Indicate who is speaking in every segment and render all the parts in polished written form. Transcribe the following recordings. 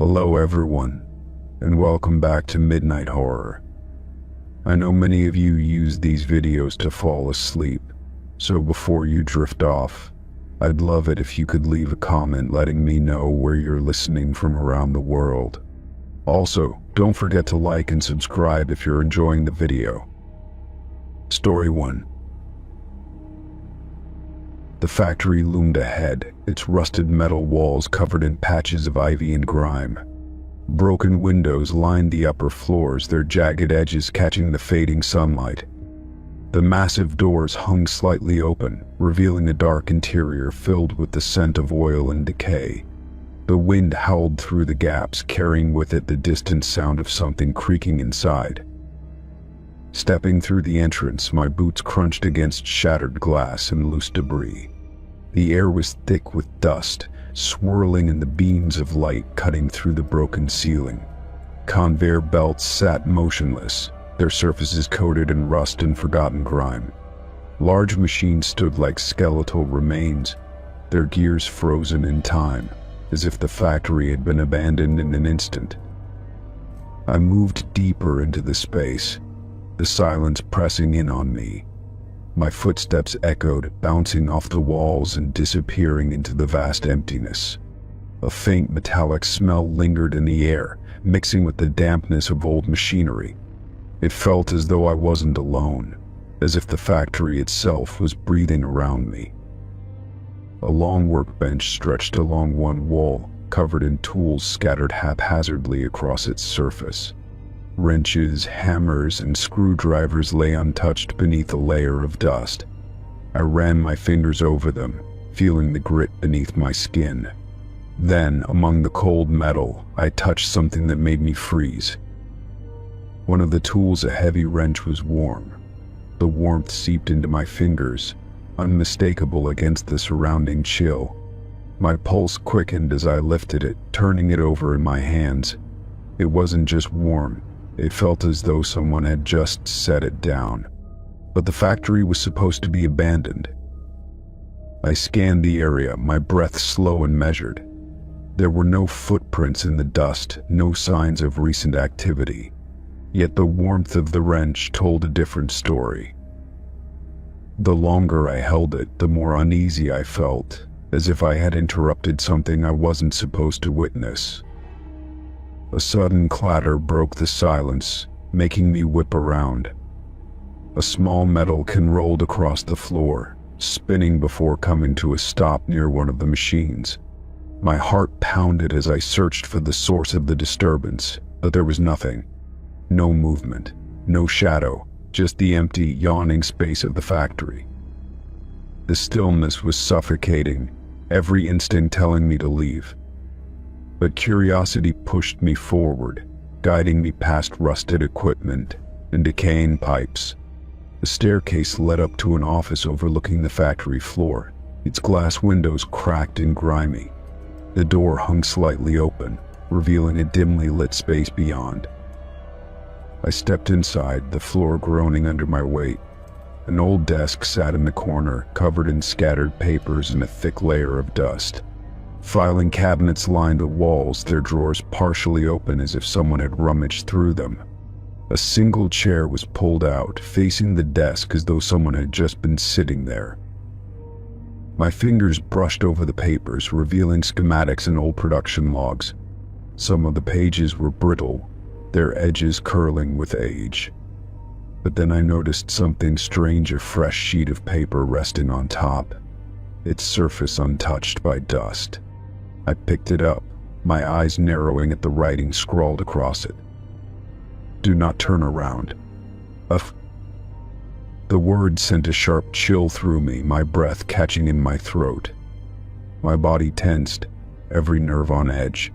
Speaker 1: Hello everyone, and welcome back to Midnight Horror. I know many of you use these videos to fall asleep, so before you drift off, I'd love it if you could leave a comment letting me know where you're listening from around the world. Also, don't forget to like and subscribe if you're enjoying the video. Story 1. The factory loomed ahead, its rusted metal walls covered in patches of ivy and grime. Broken windows lined the upper floors, their jagged edges catching the fading sunlight. The massive doors hung slightly open, revealing a dark interior filled with the scent of oil and decay. The wind howled through the gaps, carrying with it the distant sound of something creaking inside. Stepping through the entrance, my boots crunched against shattered glass and loose debris. The air was thick with dust, swirling in the beams of light cutting through the broken ceiling. Conveyor belts sat motionless, their surfaces coated in rust and forgotten grime. Large machines stood like skeletal remains, their gears frozen in time, as if the factory had been abandoned in an instant. I moved deeper into the space, the silence pressing in on me. My footsteps echoed, bouncing off the walls and disappearing into the vast emptiness. A faint metallic smell lingered in the air, mixing with the dampness of old machinery. It felt as though I wasn't alone, as if the factory itself was breathing around me. A long workbench stretched along one wall, covered in tools scattered haphazardly across its surface. Wrenches, hammers, and screwdrivers lay untouched beneath a layer of dust. I ran my fingers over them, feeling the grit beneath my skin. Then, among the cold metal, I touched something that made me freeze. One of the tools, a heavy wrench, was warm. The warmth seeped into my fingers, unmistakable against the surrounding chill. My pulse quickened as I lifted it, turning it over in my hands. It wasn't just warm. It felt as though someone had just set it down. But the factory was supposed to be abandoned. I scanned the area, my breath slow and measured. There were no footprints in the dust, no signs of recent activity. Yet the warmth of the wrench told a different story. The longer I held it, the more uneasy I felt, as if I had interrupted something I wasn't supposed to witness. A sudden clatter broke the silence, making me whip around. A small metal can rolled across the floor, spinning before coming to a stop near one of the machines. My heart pounded as I searched for the source of the disturbance, but there was nothing. No movement, no shadow, just the empty, yawning space of the factory. The stillness was suffocating, every instinct telling me to leave. But curiosity pushed me forward, guiding me past rusted equipment and decaying pipes. The staircase led up to an office overlooking the factory floor, its glass windows cracked and grimy. The door hung slightly open, revealing a dimly lit space beyond. I stepped inside, the floor groaning under my weight. An old desk sat in the corner, covered in scattered papers and a thick layer of dust. Filing cabinets lined the walls, their drawers partially open as if someone had rummaged through them. A single chair was pulled out, facing the desk as though someone had just been sitting there. My fingers brushed over the papers, revealing schematics and old production logs. Some of the pages were brittle, their edges curling with age. But then I noticed something strange, a fresh sheet of paper resting on top, its surface untouched by dust. I picked it up, my eyes narrowing at the writing scrawled across it. "Do not turn around." The word sent a sharp chill through me, my breath catching in my throat. My body tensed, every nerve on edge.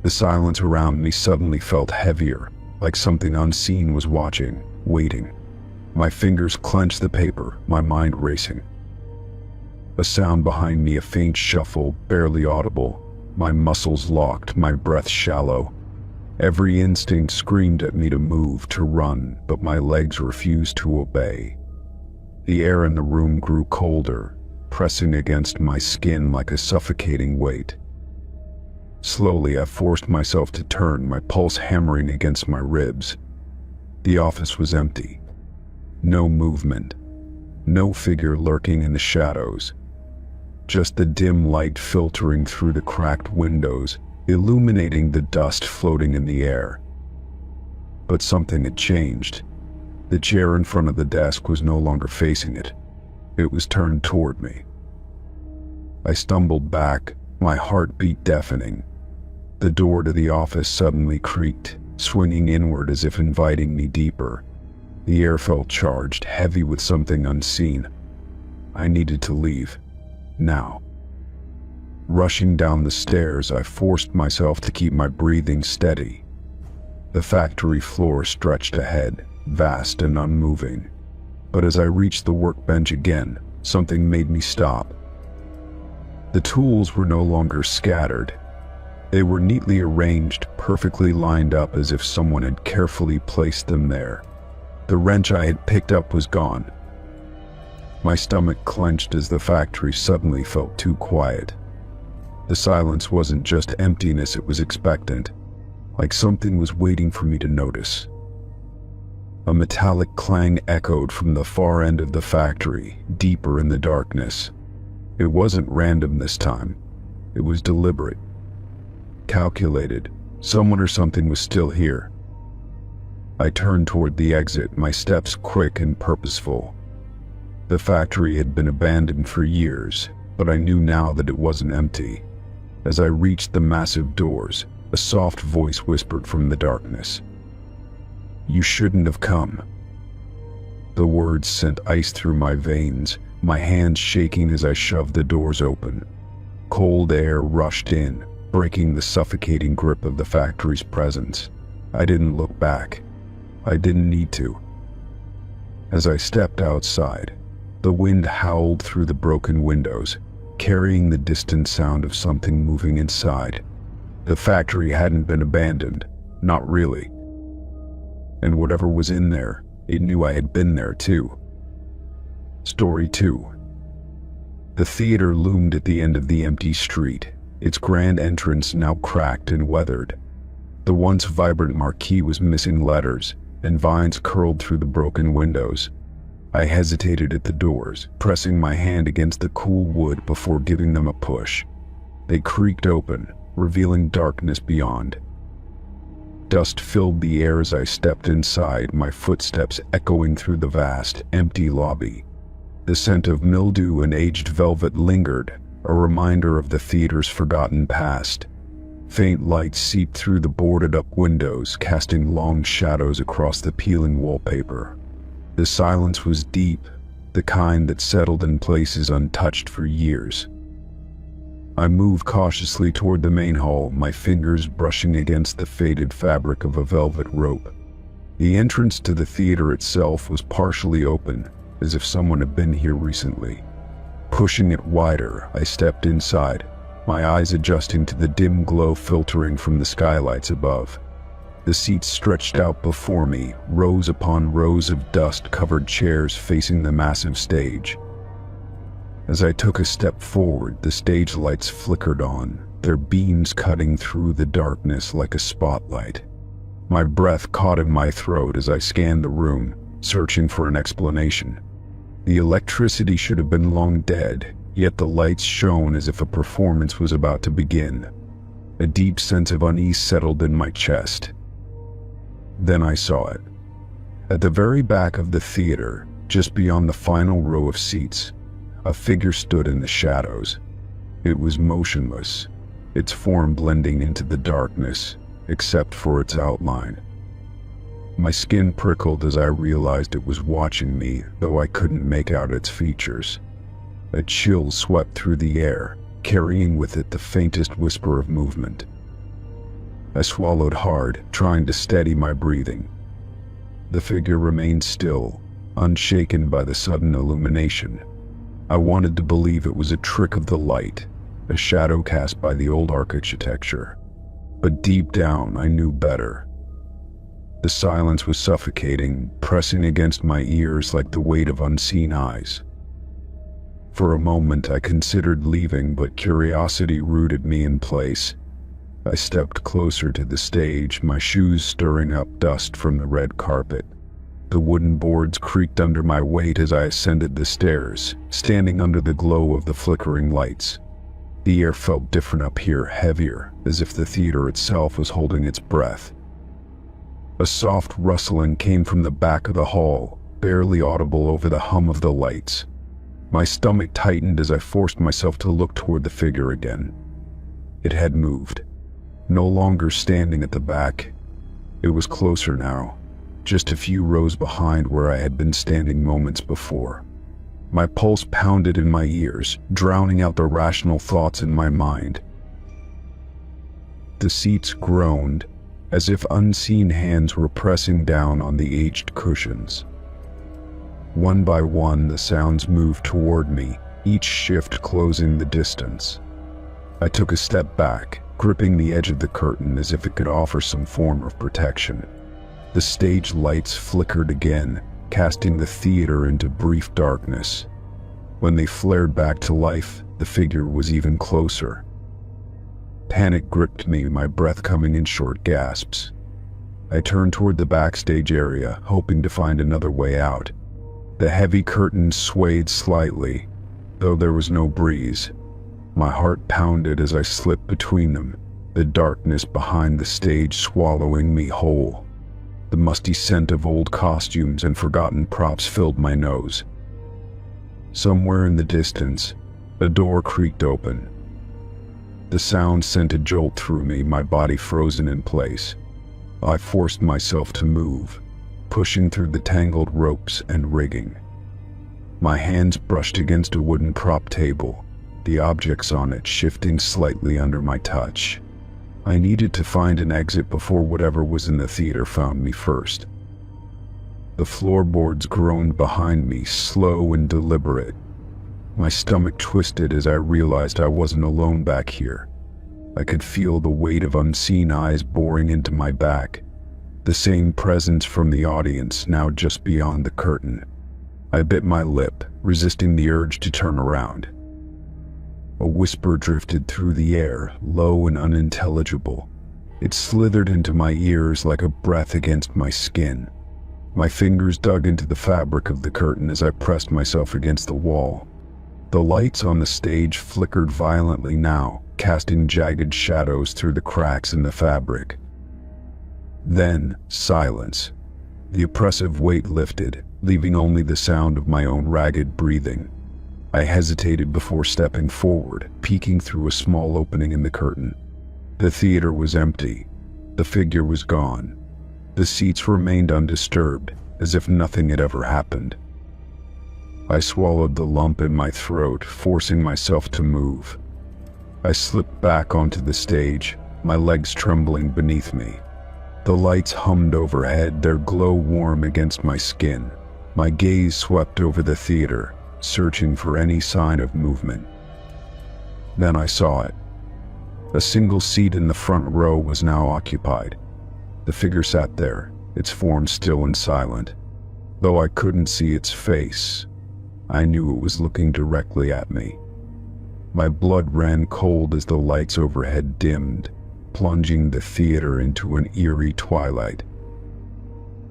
Speaker 1: The silence around me suddenly felt heavier, like something unseen was watching, waiting. My fingers clenched the paper, my mind racing. A sound behind me, a faint shuffle, barely audible. My muscles locked, my breath shallow. Every instinct screamed at me to move, to run, but my legs refused to obey. The air in the room grew colder, pressing against my skin like a suffocating weight. Slowly, I forced myself to turn, my pulse hammering against my ribs. The office was empty. No movement. No figure lurking in the shadows. Just the dim light filtering through the cracked windows, illuminating the dust floating in the air. But something had changed. The chair in front of the desk was no longer facing it. It was turned toward me. I stumbled back, my heartbeat deafening. The door to the office suddenly creaked, swinging inward as if inviting me deeper. The air felt charged, heavy with something unseen. I needed to leave. Now. Rushing down the stairs, I forced myself to keep my breathing steady. The factory floor stretched ahead, vast and unmoving. But as I reached the workbench again, something made me stop. The tools were no longer scattered. They were neatly arranged, perfectly lined up as if someone had carefully placed them there. The wrench I had picked up was gone. My stomach clenched as the factory suddenly felt too quiet. The silence wasn't just emptiness, it was expectant, like something was waiting for me to notice. A metallic clang echoed from the far end of the factory, deeper in the darkness. It wasn't random this time. It was deliberate. Calculated. Someone or something was still here. I turned toward the exit, my steps quick and purposeful. The factory had been abandoned for years, but I knew now that it wasn't empty. As I reached the massive doors, a soft voice whispered from the darkness. "You shouldn't have come." The words sent ice through my veins, my hands shaking as I shoved the doors open. Cold air rushed in, breaking the suffocating grip of the factory's presence. I didn't look back. I didn't need to. As I stepped outside, the wind howled through the broken windows, carrying the distant sound of something moving inside. The factory hadn't been abandoned, not really. And whatever was in there, it knew I had been there too. Story 2. The theater loomed at the end of the empty street, its grand entrance now cracked and weathered. The once vibrant marquee was missing letters, and vines curled through the broken windows. I hesitated at the doors, pressing my hand against the cool wood before giving them a push. They creaked open, revealing darkness beyond. Dust filled the air as I stepped inside, my footsteps echoing through the vast, empty lobby. The scent of mildew and aged velvet lingered, a reminder of the theater's forgotten past. Faint lights seeped through the boarded-up windows, casting long shadows across the peeling wallpaper. The silence was deep, the kind that settled in places untouched for years. I moved cautiously toward the main hall, my fingers brushing against the faded fabric of a velvet rope. The entrance to the theater itself was partially open, as if someone had been here recently. Pushing it wider, I stepped inside, my eyes adjusting to the dim glow filtering from the skylights above. The seats stretched out before me, rows upon rows of dust-covered chairs facing the massive stage. As I took a step forward, the stage lights flickered on, their beams cutting through the darkness like a spotlight. My breath caught in my throat as I scanned the room, searching for an explanation. The electricity should have been long dead, yet the lights shone as if a performance was about to begin. A deep sense of unease settled in my chest. Then I saw it. At the very back of the theater, just beyond the final row of seats, a figure stood in the shadows. It was motionless, its form blending into the darkness, except for its outline. My skin prickled as I realized it was watching me, though I couldn't make out its features. A chill swept through the air, carrying with it the faintest whisper of movement. I swallowed hard, trying to steady my breathing. The figure remained still, unshaken by the sudden illumination. I wanted to believe it was a trick of the light, a shadow cast by the old architecture. But deep down, I knew better. The silence was suffocating, pressing against my ears like the weight of unseen eyes. For a moment I considered leaving, but curiosity rooted me in place. I stepped closer to the stage, my shoes stirring up dust from the red carpet. The wooden boards creaked under my weight as I ascended the stairs, standing under the glow of the flickering lights. The air felt different up here, heavier, as if the theater itself was holding its breath. A soft rustling came from the back of the hall, barely audible over the hum of the lights. My stomach tightened as I forced myself to look toward the figure again. It had moved. No longer standing at the back. It was closer now, just a few rows behind where I had been standing moments before. My pulse pounded in my ears, drowning out the rational thoughts in my mind. The seats groaned, as if unseen hands were pressing down on the aged cushions. One by one, the sounds moved toward me, each shift closing the distance. I took a step back, gripping the edge of the curtain as if it could offer some form of protection. The stage lights flickered again, casting the theater into brief darkness. When they flared back to life, the figure was even closer. Panic gripped me, my breath coming in short gasps. I turned toward the backstage area, hoping to find another way out. The heavy curtains swayed slightly, though there was no breeze. My heart pounded as I slipped between them, the darkness behind the stage swallowing me whole. The musty scent of old costumes and forgotten props filled my nose. Somewhere in the distance, a door creaked open. The sound sent a jolt through me, my body frozen in place. I forced myself to move, pushing through the tangled ropes and rigging. My hands brushed against a wooden prop table, the objects on it shifting slightly under my touch. I needed to find an exit before whatever was in the theater found me first. The floorboards groaned behind me, slow and deliberate. My stomach twisted as I realized I wasn't alone back here. I could feel the weight of unseen eyes boring into my back, the same presence from the audience now just beyond the curtain. I bit my lip, resisting the urge to turn around. A whisper drifted through the air, low and unintelligible. It slithered into my ears like a breath against my skin. My fingers dug into the fabric of the curtain as I pressed myself against the wall. The lights on the stage flickered violently now, casting jagged shadows through the cracks in the fabric. Then, silence. The oppressive weight lifted, leaving only the sound of my own ragged breathing. I hesitated before stepping forward, peeking through a small opening in the curtain. The theater was empty. The figure was gone. The seats remained undisturbed, as if nothing had ever happened. I swallowed the lump in my throat, forcing myself to move. I slipped back onto the stage, my legs trembling beneath me. The lights hummed overhead, their glow warm against my skin. My gaze swept over the theater, searching for any sign of movement. Then I saw it. A single seat in the front row was now occupied. The figure sat there, its form still and silent. Though I couldn't see its face, I knew it was looking directly at me. My blood ran cold as the lights overhead dimmed, plunging the theater into an eerie twilight.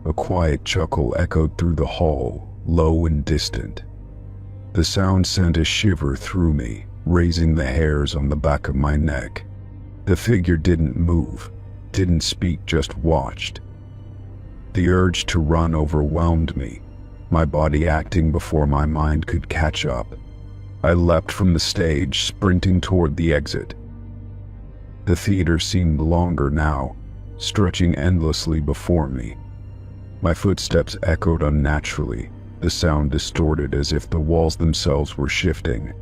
Speaker 1: A quiet chuckle echoed through the hall, low and distant. The sound sent a shiver through me, raising the hairs on the back of my neck. The figure didn't move, didn't speak, just watched. The urge to run overwhelmed me, my body acting before my mind could catch up. I leapt from the stage, sprinting toward the exit. The theater seemed longer now, stretching endlessly before me. My footsteps echoed unnaturally, the sound distorted as if the walls themselves were shifting.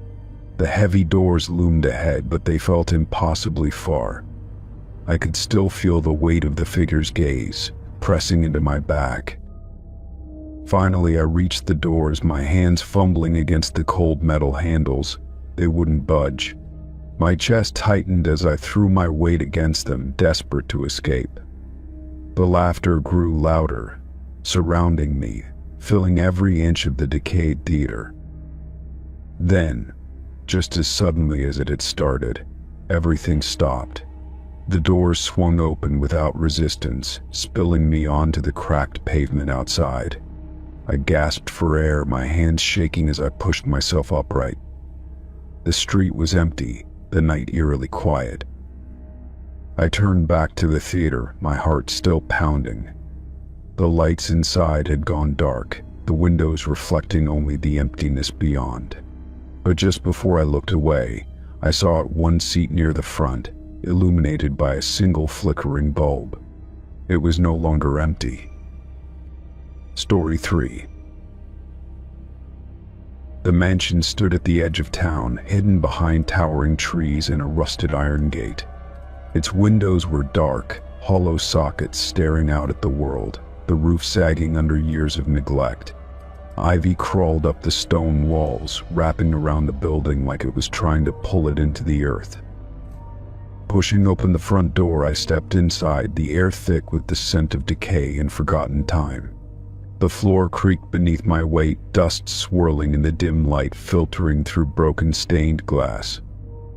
Speaker 1: The heavy doors loomed ahead, but they felt impossibly far. I could still feel the weight of the figure's gaze, pressing into my back. Finally, I reached the doors, my hands fumbling against the cold metal handles. They wouldn't budge. My chest tightened as I threw my weight against them, desperate to escape. The laughter grew louder, surrounding me, filling every inch of the decayed theater. Then, just as suddenly as it had started, everything stopped. The doors swung open without resistance, spilling me onto the cracked pavement outside. I gasped for air, my hands shaking as I pushed myself upright. The street was empty, the night eerily quiet. I turned back to the theater, my heart still pounding. The lights inside had gone dark, the windows reflecting only the emptiness beyond. But just before I looked away, I saw one seat near the front, illuminated by a single flickering bulb. It was no longer empty. Story 3. The mansion stood at the edge of town, hidden behind towering trees and a rusted iron gate. Its windows were dark, hollow sockets staring out at the world, the roof sagging under years of neglect. Ivy crawled up the stone walls, wrapping around the building like it was trying to pull it into the earth. Pushing open the front door, I stepped inside, the air thick with the scent of decay and forgotten time. The floor creaked beneath my weight, dust swirling in the dim light filtering through broken stained glass.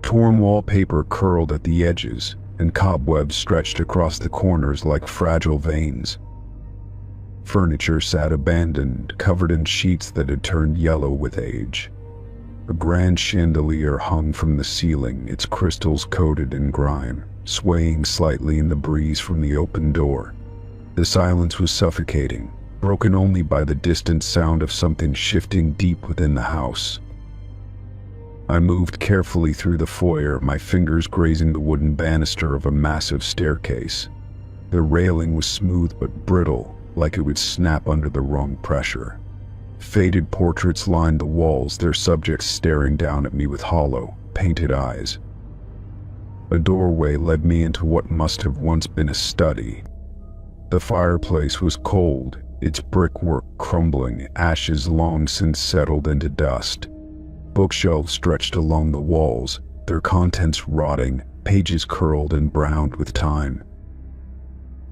Speaker 1: Torn wallpaper curled at the edges, and cobwebs stretched across the corners like fragile veins. Furniture sat abandoned, covered in sheets that had turned yellow with age. A grand chandelier hung from the ceiling, its crystals coated in grime, swaying slightly in the breeze from the open door. The silence was suffocating, broken only by the distant sound of something shifting deep within the house. I moved carefully through the foyer, my fingers grazing the wooden banister of a massive staircase. The railing was smooth but brittle, like it would snap under the wrong pressure. Faded portraits lined the walls, their subjects staring down at me with hollow, painted eyes. A doorway led me into what must have once been a study. The fireplace was cold, its brickwork crumbling, ashes long since settled into dust. Bookshelves stretched along the walls, their contents rotting, pages curled and browned with time.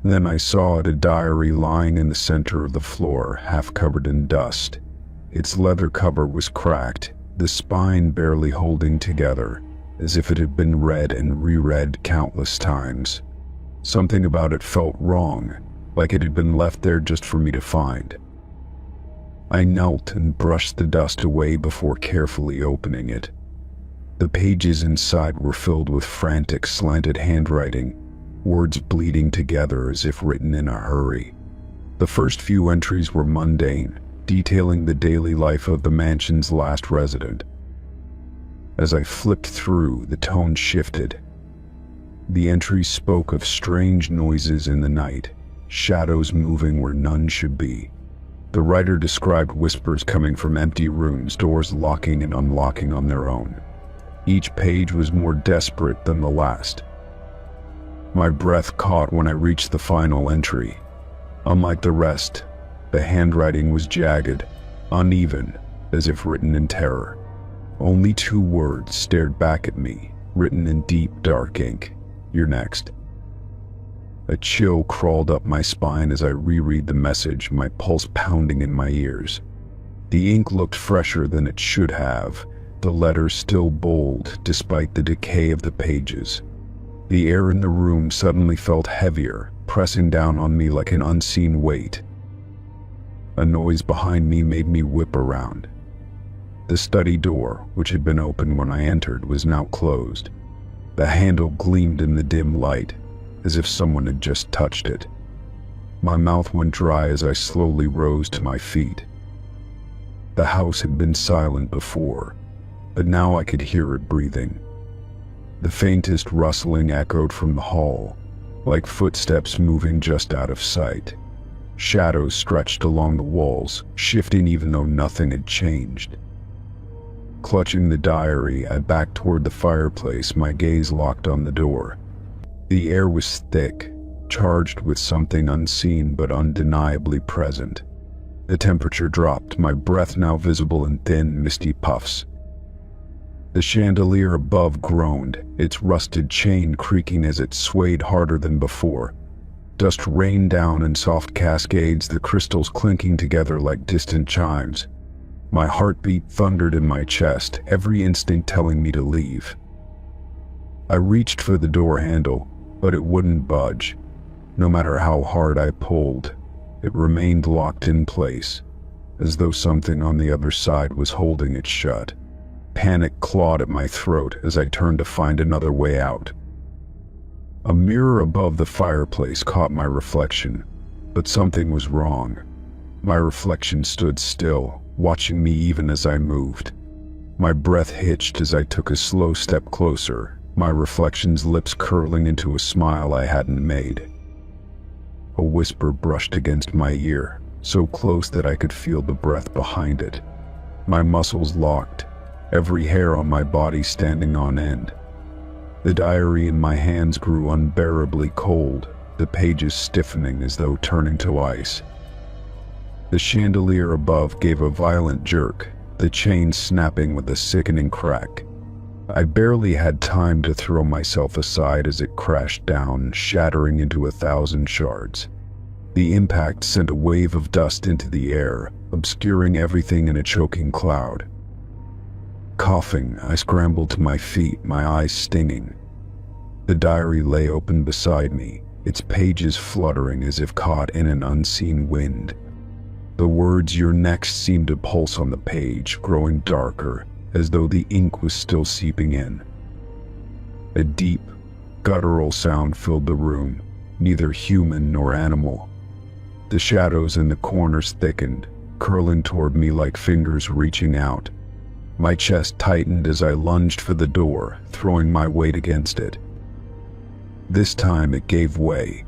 Speaker 1: Then I saw a diary lying in the center of the floor, half covered in dust. Its leather cover was cracked, the spine barely holding together, as if it had been read and reread countless times. Something about it felt wrong, like it had been left there just for me to find. I knelt and brushed the dust away before carefully opening it. The pages inside were filled with frantic, slanted handwriting, words bleeding together as if written in a hurry. The first few entries were mundane, detailing the daily life of the mansion's last resident. As I flipped through, the tone shifted. The entries spoke of strange noises in the night, shadows moving where none should be. The writer described whispers coming from empty rooms, doors locking and unlocking on their own. Each page was more desperate than the last. My breath caught when I reached the final entry. Unlike the rest, the handwriting was jagged, uneven, as if written in terror. Only 2 words stared back at me, written in deep, dark ink. "You're next." A chill crawled up my spine as I reread the message, my pulse pounding in my ears. The ink looked fresher than it should have, the letters still bold despite the decay of the pages. The air in the room suddenly felt heavier, pressing down on me like an unseen weight. A noise behind me made me whip around. The study door, which had been open when I entered, was now closed. The handle gleamed in the dim light, as if someone had just touched it. My mouth went dry as I slowly rose to my feet. The house had been silent before, but now I could hear it breathing. The faintest rustling echoed from the hall, like footsteps moving just out of sight. Shadows stretched along the walls, shifting even though nothing had changed. Clutching the diary, I backed toward the fireplace, my gaze locked on the door. The air was thick, charged with something unseen but undeniably present. The temperature dropped, my breath now visible in thin, misty puffs. The chandelier above groaned, its rusted chain creaking as it swayed harder than before. Dust rained down in soft cascades, the crystals clinking together like distant chimes. My heartbeat thundered in my chest, every instinct telling me to leave. I reached for the door handle, but it wouldn't budge. No matter how hard I pulled, it remained locked in place, as though something on the other side was holding it shut. Panic clawed at my throat as I turned to find another way out. A mirror above the fireplace caught my reflection, but something was wrong. My reflection stood still, watching me even as I moved. My breath hitched as I took a slow step closer, my reflection's lips curling into a smile I hadn't made. A whisper brushed against my ear, so close that I could feel the breath behind it. My muscles locked, every hair on my body standing on end. The diary in my hands grew unbearably cold, the pages stiffening as though turning to ice. The chandelier above gave a violent jerk, the chain snapping with a sickening crack. I barely had time to throw myself aside as it crashed down, shattering into 1,000 shards. The impact sent a wave of dust into the air, obscuring everything in a choking cloud. Coughing, I scrambled to my feet, my eyes stinging. The diary lay open beside me, its pages fluttering as if caught in an unseen wind. The words "you're next" seemed to pulse on the page, growing darker, as though the ink was still seeping in. A deep, guttural sound filled the room, neither human nor animal. The shadows in the corners thickened, curling toward me like fingers reaching out. My chest tightened as I lunged for the door, throwing my weight against it. This time it gave way.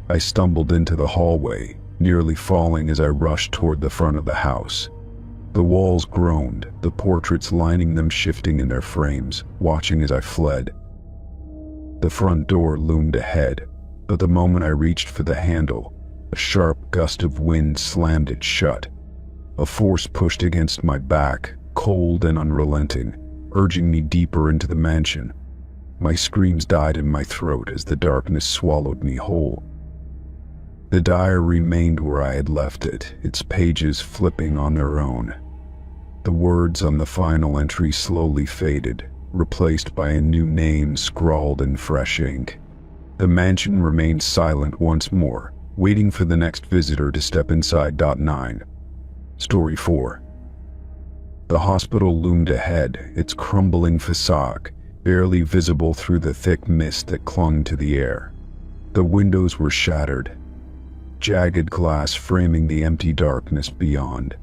Speaker 1: I stumbled into the hallway, nearly falling as I rushed toward the front of the house. The walls groaned, the portraits lining them shifting in their frames, watching as I fled. The front door loomed ahead, but the moment I reached for the handle, a sharp gust of wind slammed it shut. A force pushed against my back, cold and unrelenting, urging me deeper into the mansion. My screams died in my throat as the darkness swallowed me whole. The diary remained where I had left it, its pages flipping on their own. The words on the final entry slowly faded, replaced by a new name scrawled in fresh ink. The mansion remained silent once more, waiting for the next visitor to step inside. 9. Story 4. The hospital loomed ahead, its crumbling facade barely visible through the thick mist that clung to the air. The windows were shattered, jagged glass framing the empty darkness beyond.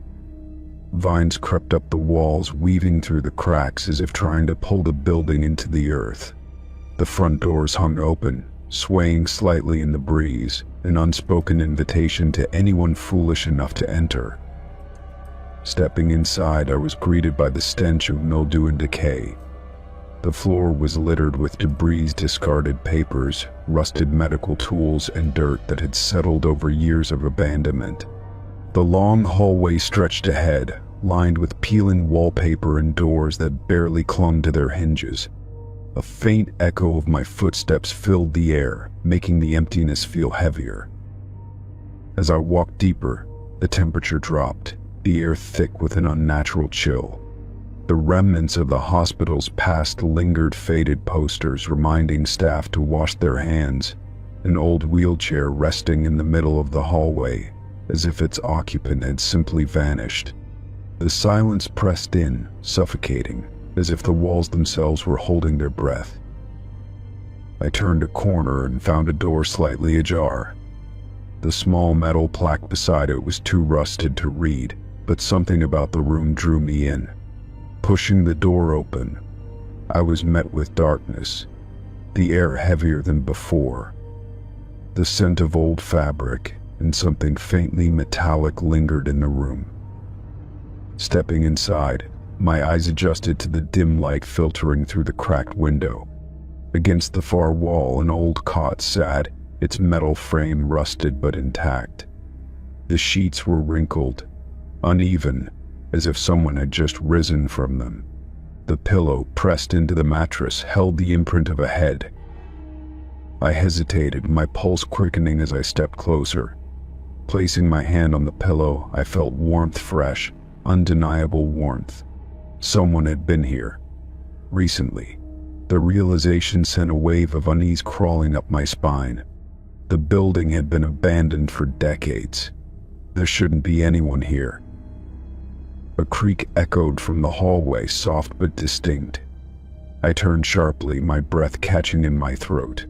Speaker 1: Vines crept up the walls, weaving through the cracks as if trying to pull the building into the earth. The front doors hung open, swaying slightly in the breeze, an unspoken invitation to anyone foolish enough to enter. Stepping inside, I was greeted by the stench of mildew and decay. The floor was littered with debris, discarded papers, rusted medical tools, and dirt that had settled over years of abandonment. The long hallway stretched ahead, lined with peeling wallpaper and doors that barely clung to their hinges. A faint echo of my footsteps filled the air, making the emptiness feel heavier. As I walked deeper, the temperature dropped, the air thick with an unnatural chill. The remnants of the hospital's past lingered, faded posters reminding staff to wash their hands, an old wheelchair resting in the middle of the hallway, as if its occupant had simply vanished. The silence pressed in, suffocating, as if the walls themselves were holding their breath. I turned a corner and found a door slightly ajar. The small metal plaque beside it was too rusted to read, but something about the room drew me in. Pushing the door open, I was met with darkness, the air heavier than before. The scent of old fabric and something faintly metallic lingered in the room. Stepping inside, my eyes adjusted to the dim light filtering through the cracked window. Against the far wall, an old cot sat, its metal frame rusted but intact. The sheets were wrinkled, uneven, as if someone had just risen from them. The pillow, pressed into the mattress, held the imprint of a head. I hesitated, my pulse quickening as I stepped closer. Placing my hand on the pillow, I felt warmth, fresh, undeniable warmth. Someone had been here. Recently. The realization sent a wave of unease crawling up my spine. The building had been abandoned for decades. There shouldn't be anyone here. A creak echoed from the hallway, soft but distinct. I turned sharply, my breath catching in my throat.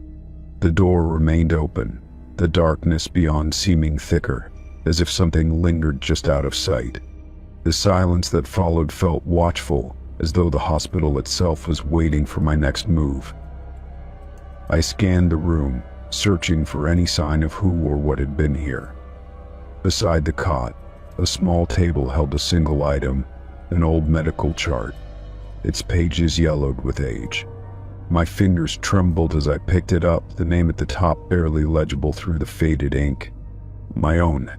Speaker 1: The door remained open, the darkness beyond seeming thicker, as if something lingered just out of sight. The silence that followed felt watchful, as though the hospital itself was waiting for my next move. I scanned the room, searching for any sign of who or what had been here. Beside the cot, a small table held a single item, an old medical chart, its pages yellowed with age. My fingers trembled as I picked it up, the name at the top barely legible through the faded ink. My own.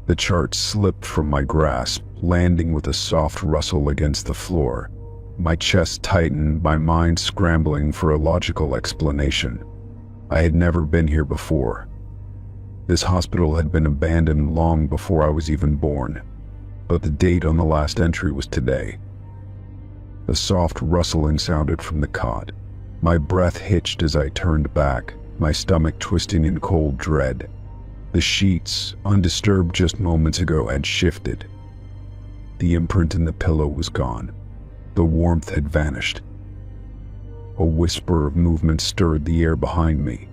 Speaker 1: The chart slipped from my grasp, landing with a soft rustle against the floor. My chest tightened, my mind scrambling for a logical explanation. I had never been here before. This hospital had been abandoned long before I was even born, but the date on the last entry was today. A soft rustling sounded from the cot. My breath hitched as I turned back, my stomach twisting in cold dread. The sheets, undisturbed just moments ago, had shifted. The imprint in the pillow was gone. The warmth had vanished. A whisper of movement stirred the air behind me.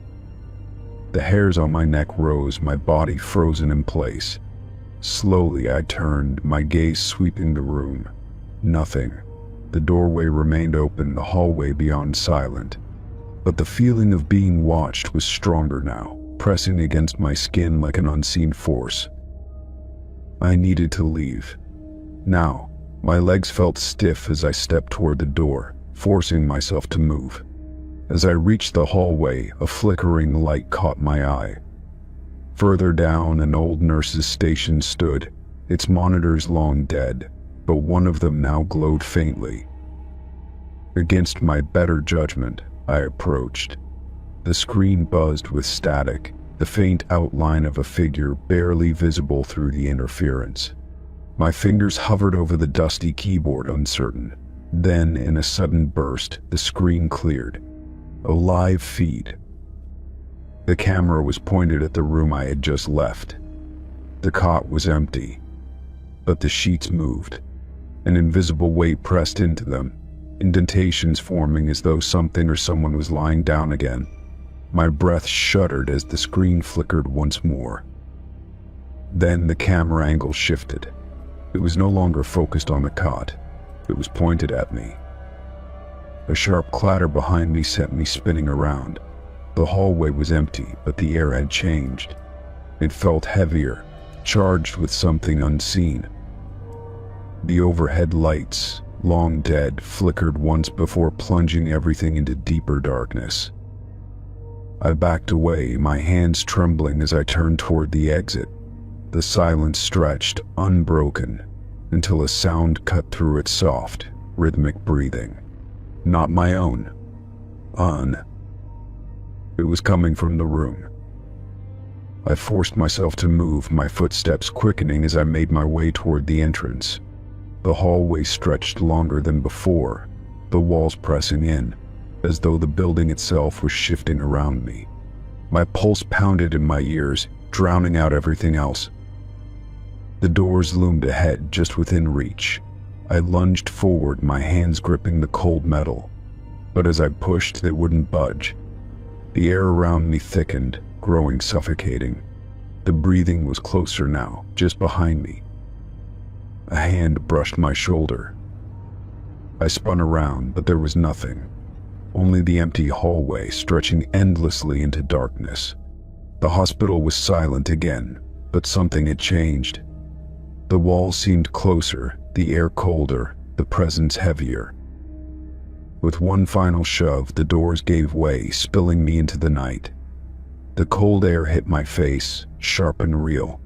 Speaker 1: The hairs on my neck rose, my body frozen in place. Slowly I turned, my gaze sweeping the room. Nothing. The doorway remained open, the hallway beyond silent. But the feeling of being watched was stronger now, pressing against my skin like an unseen force. I needed to leave. Now, my legs felt stiff as I stepped toward the door, forcing myself to move. As I reached the hallway, a flickering light caught my eye. Further down, an old nurse's station stood, its monitors long dead, but one of them now glowed faintly. Against my better judgment, I approached. The screen buzzed with static, the faint outline of a figure barely visible through the interference. My fingers hovered over the dusty keyboard, uncertain. Then, in a sudden burst, the screen cleared. A live feed. The camera was pointed at the room I had just left. The cot was empty, but the sheets moved. An invisible weight pressed into them, indentations forming as though something or someone was lying down again. My breath shuddered as the screen flickered once more. Then the camera angle shifted. It was no longer focused on the cot. It was pointed at me. A sharp clatter behind me sent me spinning around. The hallway was empty, but the air had changed. It felt heavier, charged with something unseen. The overhead lights, long dead, flickered once before plunging everything into deeper darkness. I backed away, my hands trembling as I turned toward the exit. The silence stretched, unbroken, until a sound cut through its soft, rhythmic breathing. Not my own. It was coming from the room. I forced myself to move, my footsteps quickening as I made my way toward the entrance. The hallway stretched longer than before, the walls pressing in, as though the building itself was shifting around me. My pulse pounded in my ears, drowning out everything else. The doors loomed ahead, just within reach. I lunged forward, my hands gripping the cold metal. But as I pushed, they wouldn't budge. The air around me thickened, growing suffocating. The breathing was closer now, just behind me. A hand brushed my shoulder. I spun around, but there was nothing. Only the empty hallway stretching endlessly into darkness. The hospital was silent again, but something had changed. The walls seemed closer, the air colder, the presence heavier. With one final shove, the doors gave way, spilling me into the night. The cold air hit my face, sharp and real.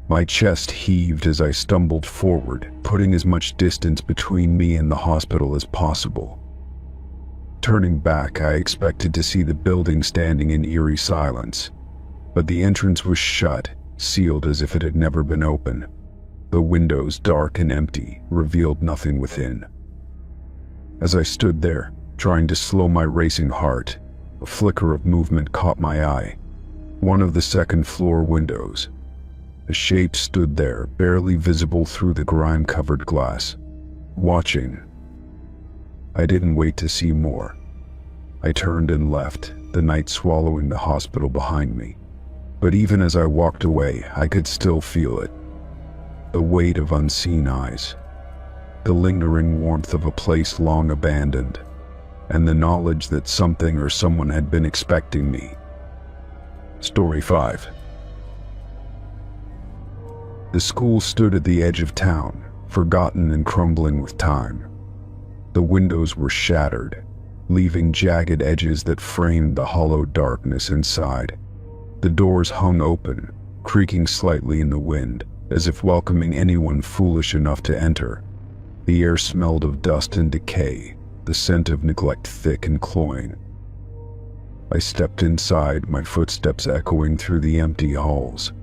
Speaker 1: My chest heaved as I stumbled forward, putting as much distance between me and the hospital as possible. Turning back, I expected to see the building standing in eerie silence, but the entrance was shut, sealed as if it had never been open. The windows, dark and empty, revealed nothing within. As I stood there, trying to slow my racing heart, a flicker of movement caught my eye. One of the second-floor windows. A shape stood there, barely visible through the grime-covered glass, watching. I didn't wait to see more. I turned and left, the night swallowing the hospital behind me. But even as I walked away, I could still feel it. The weight of unseen eyes. The lingering warmth of a place long abandoned. And the knowledge that something or someone had been expecting me. Story 5. The school stood at the edge of town, forgotten and crumbling with time. The windows were shattered, leaving jagged edges that framed the hollow darkness inside. The doors hung open, creaking slightly in the wind, as if welcoming anyone foolish enough to enter. The air smelled of dust and decay, the scent of neglect thick and cloying. I stepped inside, my footsteps echoing through the empty halls.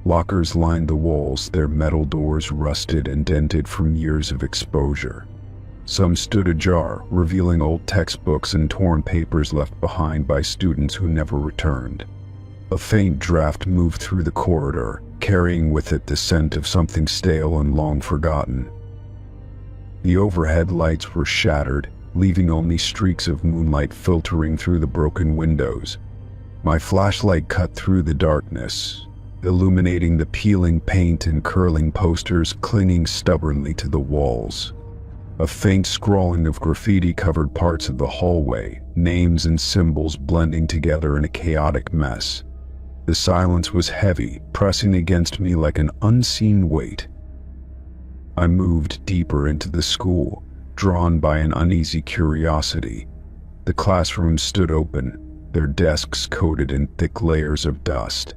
Speaker 1: Lockers lined the walls, their metal doors rusted and dented from years of exposure. Some stood ajar, revealing old textbooks and torn papers left behind by students who never returned. A faint draft moved through the corridor, carrying with it the scent of something stale and long forgotten. The overhead lights were shattered, leaving only streaks of moonlight filtering through the broken windows. My flashlight cut through the darkness, illuminating the peeling paint and curling posters clinging stubbornly to the walls. A faint scrawling of graffiti covered parts of the hallway, names and symbols blending together in a chaotic mess. The silence was heavy, pressing against me like an unseen weight. I moved deeper into the school, drawn by an uneasy curiosity. The classrooms stood open, their desks coated in thick layers of dust.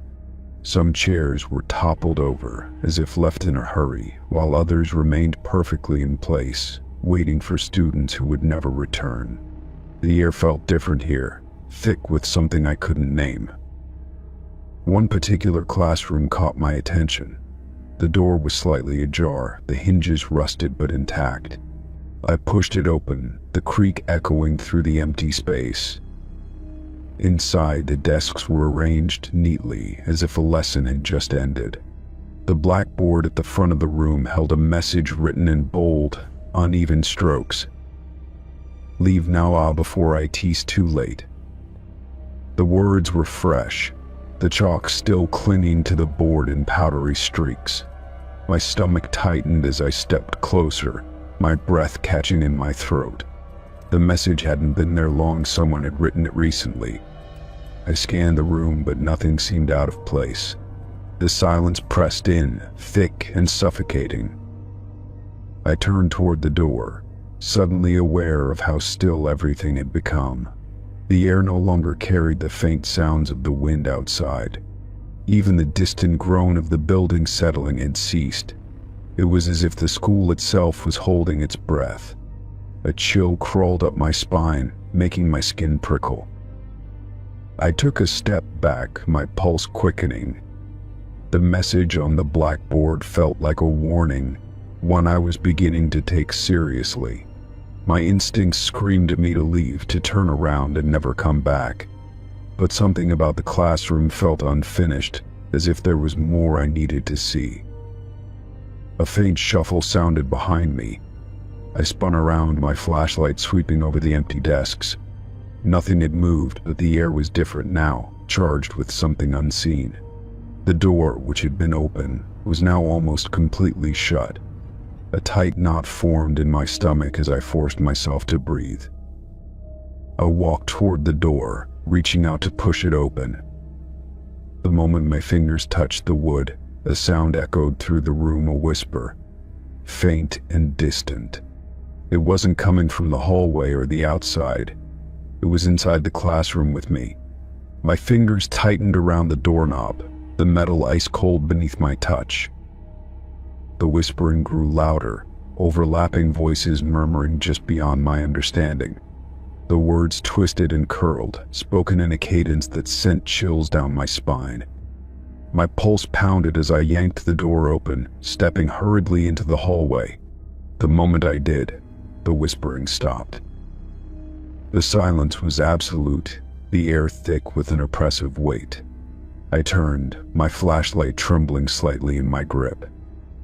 Speaker 1: Some chairs were toppled over, as if left in a hurry, while others remained perfectly in place, waiting for students who would never return. The air felt different here, thick with something I couldn't name. One particular classroom caught my attention. The door was slightly ajar, the hinges rusted but intact. I pushed it open, the creak echoing through the empty space. Inside, the desks were arranged neatly, as if a lesson had just ended. The blackboard at the front of the room held a message written in bold, uneven strokes. "Leave now before it's too late." The words were fresh, the chalk still clinging to the board in powdery streaks. My stomach tightened as I stepped closer, my breath catching in my throat. The message hadn't been there long, someone had written it recently. I scanned the room, but nothing seemed out of place. The silence pressed in, thick and suffocating. I turned toward the door, suddenly aware of how still everything had become. The air no longer carried the faint sounds of the wind outside. Even the distant groan of the building settling had ceased. It was as if the school itself was holding its breath. A chill crawled up my spine, making my skin prickle. I took a step back, my pulse quickening. The message on the blackboard felt like a warning, one I was beginning to take seriously. My instincts screamed at me to leave, to turn around and never come back. But something about the classroom felt unfinished, as if there was more I needed to see. A faint shuffle sounded behind me. I spun around, my flashlight sweeping over the empty desks. Nothing had moved, but the air was different now, charged with something unseen. The door, which had been open, was now almost completely shut. A tight knot formed in my stomach as I forced myself to breathe. I walked toward the door, reaching out to push it open. The moment my fingers touched the wood, a sound echoed through the room, a whisper, faint and distant. It wasn't coming from the hallway or the outside. It was inside the classroom with me. My fingers tightened around the doorknob, the metal ice cold beneath my touch. The whispering grew louder, overlapping voices murmuring just beyond my understanding. The words twisted and curled, spoken in a cadence that sent chills down my spine. My pulse pounded as I yanked the door open, stepping hurriedly into the hallway. The moment I did, the whispering stopped. The silence was absolute, the air thick with an oppressive weight. I turned, my flashlight trembling slightly in my grip.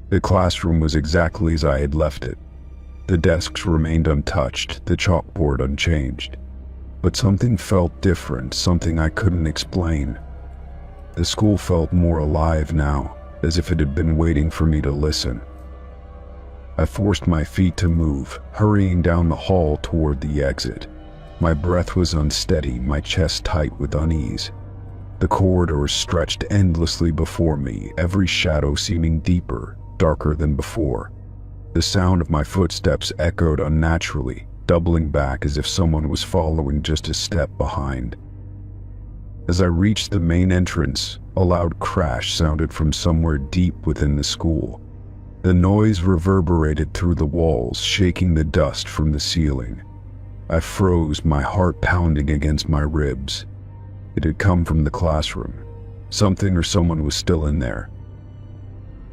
Speaker 1: The classroom was exactly as I had left it. The desks remained untouched, the chalkboard unchanged. But something felt different, something I couldn't explain. The school felt more alive now, as if it had been waiting for me to listen. I forced my feet to move, hurrying down the hall toward the exit. My breath was unsteady, my chest tight with unease. The corridors stretched endlessly before me, every shadow seeming deeper, darker than before. The sound of my footsteps echoed unnaturally, doubling back as if someone was following just a step behind. As I reached the main entrance, a loud crash sounded from somewhere deep within the school. The noise reverberated through the walls, shaking the dust from the ceiling. I froze, my heart pounding against my ribs. It had come from the classroom. Something or someone was still in there.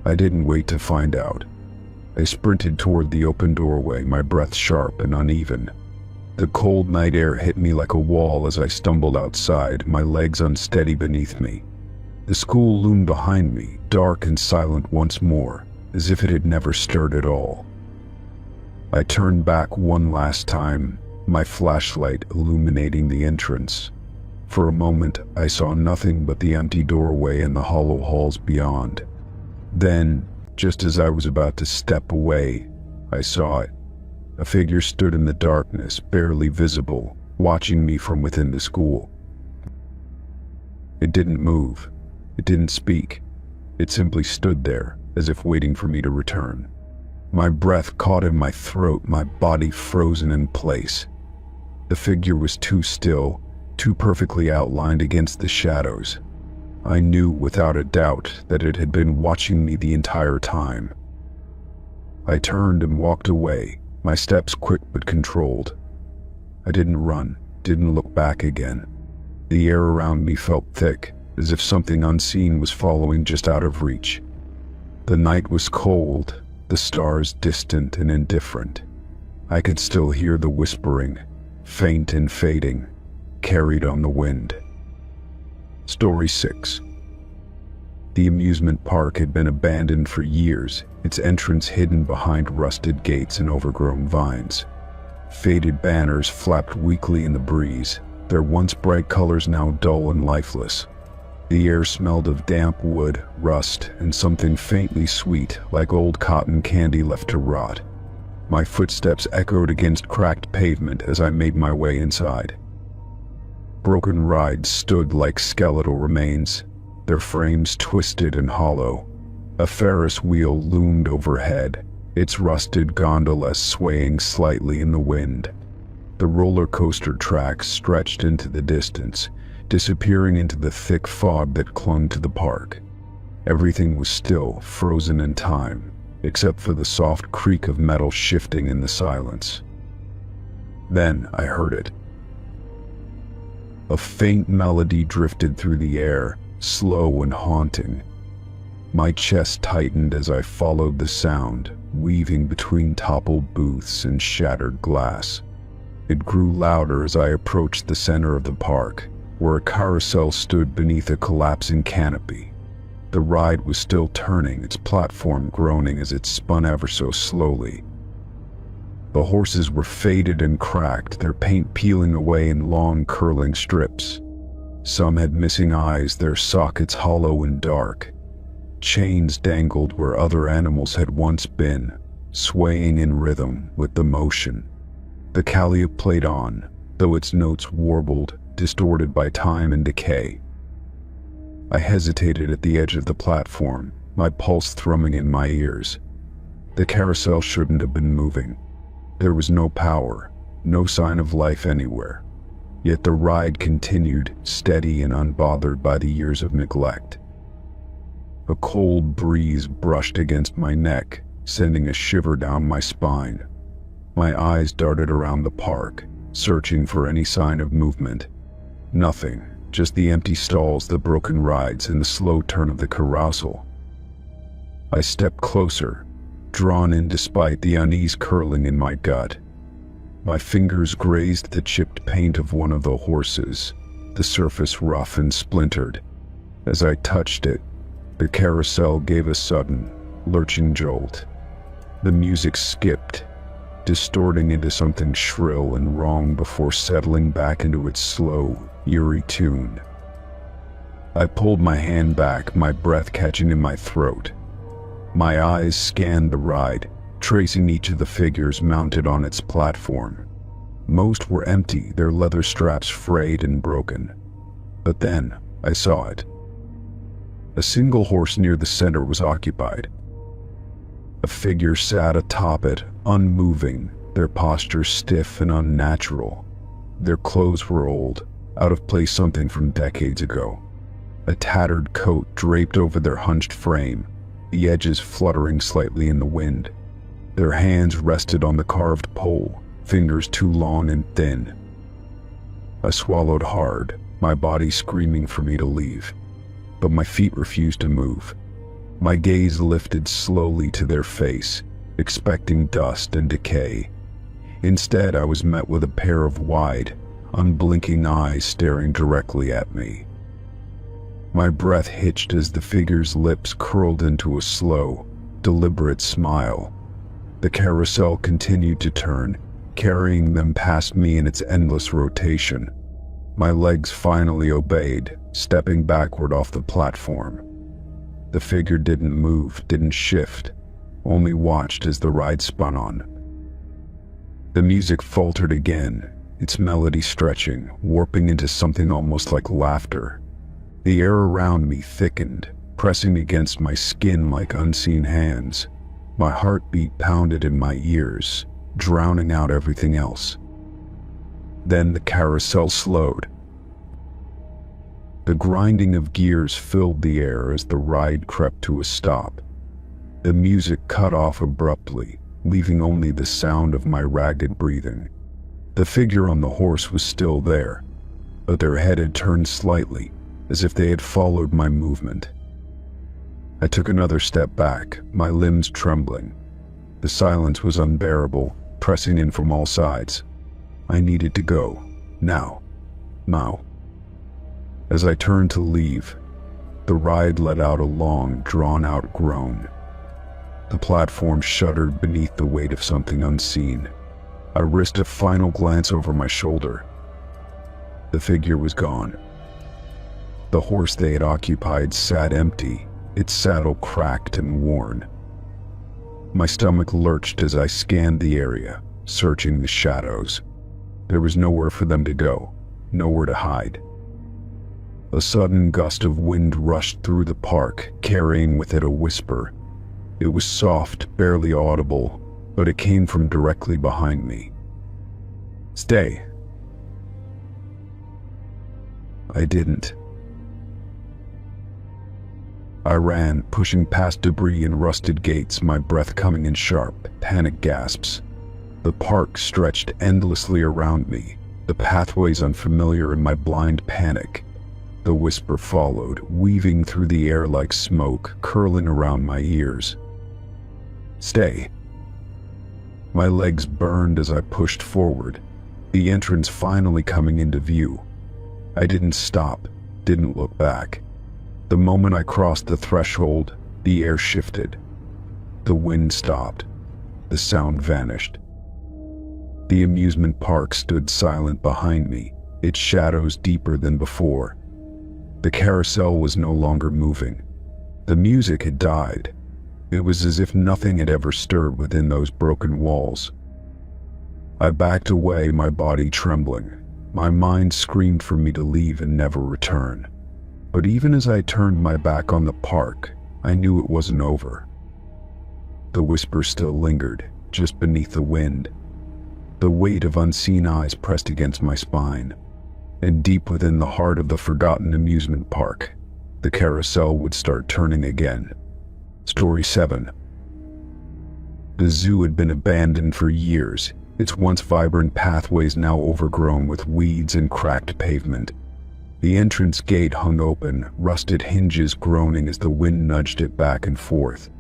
Speaker 1: I didn't wait to find out. I sprinted toward the open doorway, my breath sharp and uneven. The cold night air hit me like a wall as I stumbled outside, my legs unsteady beneath me. The school loomed behind me, dark and silent once more, as if it had never stirred at all. I turned back one last time, my flashlight illuminating the entrance. For a moment, I saw nothing but the empty doorway and the hollow halls beyond. Then, just as I was about to step away, I saw it. A figure stood in the darkness, barely visible, watching me from within the school. It didn't move. It didn't speak. It simply stood there, as if waiting for me to return. My breath caught in my throat, my body frozen in place. The figure was too still, too perfectly outlined against the shadows. I knew without a doubt that it had been watching me the entire time. I turned and walked away, my steps quick but controlled. I didn't run, didn't look back again. The air around me felt thick, as if something unseen was following just out of reach. The night was cold, the stars distant and indifferent. I could still hear the whispering, faint and fading, carried on the wind. Story 6. The amusement park had been abandoned for years, its entrance hidden behind rusted gates and overgrown vines. Faded banners flapped weakly in the breeze, their once bright colors now dull and lifeless. The air smelled of damp wood, rust, and something faintly sweet, like old cotton candy left to rot. My footsteps echoed against cracked pavement as I made my way inside. Broken rides stood like skeletal remains, their frames twisted and hollow. A Ferris wheel loomed overhead, its rusted gondola swaying slightly in the wind. The roller coaster tracks stretched into the distance, disappearing into the thick fog that clung to the park. Everything was still, frozen in time, except for the soft creak of metal shifting in the silence. Then I heard it. A faint melody drifted through the air, slow and haunting. My chest tightened as I followed the sound, weaving between toppled booths and shattered glass. It grew louder as I approached the center of the park, where a carousel stood beneath a collapsing canopy. The ride was still turning, its platform groaning as it spun ever so slowly. The horses were faded and cracked, their paint peeling away in long curling strips. Some had missing eyes, their sockets hollow and dark. Chains dangled where other animals had once been, swaying in rhythm with the motion. The calliope played on, though its notes warbled, distorted by time and decay. I hesitated at the edge of the platform, my pulse thrumming in my ears. The carousel shouldn't have been moving. There was no power, no sign of life anywhere. Yet the ride continued, steady and unbothered by the years of neglect. A cold breeze brushed against my neck, sending a shiver down my spine. My eyes darted around the park, searching for any sign of movement. Nothing, just the empty stalls, the broken rides, and the slow turn of the carousel. I stepped closer, drawn in despite the unease curling in my gut. My fingers grazed the chipped paint of one of the horses, the surface rough and splintered. As I touched it, the carousel gave a sudden, lurching jolt. The music skipped, distorting into something shrill and wrong before settling back into its slow, eerie tune. I pulled my hand back, my breath catching in my throat. My eyes scanned the ride, tracing each of the figures mounted on its platform. Most were empty, their leather straps frayed and broken. But then, I saw it. A single horse near the center was occupied. A figure sat atop it, unmoving, their posture stiff and unnatural. Their clothes were old, out of place, something from decades ago. A tattered coat draped over their hunched frame, the edges fluttering slightly in the wind. Their hands rested on the carved pole, fingers too long and thin. I swallowed hard, my body screaming for me to leave, but my feet refused to move. My gaze lifted slowly to their face, expecting dust and decay. Instead, I was met with a pair of wide, unblinking eyes staring directly at me. My breath hitched as the figure's lips curled into a slow, deliberate smile. The carousel continued to turn, carrying them past me in its endless rotation. My legs finally obeyed, stepping backward off the platform. The figure didn't move, didn't shift, only watched as the ride spun on. The music faltered again, its melody stretching, warping into something almost like laughter. The air around me thickened, pressing against my skin like unseen hands. My heartbeat pounded in my ears, drowning out everything else. Then the carousel slowed. The grinding of gears filled the air as the ride crept to a stop. The music cut off abruptly, leaving only the sound of my ragged breathing. The figure on the horse was still there, but their head had turned slightly, as if they had followed my movement. I took another step back, my limbs trembling. The silence was unbearable, pressing in from all sides. I needed to go, now. As I turned to leave, the ride let out a long, drawn-out groan. The platform shuddered beneath the weight of something unseen. I risked a final glance over my shoulder. The figure was gone. The horse they had occupied sat empty, its saddle cracked and worn. My stomach lurched as I scanned the area, searching the shadows. There was nowhere for them to go, nowhere to hide. A sudden gust of wind rushed through the park, carrying with it a whisper. It was soft, barely audible, but it came from directly behind me. "Stay." I didn't. I ran, pushing past debris and rusted gates, my breath coming in sharp, panic gasps. The park stretched endlessly around me, the pathways unfamiliar in my blind panic. The whisper followed, weaving through the air like smoke, curling around my ears. "Stay." My legs burned as I pushed forward, the entrance finally coming into view. I didn't stop, didn't look back. The moment I crossed the threshold, the air shifted. The wind stopped. The sound vanished. The amusement park stood silent behind me, its shadows deeper than before. The carousel was no longer moving. The music had died. It was as if nothing had ever stirred within those broken walls. I backed away, my body trembling. My mind screamed for me to leave and never return. But even as I turned my back on the park, I knew it wasn't over. The whisper still lingered, just beneath the wind. The weight of unseen eyes pressed against my spine. And deep within the heart of the forgotten amusement park, the carousel would start turning again. Story 7. The zoo had been abandoned for years, its once vibrant pathways now overgrown with weeds and cracked pavement. The entrance gate hung open, rusted hinges groaning as the wind nudged it back and forth.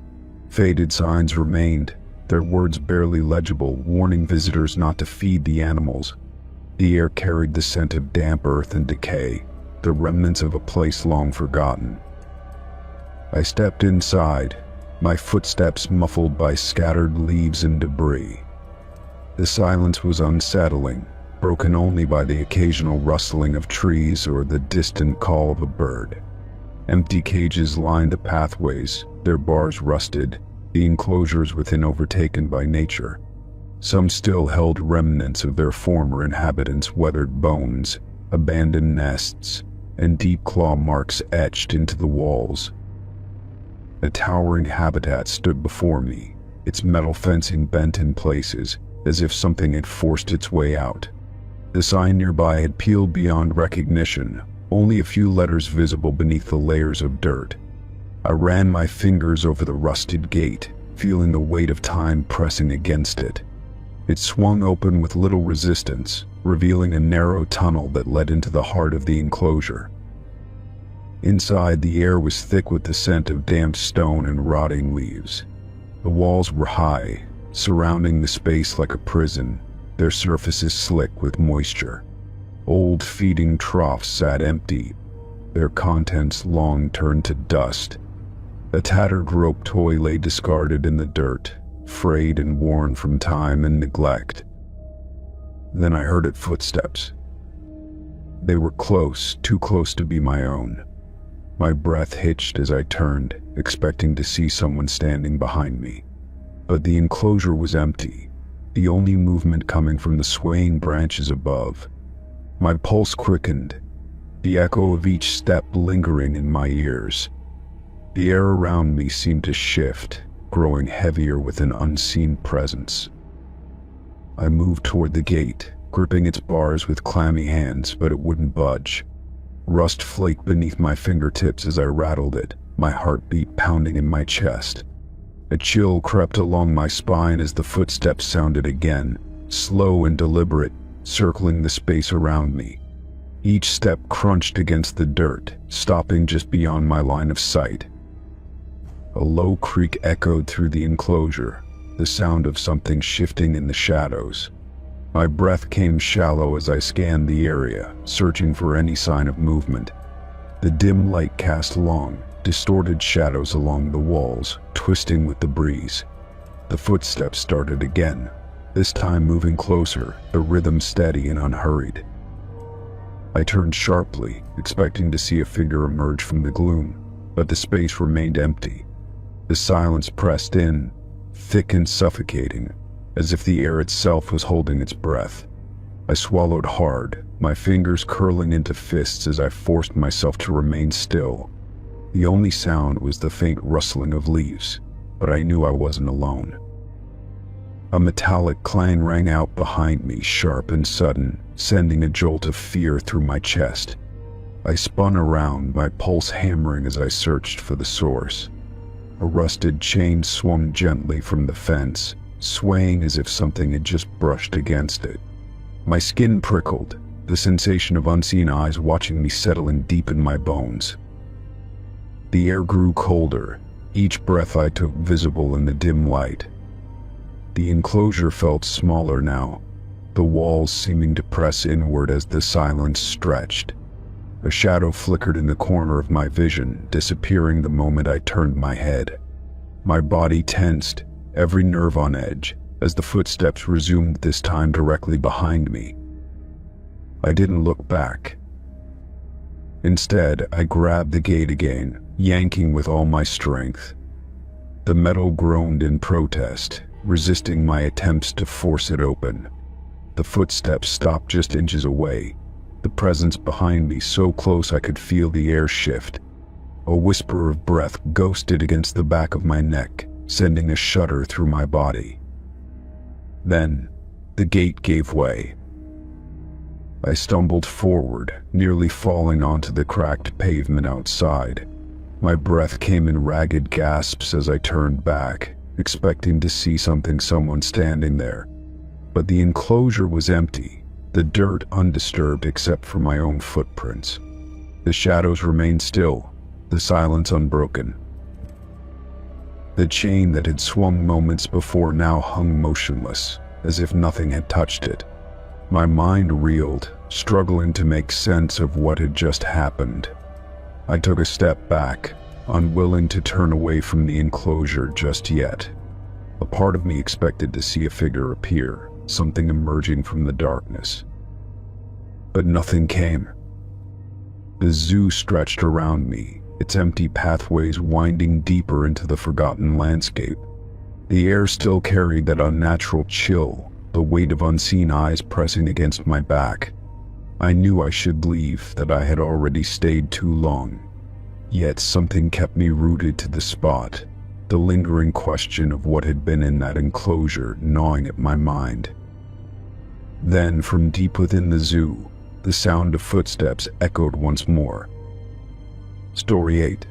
Speaker 1: Faded signs remained, their words barely legible, warning visitors not to feed the animals. The air carried the scent of damp earth and decay, the remnants of a place long forgotten. I stepped inside, my footsteps muffled by scattered leaves and debris. The silence was unsettling, broken only by the occasional rustling of trees or the distant call of a bird. Empty cages lined the pathways, their bars rusted, the enclosures within overtaken by nature. Some still held remnants of their former inhabitants, weathered bones, abandoned nests, and deep claw marks etched into the walls. A towering habitat stood before me, its metal fencing bent in places, as if something had forced its way out. The sign nearby had peeled beyond recognition, only a few letters visible beneath the layers of dirt. I ran my fingers over the rusted gate, feeling the weight of time pressing against it. It swung open with little resistance, revealing a narrow tunnel that led into the heart of the enclosure. Inside, the air was thick with the scent of damp stone and rotting leaves. The walls were high, surrounding the space like a prison, their surfaces slick with moisture. Old feeding troughs sat empty, their contents long turned to dust. A tattered rope toy lay discarded in the dirt, frayed and worn from time and neglect. Then I heard it, footsteps. They were close, too close to be my own. My breath hitched as I turned, expecting to see someone standing behind me. But the enclosure was empty, the only movement coming from the swaying branches above. My pulse quickened, the echo of each step lingering in my ears. The air around me seemed to shift, growing heavier with an unseen presence. I moved toward the gate, gripping its bars with clammy hands, but it wouldn't budge. Rust flaked beneath my fingertips as I rattled it, my heartbeat pounding in my chest. A chill crept along my spine as the footsteps sounded again, slow and deliberate, circling the space around me. Each step crunched against the dirt, stopping just beyond my line of sight. A low creak echoed through the enclosure, the sound of something shifting in the shadows. My breath came shallow as I scanned the area, searching for any sign of movement. The dim light cast long, distorted shadows along the walls, twisting with the breeze. The footsteps started again, this time moving closer, the rhythm steady and unhurried. I turned sharply, expecting to see a figure emerge from the gloom, but the space remained empty. The silence pressed in, thick and suffocating, as if the air itself was holding its breath. I swallowed hard, my fingers curling into fists as I forced myself to remain still. The only sound was the faint rustling of leaves, but I knew I wasn't alone. A metallic clang rang out behind me, sharp and sudden, sending a jolt of fear through my chest. I spun around, my pulse hammering as I searched for the source. A rusted chain swung gently from the fence, swaying as if something had just brushed against it. My skin prickled, the sensation of unseen eyes watching me settling deep in my bones. The air grew colder, each breath I took visible in the dim light. The enclosure felt smaller now, the walls seeming to press inward as the silence stretched. A shadow flickered in the corner of my vision, disappearing the moment I turned my head. My body tensed, every nerve on edge, as the footsteps resumed, this time directly behind me. I didn't look back. Instead, I grabbed the gate again, yanking with all my strength. The metal groaned in protest, resisting my attempts to force it open. The footsteps stopped just inches away, the presence behind me so close I could feel the air shift. A whisper of breath ghosted against the back of my neck, sending a shudder through my body. Then, the gate gave way. I stumbled forward, nearly falling onto the cracked pavement outside. My breath came in ragged gasps as I turned back, expecting to see someone standing there. But the enclosure was empty, the dirt undisturbed except for my own footprints. The shadows remained still, the silence unbroken. The chain that had swung moments before now hung motionless, as if nothing had touched it. My mind reeled, struggling to make sense of what had just happened. I took a step back, unwilling to turn away from the enclosure just yet. A part of me expected to see a figure appear, something emerging from the darkness. But nothing came. The zoo stretched around me, its empty pathways winding deeper into the forgotten landscape. The air still carried that unnatural chill, the weight of unseen eyes pressing against my back. I knew I should leave, that I had already stayed too long. Yet something kept me rooted to the spot, the lingering question of what had been in that enclosure gnawing at my mind. Then, from deep within the zoo, the sound of footsteps echoed once more. Story 8.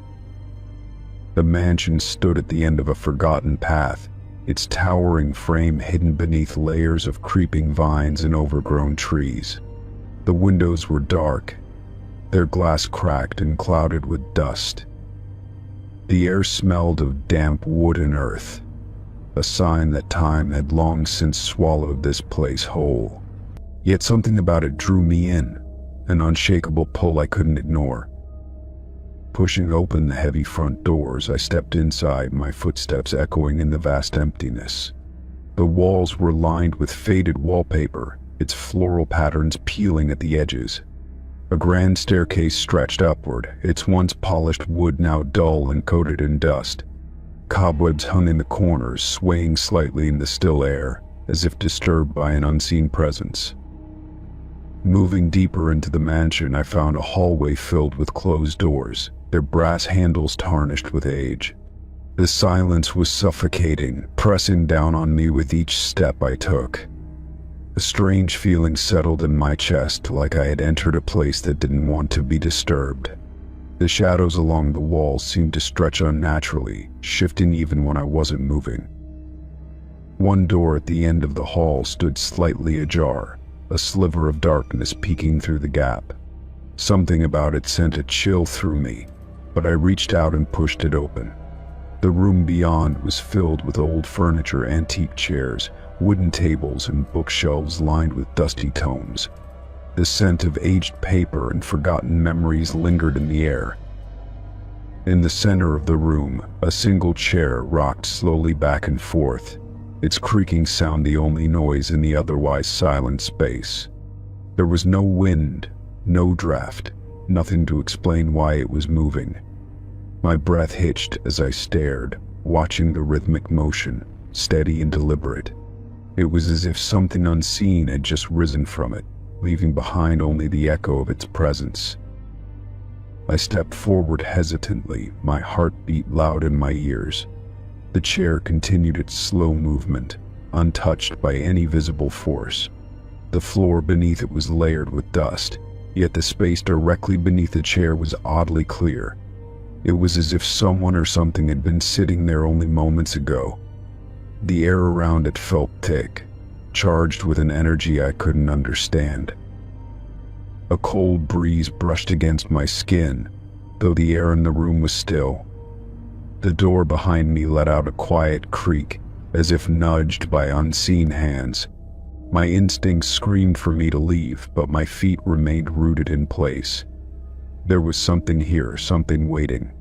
Speaker 1: The mansion stood at the end of a forgotten path, its towering frame hidden beneath layers of creeping vines and overgrown trees. The windows were dark, their glass cracked and clouded with dust. The air smelled of damp wood and earth, a sign that time had long since swallowed this place whole. Yet something about it drew me in, an unshakable pull I couldn't ignore. Pushing open the heavy front doors, I stepped inside, my footsteps echoing in the vast emptiness. The walls were lined with faded wallpaper, its floral patterns peeling at the edges. A grand staircase stretched upward, its once polished wood now dull and coated in dust. Cobwebs hung in the corners, swaying slightly in the still air, as if disturbed by an unseen presence. Moving deeper into the mansion, I found a hallway filled with closed doors, their brass handles tarnished with age. The silence was suffocating, pressing down on me with each step I took. A strange feeling settled in my chest, like I had entered a place that didn't want to be disturbed. The shadows along the walls seemed to stretch unnaturally, shifting even when I wasn't moving. One door at the end of the hall stood slightly ajar, a sliver of darkness peeking through the gap. Something about it sent a chill through me, but I reached out and pushed it open. The room beyond was filled with old furniture, antique chairs, wooden tables, and bookshelves lined with dusty tomes. The scent of aged paper and forgotten memories lingered in the air. In the center of the room, a single chair rocked slowly back and forth, its creaking sound the only noise in the otherwise silent space. There was no wind, no draft, nothing to explain why it was moving. My breath hitched as I stared, watching the rhythmic motion, steady and deliberate. It was as if something unseen had just risen from it, leaving behind only the echo of its presence. I stepped forward hesitantly, my heart beat loud in my ears. The chair continued its slow movement, untouched by any visible force. The floor beneath it was layered with dust, yet the space directly beneath the chair was oddly clear. It was as if someone or something had been sitting there only moments ago. The air around it felt thick, charged with an energy I couldn't understand. A cold breeze brushed against my skin, though the air in the room was still. The door behind me let out a quiet creak, as if nudged by unseen hands. My instincts screamed for me to leave, but my feet remained rooted in place. There was something here, something waiting.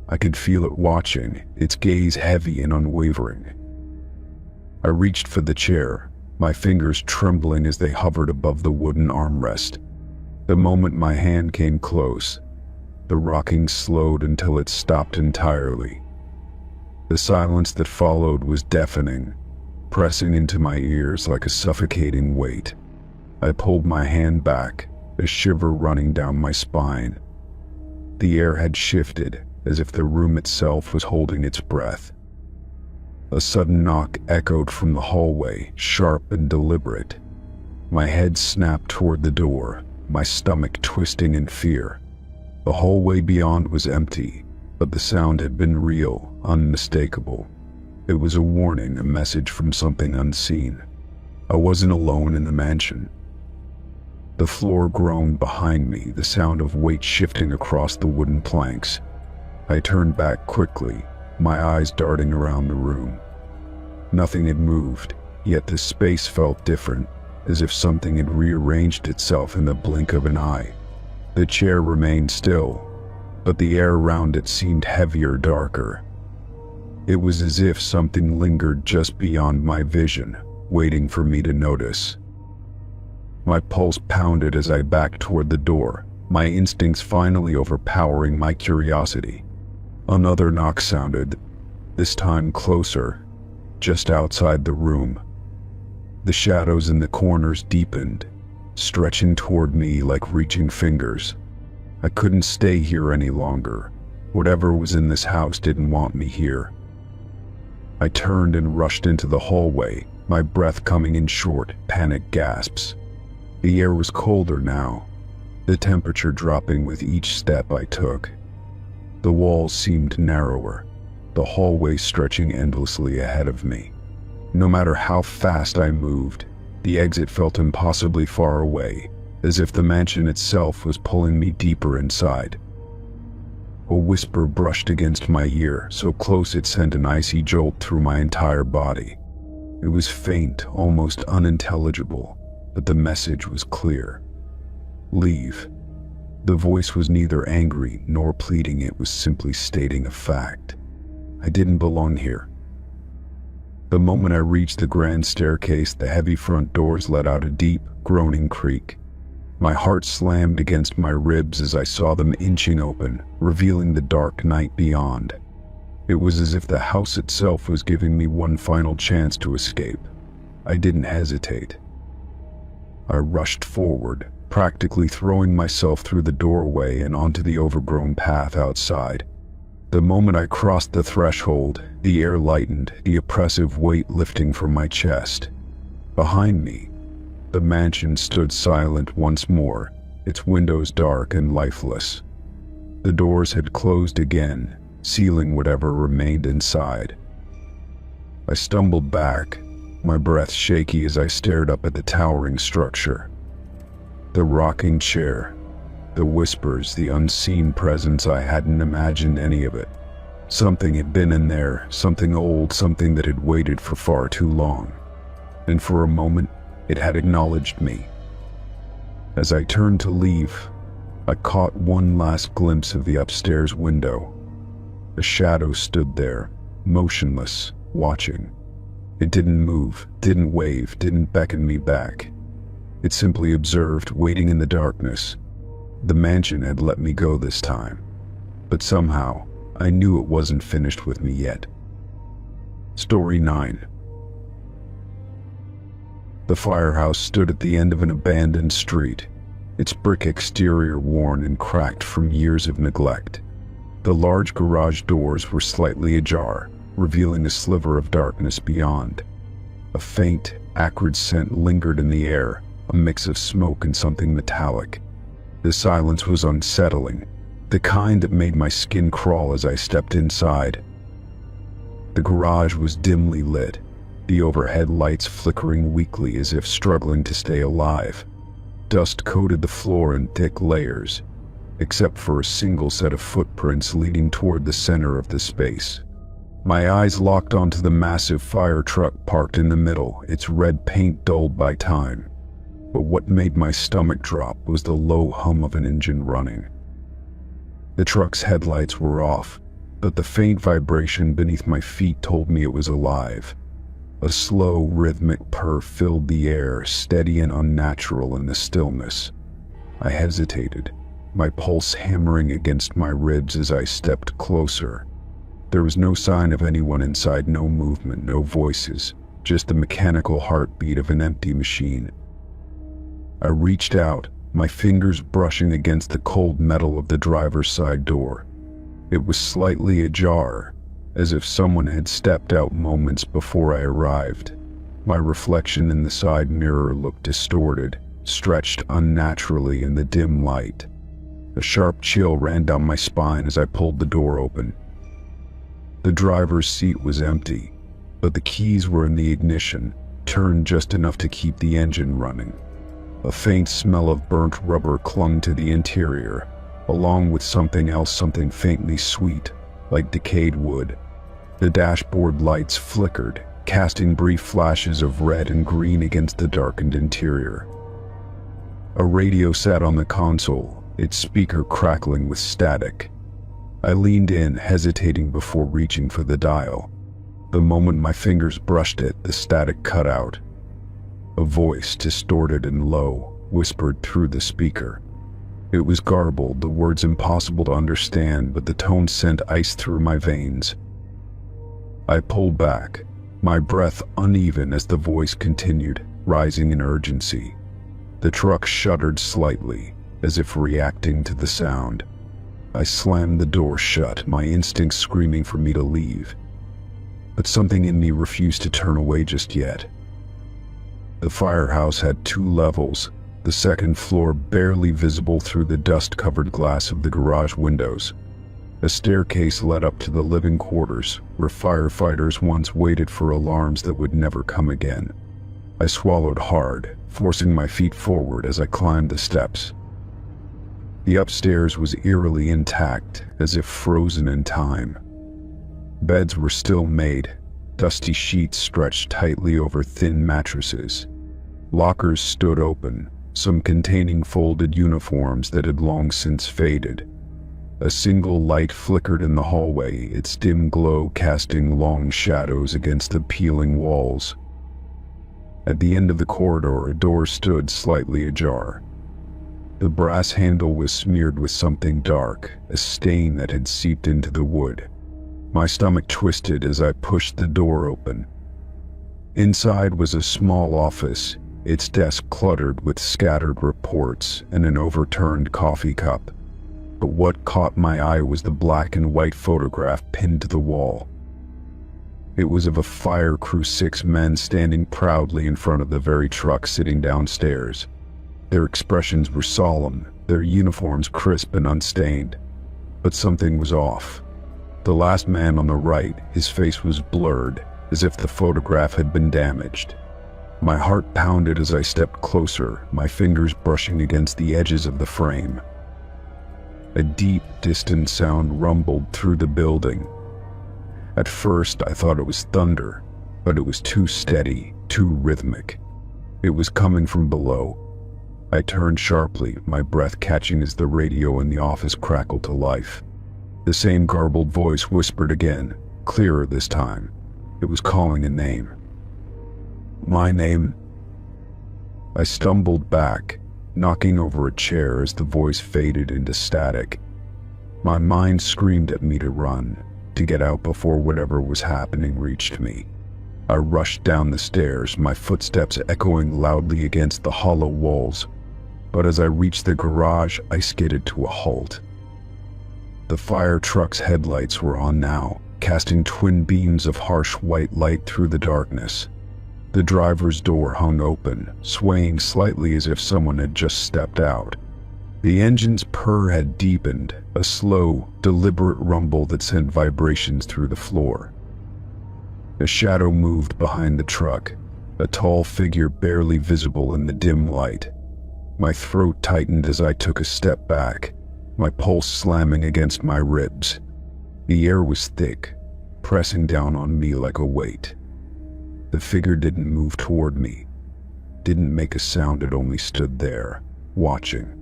Speaker 1: I could feel it watching, its gaze heavy and unwavering. I reached for the chair, my fingers trembling as they hovered above the wooden armrest. The moment my hand came close, the rocking slowed until it stopped entirely. The silence that followed was deafening, pressing into my ears like a suffocating weight. I pulled my hand back, a shiver running down my spine. The air had shifted, as if the room itself was holding its breath. A sudden knock echoed from the hallway, sharp and deliberate. My head snapped toward the door, my stomach twisting in fear. The hallway beyond was empty, but the sound had been real, unmistakable. It was a warning, a message from something unseen. I wasn't alone in the mansion. The floor groaned behind me, the sound of weight shifting across the wooden planks. I turned back quickly, my eyes darting around the room. Nothing had moved, yet the space felt different, as if something had rearranged itself in the blink of an eye. The chair remained still, but the air around it seemed heavier, darker. It was as if something lingered just beyond my vision, waiting for me to notice. My pulse pounded as I backed toward the door, my instincts finally overpowering my curiosity. Another knock sounded, this time closer, just outside the room. The shadows in the corners deepened, stretching toward me like reaching fingers. I couldn't stay here any longer. Whatever was in this house didn't want me here. I turned and rushed into the hallway, my breath coming in short, panicked gasps. The air was colder now, the temperature dropping with each step I took. The walls seemed narrower, the hallway stretching endlessly ahead of me. No matter how fast I moved, the exit felt impossibly far away, as if the mansion itself was pulling me deeper inside. A whisper brushed against my ear, so close it sent an icy jolt through my entire body. It was faint, almost unintelligible, but the message was clear. Leave. The voice was neither angry nor pleading, it was simply stating a fact. I didn't belong here. The moment I reached the grand staircase, the heavy front doors let out a deep, groaning creak. My heart slammed against my ribs as I saw them inching open, revealing the dark night beyond. It was as if the house itself was giving me one final chance to escape. I didn't hesitate. I rushed forward, practically throwing myself through the doorway and onto the overgrown path outside. The moment I crossed the threshold, the air lightened, the oppressive weight lifting from my chest. Behind me, the mansion stood silent once more, its windows dark and lifeless. The doors had closed again, sealing whatever remained inside. I stumbled back, my breath shaky as I stared up at the towering structure. The rocking chair, the whispers, the unseen presence. I hadn't imagined any of it. Something had been in there, something old, something that had waited for far too long. And for a moment, it had acknowledged me. As I turned to leave, I caught one last glimpse of the upstairs window. A shadow stood there, motionless, watching. It didn't move, didn't wave, didn't beckon me back. It simply observed, waiting in the darkness. The mansion had let me go this time, but somehow, I knew it wasn't finished with me yet. Story 9. The firehouse stood at the end of an abandoned street, its brick exterior worn and cracked from years of neglect. The large garage doors were slightly ajar, revealing a sliver of darkness beyond. A faint, acrid scent lingered in the air, a mix of smoke and something metallic. The silence was unsettling, the kind that made my skin crawl as I stepped inside. The garage was dimly lit, the overhead lights flickering weakly as if struggling to stay alive. Dust coated the floor in thick layers, except for a single set of footprints leading toward the center of the space. My eyes locked onto the massive fire truck parked in the middle, its red paint dulled by time. But what made my stomach drop was the low hum of an engine running. The truck's headlights were off, but the faint vibration beneath my feet told me it was alive. A slow, rhythmic purr filled the air, steady and unnatural in the stillness. I hesitated, my pulse hammering against my ribs as I stepped closer. There was no sign of anyone inside, no movement, no voices, just the mechanical heartbeat of an empty machine. I reached out, my fingers brushing against the cold metal of the driver's side door. It was slightly ajar, as if someone had stepped out moments before I arrived. My reflection in the side mirror looked distorted, stretched unnaturally in the dim light. A sharp chill ran down my spine as I pulled the door open. The driver's seat was empty, but the keys were in the ignition, turned just enough to keep the engine running. A faint smell of burnt rubber clung to the interior, along with something else, something faintly sweet, like decayed wood. The dashboard lights flickered, casting brief flashes of red and green against the darkened interior. A radio sat on the console, its speaker crackling with static. I leaned in, hesitating before reaching for the dial. The moment my fingers brushed it, the static cut out. A voice, distorted and low, whispered through the speaker. It was garbled, the words impossible to understand, but the tone sent ice through my veins. I pulled back, my breath uneven as the voice continued, rising in urgency. The truck shuddered slightly, as if reacting to the sound. I slammed the door shut, my instincts screaming for me to leave. But something in me refused to turn away just yet. The firehouse had 2 levels, the second floor barely visible through the dust-covered glass of the garage windows. A staircase led up to the living quarters, where firefighters once waited for alarms that would never come again. I swallowed hard, forcing my feet forward as I climbed the steps. The upstairs was eerily intact, as if frozen in time. Beds were still made, dusty sheets stretched tightly over thin mattresses. Lockers stood open, some containing folded uniforms that had long since faded. A single light flickered in the hallway, its dim glow casting long shadows against the peeling walls. At the end of the corridor, a door stood slightly ajar. The brass handle was smeared with something dark, a stain that had seeped into the wood. My stomach twisted as I pushed the door open. Inside was a small office, its desk cluttered with scattered reports and an overturned coffee cup. But what caught my eye was the black and white photograph pinned to the wall. It was of a fire crew, 6 men standing proudly in front of the very truck sitting downstairs. Their expressions were solemn, their uniforms crisp and unstained. But something was off. The last man on the right, his face was blurred, as if the photograph had been damaged. My heart pounded as I stepped closer, my fingers brushing against the edges of the frame. A deep, distant sound rumbled through the building. At first, I thought it was thunder, but it was too steady, too rhythmic. It was coming from below. I turned sharply, my breath catching as the radio in the office crackled to life. The same garbled voice whispered again, clearer this time. It was calling a name. My name. I stumbled back, knocking over a chair as the voice faded into static. My mind screamed at me to run, to get out before whatever was happening reached me. I rushed down the stairs, my footsteps echoing loudly against the hollow walls. But as I reached the garage, I skidded to a halt. The fire truck's headlights were on now, casting twin beams of harsh white light through the darkness. The driver's door hung open, swaying slightly as if someone had just stepped out. The engine's purr had deepened, a slow, deliberate rumble that sent vibrations through the floor. A shadow moved behind the truck, a tall figure barely visible in the dim light. My throat tightened as I took a step back, my pulse slamming against my ribs. The air was thick, pressing down on me like a weight. The figure didn't move toward me, didn't make a sound, it only stood there, watching.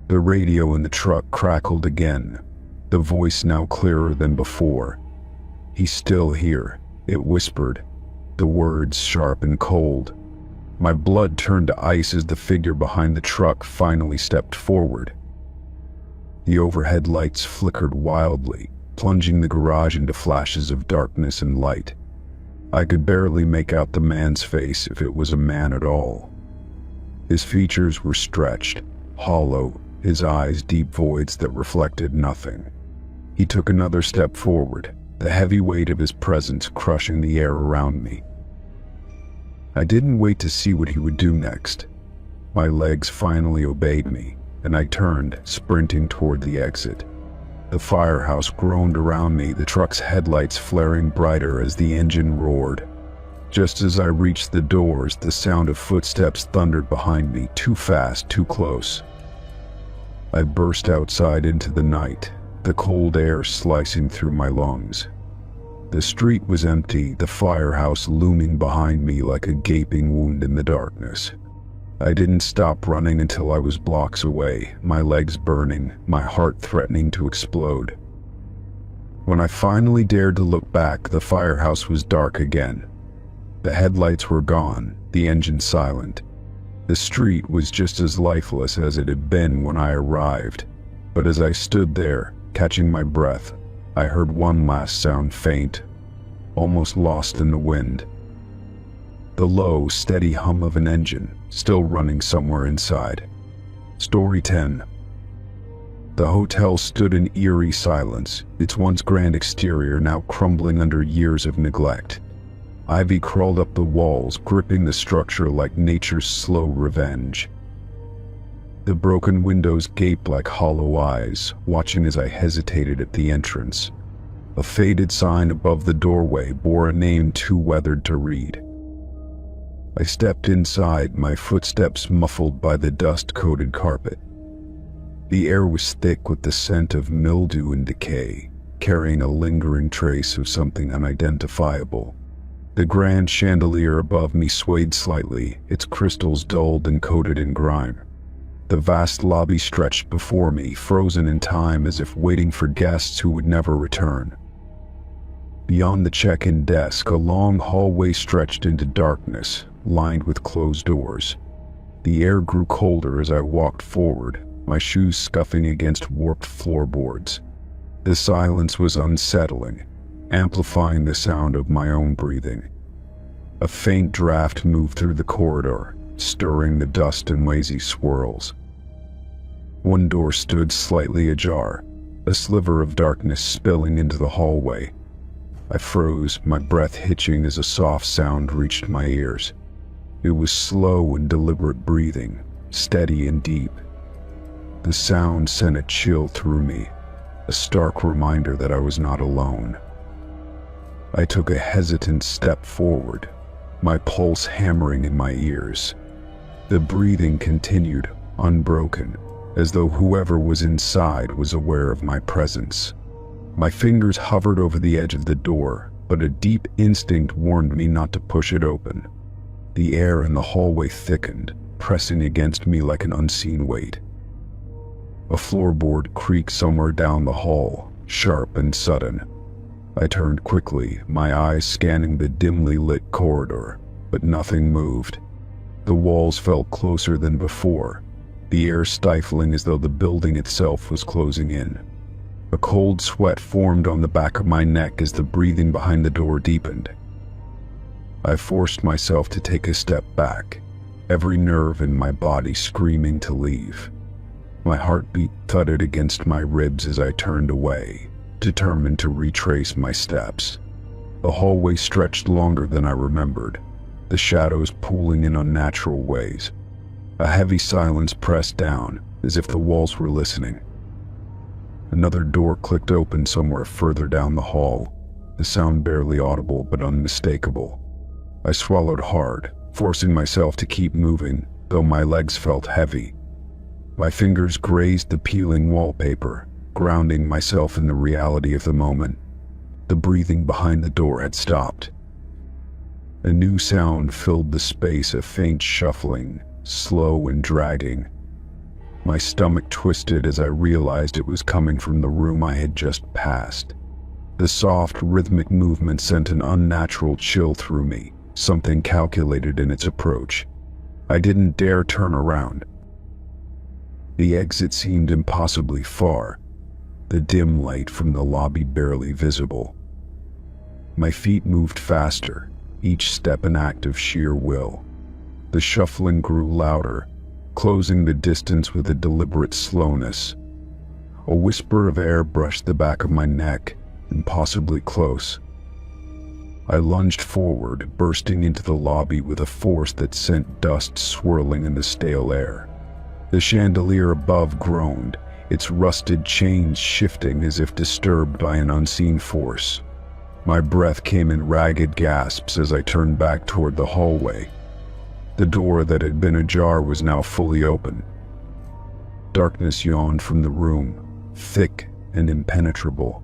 Speaker 1: The radio in the truck crackled again, the voice now clearer than before. "He's still here," it whispered, the words sharp and cold. My blood turned to ice as the figure behind the truck finally stepped forward. The overhead lights flickered wildly, plunging the garage into flashes of darkness and light. I could barely make out the man's face, if it was a man at all. His features were stretched, hollow, his eyes deep voids that reflected nothing. He took another step forward, the heavy weight of his presence crushing the air around me. I didn't wait to see what he would do next. My legs finally obeyed me, and I turned, sprinting toward the exit. The firehouse groaned around me, the truck's headlights flaring brighter as the engine roared. Just as I reached the doors, the sound of footsteps thundered behind me, too fast, too close. I burst outside into the night, the cold air slicing through my lungs. The street was empty, the firehouse looming behind me like a gaping wound in the darkness. I didn't stop running until I was blocks away, my legs burning, my heart threatening to explode. When I finally dared to look back, the firehouse was dark again. The headlights were gone, the engine silent. The street was just as lifeless as it had been when I arrived. But as I stood there, catching my breath, I heard one last sound, faint, almost lost in the wind. The low, steady hum of an engine, still running somewhere inside. Story 10. The hotel stood in eerie silence, its once grand exterior now crumbling under years of neglect. Ivy crawled up the walls, gripping the structure like nature's slow revenge. The broken windows gaped like hollow eyes, watching as I hesitated at the entrance. A faded sign above the doorway bore a name too weathered to read. I stepped inside, my footsteps muffled by the dust-coated carpet. The air was thick with the scent of mildew and decay, carrying a lingering trace of something unidentifiable. The grand chandelier above me swayed slightly, its crystals dulled and coated in grime. The vast lobby stretched before me, frozen in time as if waiting for guests who would never return. Beyond the check-in desk, a long hallway stretched into darkness, lined with closed doors. The air grew colder as I walked forward, my shoes scuffing against warped floorboards. The silence was unsettling, amplifying the sound of my own breathing. A faint draft moved through the corridor, stirring the dust in lazy swirls. One door stood slightly ajar, a sliver of darkness spilling into the hallway. I froze, my breath hitching as a soft sound reached my ears. It was slow and deliberate breathing, steady and deep. The sound sent a chill through me, a stark reminder that I was not alone. I took a hesitant step forward, my pulse hammering in my ears. The breathing continued, unbroken, as though whoever was inside was aware of my presence. My fingers hovered over the edge of the door, but a deep instinct warned me not to push it open. The air in the hallway thickened, pressing against me like an unseen weight. A floorboard creaked somewhere down the hall, sharp and sudden. I turned quickly, my eyes scanning the dimly lit corridor, but nothing moved. The walls felt closer than before, the air stifling as though the building itself was closing in. A cold sweat formed on the back of my neck as the breathing behind the door deepened. I forced myself to take a step back, every nerve in my body screaming to leave. My heartbeat thudded against my ribs as I turned away, determined to retrace my steps. The hallway stretched longer than I remembered, the shadows pooling in unnatural ways. A heavy silence pressed down, as if the walls were listening. Another door clicked open somewhere further down the hall, the sound barely audible but unmistakable. I swallowed hard, forcing myself to keep moving, though my legs felt heavy. My fingers grazed the peeling wallpaper, grounding myself in the reality of the moment. The breathing behind the door had stopped. A new sound filled the space, a faint shuffling, slow and dragging. My stomach twisted as I realized it was coming from the room I had just passed. The soft, rhythmic movement sent an unnatural chill through me, something calculated in its approach. I didn't dare turn around. The exit seemed impossibly far, the dim light from the lobby barely visible. My feet moved faster, each step an act of sheer will. The shuffling grew louder, closing the distance with a deliberate slowness. A whisper of air brushed the back of my neck, impossibly close. I lunged forward, bursting into the lobby with a force that sent dust swirling in the stale air. The chandelier above groaned, its rusted chains shifting as if disturbed by an unseen force. My breath came in ragged gasps as I turned back toward the hallway. The door that had been ajar was now fully open. Darkness yawned from the room, thick and impenetrable.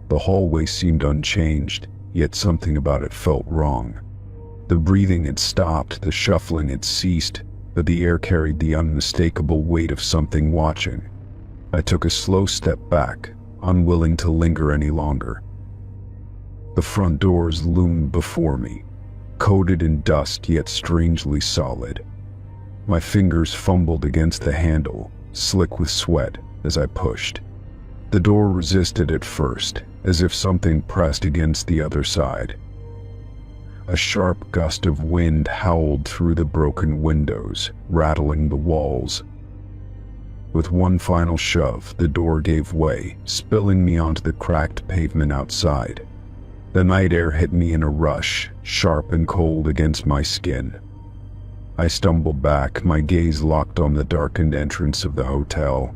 Speaker 1: The hallway seemed unchanged, yet something about it felt wrong. The breathing had stopped, the shuffling had ceased, but the air carried the unmistakable weight of something watching. I took a slow step back, unwilling to linger any longer. The front doors loomed before me, coated in dust yet strangely solid. My fingers fumbled against the handle, slick with sweat, as I pushed. The door resisted at first, as if something pressed against the other side. A sharp gust of wind howled through the broken windows, rattling the walls. With one final shove, the door gave way, spilling me onto the cracked pavement outside. The night air hit me in a rush, sharp and cold against my skin. I stumbled back, my gaze locked on the darkened entrance of the hotel.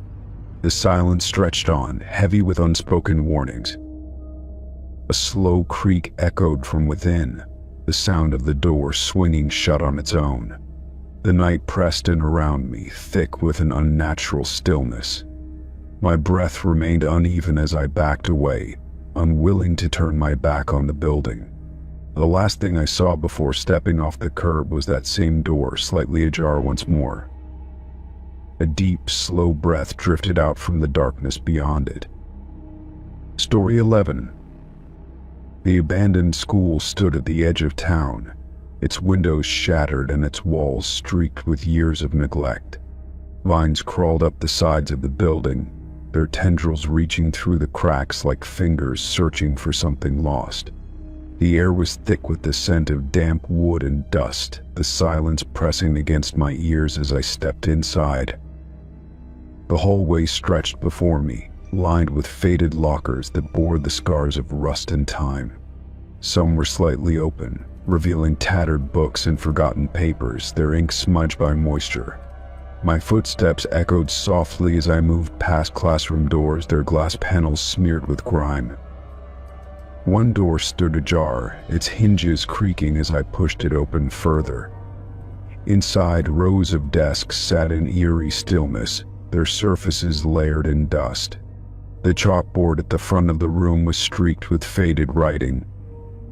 Speaker 1: The silence stretched on, heavy with unspoken warnings. A slow creak echoed from within, the sound of the door swinging shut on its own. The night pressed in around me, thick with an unnatural stillness. My breath remained uneven as I backed away, unwilling to turn my back on the building. The last thing I saw before stepping off the curb was that same door, slightly ajar once more. A deep, slow breath drifted out from the darkness beyond it. Story 11. The abandoned school stood at the edge of town, its windows shattered and its walls streaked with years of neglect. Vines crawled up the sides of the building, their tendrils reaching through the cracks like fingers searching for something lost. The air was thick with the scent of damp wood and dust, the silence pressing against my ears as I stepped inside. The hallway stretched before me, lined with faded lockers that bore the scars of rust and time. Some were slightly open, revealing tattered books and forgotten papers, their ink smudged by moisture. My footsteps echoed softly as I moved past classroom doors, their glass panels smeared with grime. One door stood ajar, its hinges creaking as I pushed it open further. Inside, rows of desks sat in eerie stillness, their surfaces layered in dust. The chalkboard at the front of the room was streaked with faded writing,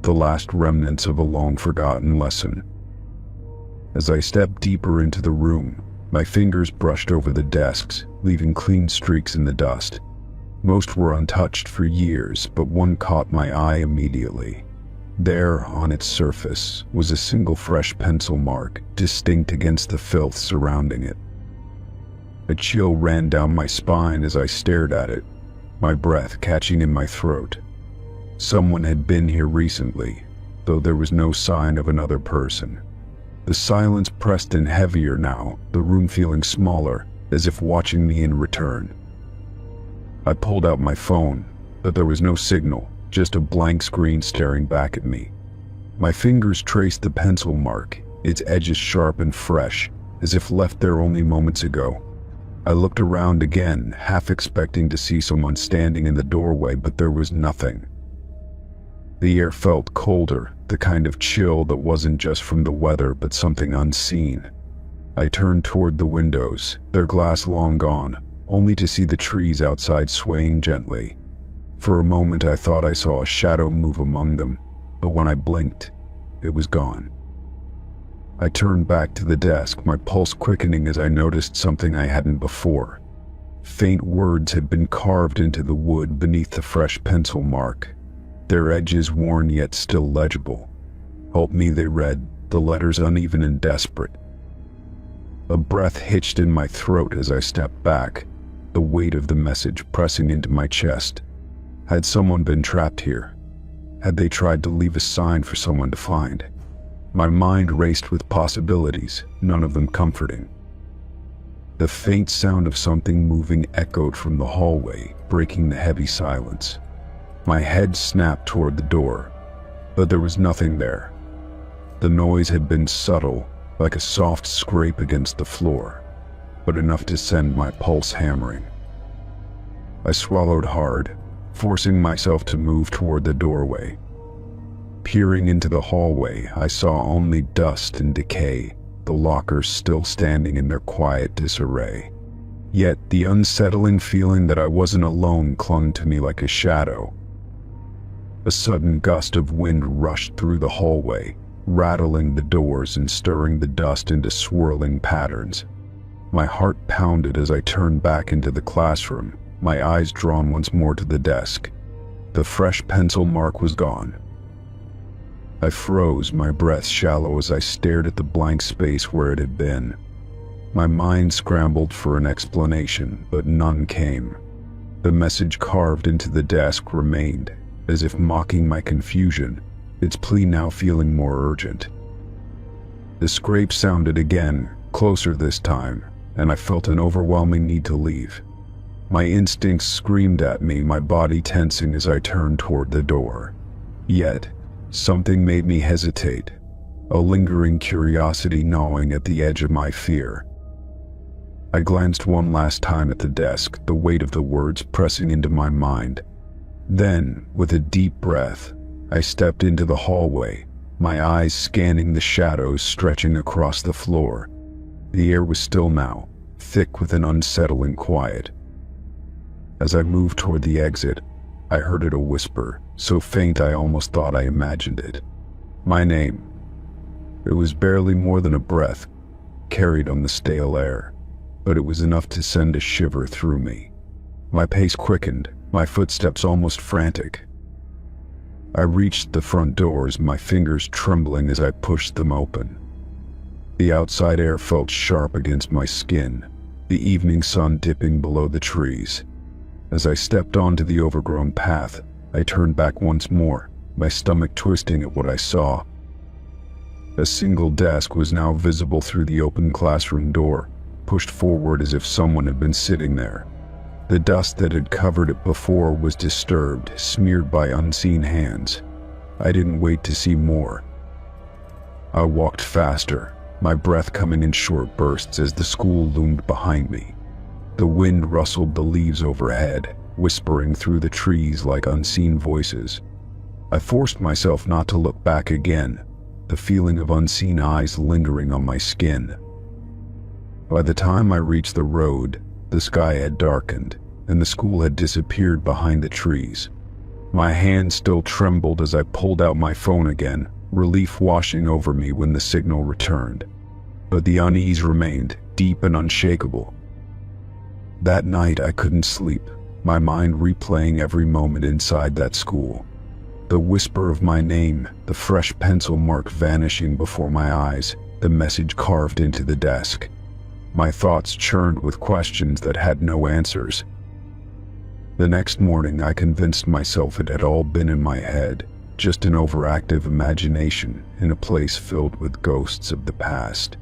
Speaker 1: the last remnants of a long-forgotten lesson. As I stepped deeper into the room, my fingers brushed over the desks, leaving clean streaks in the dust. Most were untouched for years, but one caught my eye immediately. There, on its surface, was a single fresh pencil mark, distinct against the filth surrounding it. A chill ran down my spine as I stared at it, my breath catching in my throat. Someone had been here recently, though there was no sign of another person. The silence pressed in heavier now, the room feeling smaller, as if watching me in return. I pulled out my phone, but there was no signal, just a blank screen staring back at me. My fingers traced the pencil mark, its edges sharp and fresh, as if left there only moments ago. I looked around again, half expecting to see someone standing in the doorway, but there was nothing. The air felt colder, the kind of chill that wasn't just from the weather but something unseen. I turned toward the windows, their glass long gone, only to see the trees outside swaying gently. For a moment I thought I saw a shadow move among them, but when I blinked, it was gone. I turned back to the desk, my pulse quickening as I noticed something I hadn't before. Faint words had been carved into the wood beneath the fresh pencil mark, their edges worn yet still legible. "Help me," they read, the letters uneven and desperate. A breath hitched in my throat as I stepped back, the weight of the message pressing into my chest. Had someone been trapped here? Had they tried to leave a sign for someone to find? My mind raced with possibilities, none of them comforting. The faint sound of something moving echoed from the hallway, breaking the heavy silence. My head snapped toward the door, but there was nothing there. The noise had been subtle, like a soft scrape against the floor, but enough to send my pulse hammering. I swallowed hard, forcing myself to move toward the doorway. Peering into the hallway, I saw only dust and decay, the lockers still standing in their quiet disarray. Yet the unsettling feeling that I wasn't alone clung to me like a shadow. A sudden gust of wind rushed through the hallway, rattling the doors and stirring the dust into swirling patterns. My heart pounded as I turned back into the classroom, my eyes drawn once more to the desk. The fresh pencil mark was gone. I froze, my breath shallow as I stared at the blank space where it had been. My mind scrambled for an explanation, but none came. The message carved into the desk remained, as if mocking my confusion, its plea now feeling more urgent. The scrape sounded again, closer this time, and I felt an overwhelming need to leave. My instincts screamed at me, my body tensing as I turned toward the door. Yet, something made me hesitate, a lingering curiosity gnawing at the edge of my fear. I glanced one last time at the desk, the weight of the words pressing into my mind. Then, with a deep breath, I stepped into the hallway, my eyes scanning the shadows stretching across the floor. The air was still now, thick with an unsettling quiet. As I moved toward the exit, I heard it a whisper, so faint I almost thought I imagined it. My name. It was barely more than a breath, carried on the stale air, but it was enough to send a shiver through me. My pace quickened, my footsteps almost frantic. I reached the front doors, my fingers trembling as I pushed them open. The outside air felt sharp against my skin, the evening sun dipping below the trees. As I stepped onto the overgrown path, I turned back once more, my stomach twisting at what I saw. A single desk was now visible through the open classroom door, pushed forward as if someone had been sitting there. The dust that had covered it before was disturbed, smeared by unseen hands. I didn't wait to see more. I walked faster, my breath coming in short bursts as the school loomed behind me. The wind rustled the leaves overhead, whispering through the trees like unseen voices. I forced myself not to look back again, the feeling of unseen eyes lingering on my skin. By the time I reached the road, the sky had darkened, and the school had disappeared behind the trees. My hand still trembled as I pulled out my phone again, relief washing over me when the signal returned. But the unease remained, deep and unshakable. That night I couldn't sleep, my mind replaying every moment inside that school. The whisper of my name, the fresh pencil mark vanishing before my eyes, the message carved into the desk. My thoughts churned with questions that had no answers. The next morning I convinced myself it had all been in my head, just an overactive imagination in a place filled with ghosts of the past.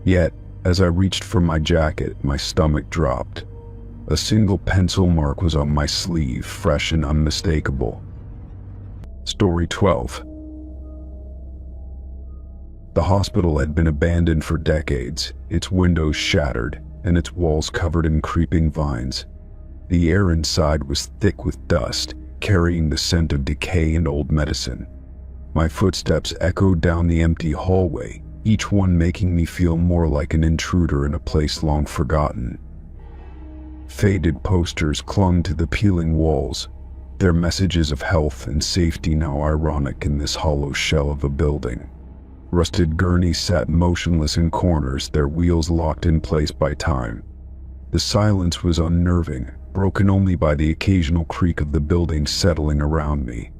Speaker 1: Yet, as I reached for my jacket, my stomach dropped. A single pencil mark was on my sleeve, fresh and unmistakable. Story 12. The hospital had been abandoned for decades, its windows shattered, and its walls covered in creeping vines. The air inside was thick with dust, carrying the scent of decay and old medicine. My footsteps echoed down the empty hallway, each one making me feel more like an intruder in a place long forgotten. Faded posters clung to the peeling walls, their messages of health and safety now ironic in this hollow shell of a building. Rusted gurneys sat motionless in corners, their wheels locked in place by time. The silence was unnerving, broken only by the occasional creak of the building settling around me.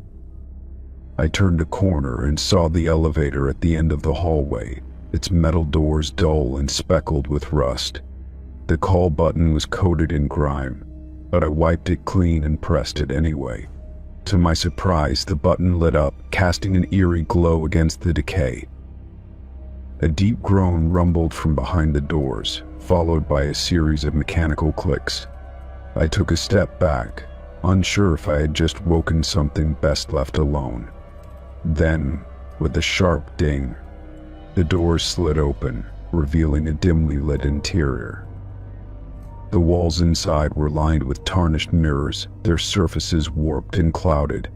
Speaker 1: I turned a corner and saw the elevator at the end of the hallway, its metal doors dull and speckled with rust. The call button was coated in grime, but I wiped it clean and pressed it anyway. To my surprise, the button lit up, casting an eerie glow against the decay. A deep groan rumbled from behind the doors, followed by a series of mechanical clicks. I took a step back, unsure if I had just woken something best left alone. Then, with a sharp ding, the doors slid open, revealing a dimly lit interior. The walls inside were lined with tarnished mirrors, their surfaces warped and clouded.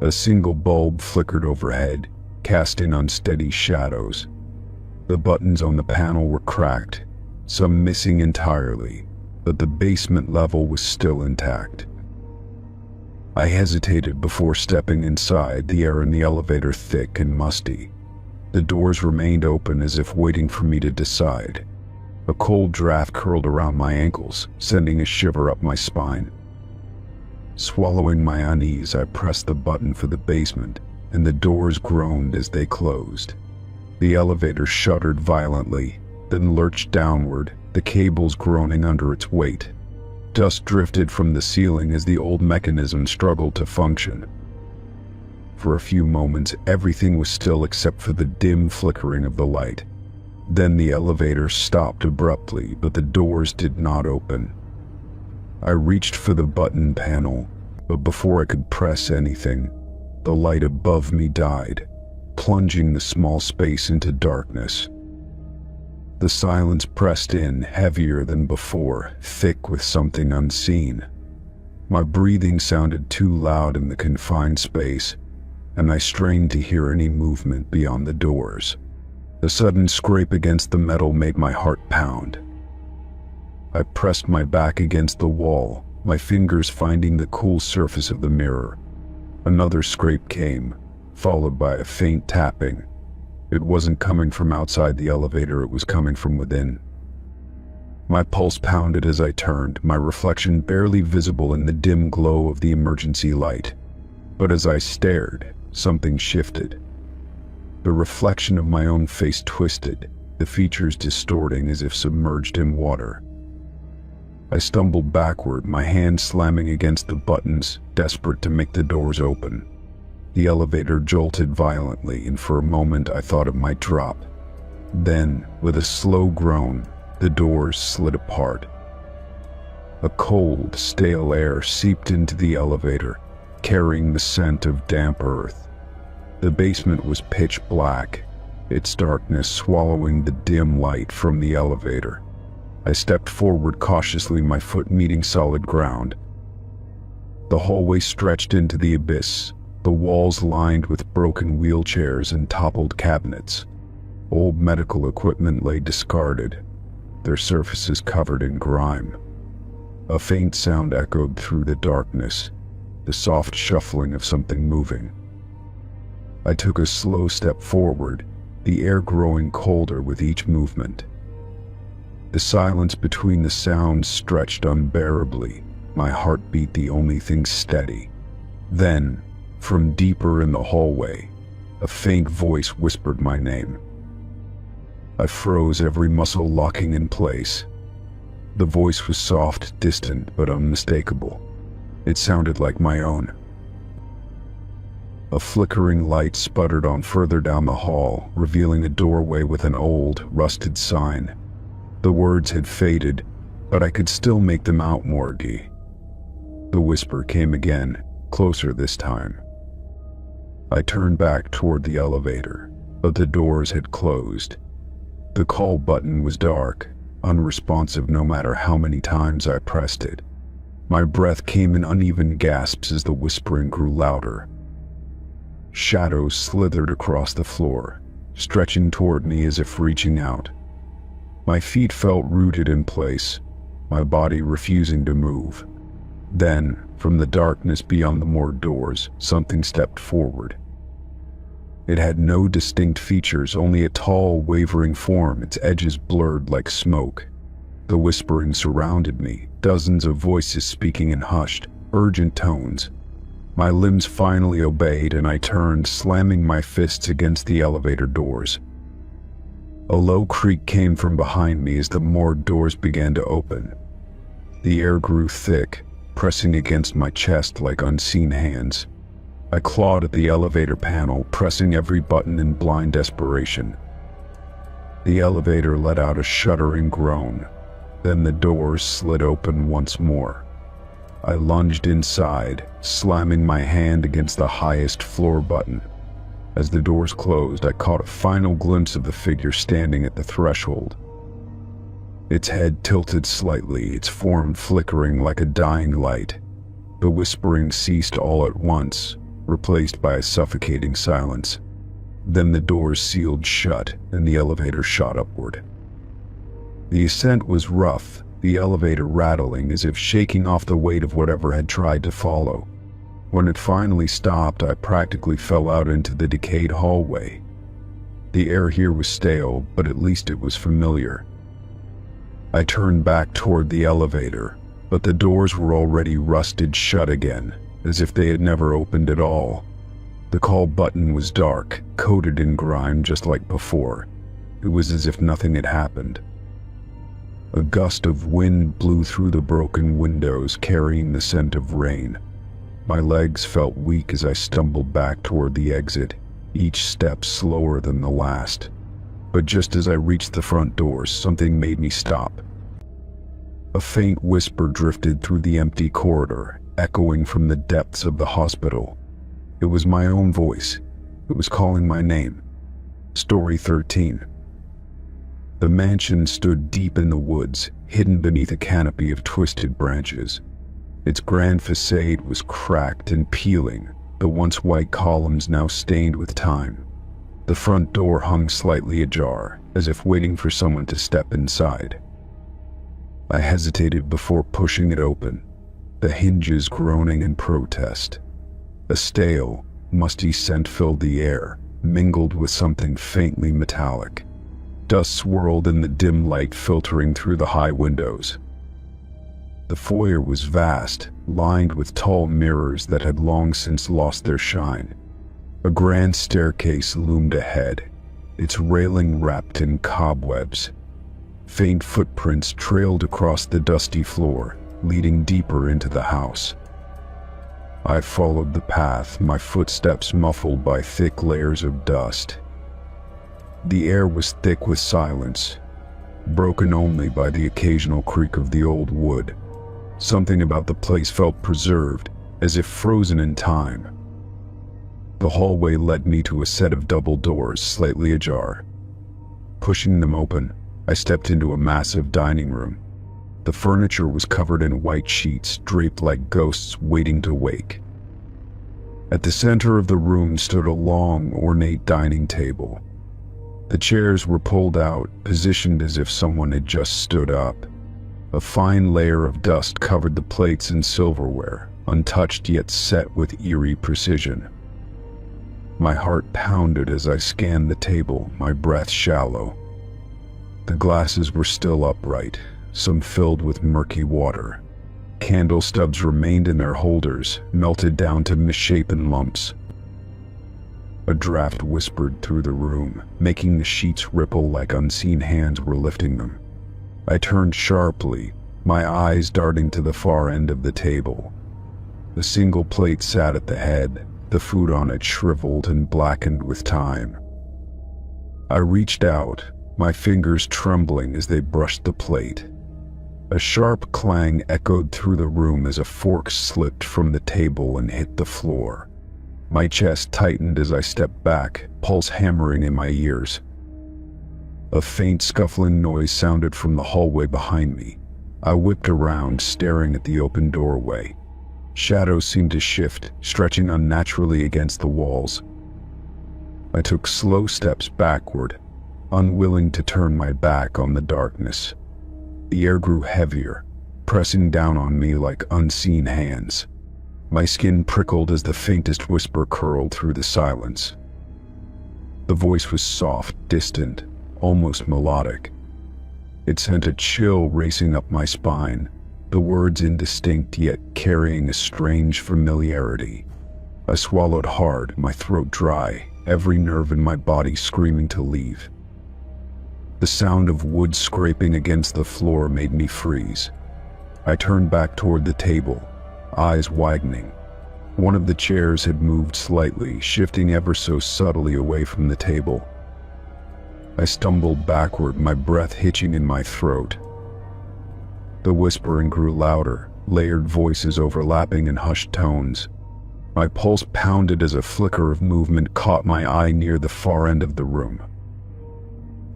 Speaker 1: A single bulb flickered overhead, casting unsteady shadows. The buttons on the panel were cracked, some missing entirely, but the basement level was still intact. I hesitated before stepping inside, the air in the elevator thick and musty. The doors remained open as if waiting for me to decide. A cold draft curled around my ankles, sending a shiver up my spine. Swallowing my unease, I pressed the button for the basement, and the doors groaned as they closed. The elevator shuddered violently, then lurched downward, the cables groaning under its weight. Dust drifted from the ceiling as the old mechanism struggled to function. For a few moments, everything was still except for the dim flickering of the light. Then the elevator stopped abruptly, but the doors did not open. I reached for the button panel, but before I could press anything, the light above me died, plunging the small space into darkness. The silence pressed in, heavier than before, thick with something unseen. My breathing sounded too loud in the confined space, and I strained to hear any movement beyond the doors. The sudden scrape against the metal made my heart pound. I pressed my back against the wall, my fingers finding the cool surface of the mirror. Another scrape came, followed by a faint tapping. It wasn't coming from outside the elevator, it was coming from within. My pulse pounded as I turned, my reflection barely visible in the dim glow of the emergency light. But as I stared, something shifted. The reflection of my own face twisted, the features distorting as if submerged in water. I stumbled backward, my hand slamming against the buttons, desperate to make the doors open. The elevator jolted violently, and for a moment I thought it might drop. Then, with a slow groan, the doors slid apart. A cold, stale air seeped into the elevator, carrying the scent of damp earth. The basement was pitch black, its darkness swallowing the dim light from the elevator. I stepped forward cautiously, my foot meeting solid ground. The hallway stretched into the abyss, the walls lined with broken wheelchairs and toppled cabinets. Old medical equipment lay discarded, their surfaces covered in grime. A faint sound echoed through the darkness, the soft shuffling of something moving. I took a slow step forward, the air growing colder with each movement. The silence between the sounds stretched unbearably, my heartbeat the only thing steady. Then, from deeper in the hallway, a faint voice whispered my name. I froze, every muscle locking in place. The voice was soft, distant, but unmistakable. It sounded like my own. A flickering light sputtered on further down the hall, revealing a doorway with an old, rusted sign. The words had faded, but I could still make them out, Morgie. The whisper came again, closer this time. I turned back toward the elevator, but the doors had closed. The call button was dark, unresponsive no matter how many times I pressed it. My breath came in uneven gasps as the whispering grew louder. Shadows slithered across the floor, stretching toward me as if reaching out. My feet felt rooted in place, my body refusing to move. Then, from the darkness beyond the moored doors, something stepped forward. It had no distinct features, only a tall, wavering form, its edges blurred like smoke. The whispering surrounded me, dozens of voices speaking in hushed, urgent tones. My limbs finally obeyed, and I turned, slamming my fists against the elevator doors. A low creak came from behind me as the moored doors began to open. The air grew thick, pressing against my chest like unseen hands. I clawed at the elevator panel, pressing every button in blind desperation. The elevator let out a shuddering groan. Then the doors slid open once more. I lunged inside, slamming my hand against the highest floor button. As the doors closed, I caught a final glimpse of the figure standing at the threshold. Its head tilted slightly, its form flickering like a dying light. The whispering ceased all at once, replaced by a suffocating silence. Then the doors sealed shut, and the elevator shot upward. The ascent was rough, the elevator rattling as if shaking off the weight of whatever had tried to follow. When it finally stopped, I practically fell out into the decayed hallway. The air here was stale, but at least it was familiar. I turned back toward the elevator, but the doors were already rusted shut again, as if they had never opened at all. The call button was dark, coated in grime just like before. It was as if nothing had happened. A gust of wind blew through the broken windows, carrying the scent of rain. My legs felt weak as I stumbled back toward the exit, each step slower than the last. But just as I reached the front doors, something made me stop. A faint whisper drifted through the empty corridor, echoing from the depths of the hospital. It was my own voice. It was calling my name. Story 13. The mansion stood deep in the woods, hidden beneath a canopy of twisted branches. Its grand facade was cracked and peeling, the once white columns now stained with time. The front door hung slightly ajar, as if waiting for someone to step inside. I hesitated before pushing it open, the hinges groaning in protest. A stale, musty scent filled the air, mingled with something faintly metallic. Dust swirled in the dim light filtering through the high windows. The foyer was vast, lined with tall mirrors that had long since lost their shine. A grand staircase loomed ahead, its railing wrapped in cobwebs. Faint footprints trailed across the dusty floor, leading deeper into the house. I followed the path, my footsteps muffled by thick layers of dust. The air was thick with silence, broken only by the occasional creak of the old wood. Something about the place felt preserved, as if frozen in time. The hallway led me to a set of double doors slightly ajar. Pushing them open, I stepped into a massive dining room. The furniture was covered in white sheets, draped like ghosts waiting to wake. At the center of the room stood a long, ornate dining table. The chairs were pulled out, positioned as if someone had just stood up. A fine layer of dust covered the plates and silverware, untouched yet set with eerie precision. My heart pounded as I scanned the table, my breath shallow. The glasses were still upright, some filled with murky water. Candle stubs remained in their holders, melted down to misshapen lumps. A draft whispered through the room, making the sheets ripple like unseen hands were lifting them. I turned sharply, my eyes darting to the far end of the table. A single plate sat at the head, the food on it shriveled and blackened with time. I reached out, my fingers trembling as they brushed the plate. A sharp clang echoed through the room as a fork slipped from the table and hit the floor. My chest tightened as I stepped back, pulse hammering in my ears. A faint scuffling noise sounded from the hallway behind me. I whipped around, staring at the open doorway. Shadows seemed to shift, stretching unnaturally against the walls. I took slow steps backward, unwilling to turn my back on the darkness. The air grew heavier, pressing down on me like unseen hands. My skin prickled as the faintest whisper curled through the silence. The voice was soft, distant, almost melodic. It sent a chill racing up my spine, the words indistinct yet carrying a strange familiarity. I swallowed hard, my throat dry, every nerve in my body screaming to leave. The sound of wood scraping against the floor made me freeze. I turned back toward the table, eyes widening. One of the chairs had moved slightly, shifting ever so subtly away from the table. I stumbled backward, my breath hitching in my throat. The whispering grew louder, layered voices overlapping in hushed tones. My pulse pounded as a flicker of movement caught my eye near the far end of the room.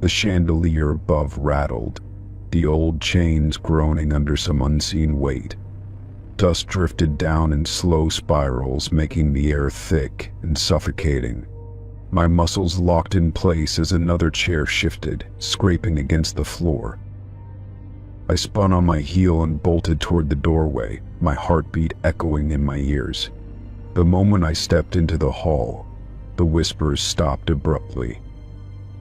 Speaker 1: The chandelier above rattled, the old chains groaning under some unseen weight. Dust drifted down in slow spirals, making the air thick and suffocating. My muscles locked in place as another chair shifted, scraping against the floor. I spun on my heel and bolted toward the doorway, my heartbeat echoing in my ears. The moment I stepped into the hall, the whispers stopped abruptly.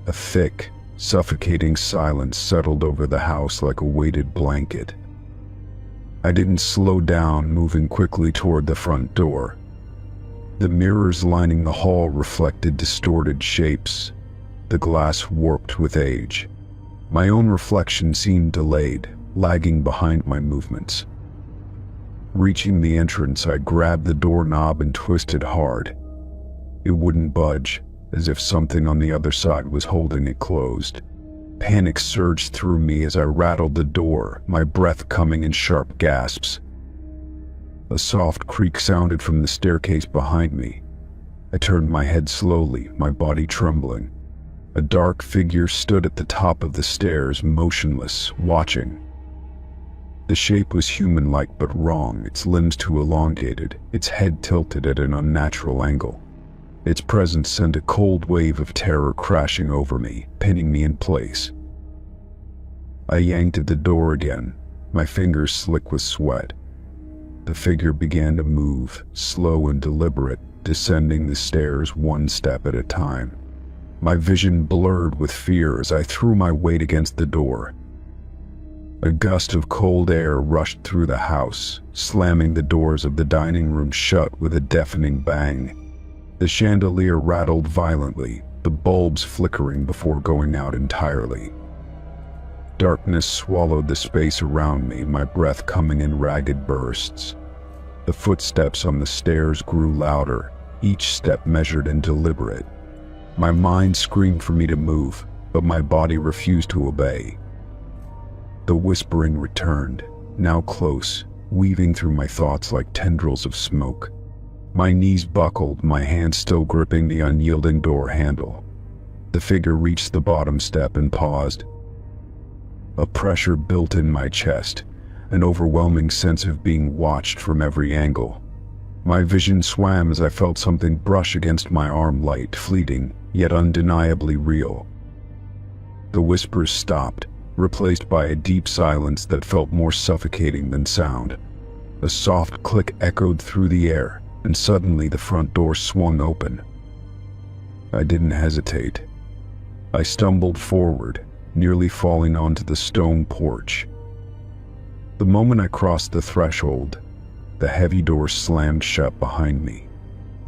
Speaker 1: A thick, suffocating silence settled over the house like a weighted blanket. I didn't slow down, moving quickly toward the front door. The mirrors lining the hall reflected distorted shapes, the glass warped with age. My own reflection seemed delayed, lagging behind my movements. Reaching the entrance, I grabbed the doorknob and twisted hard. It wouldn't budge, as if something on the other side was holding it closed. Panic surged through me as I rattled the door, my breath coming in sharp gasps. A soft creak sounded from the staircase behind me. I turned my head slowly, my body trembling. A dark figure stood at the top of the stairs, motionless, watching. The shape was human-like but wrong, its limbs too elongated, its head tilted at an unnatural angle. Its presence sent a cold wave of terror crashing over me, pinning me in place. I yanked at the door again, my fingers slick with sweat. The figure began to move, slow and deliberate, descending the stairs one step at a time. My vision blurred with fear as I threw my weight against the door. A gust of cold air rushed through the house, slamming the doors of the dining room shut with a deafening bang. The chandelier rattled violently, the bulbs flickering before going out entirely. Darkness swallowed the space around me, my breath coming in ragged bursts. The footsteps on the stairs grew louder, each step measured and deliberate. My mind screamed for me to move, but my body refused to obey. The whispering returned, now close, weaving through my thoughts like tendrils of smoke. My knees buckled, my hand still gripping the unyielding door handle. The figure reached the bottom step and paused. A pressure built in my chest, an overwhelming sense of being watched from every angle. My vision swam as I felt something brush against my arm, light, fleeting, yet undeniably real. The whispers stopped, replaced by a deep silence that felt more suffocating than sound. A soft click echoed through the air, and suddenly the front door swung open. I didn't hesitate. I stumbled forward, nearly falling onto the stone porch. The moment I crossed the threshold, the heavy door slammed shut behind me.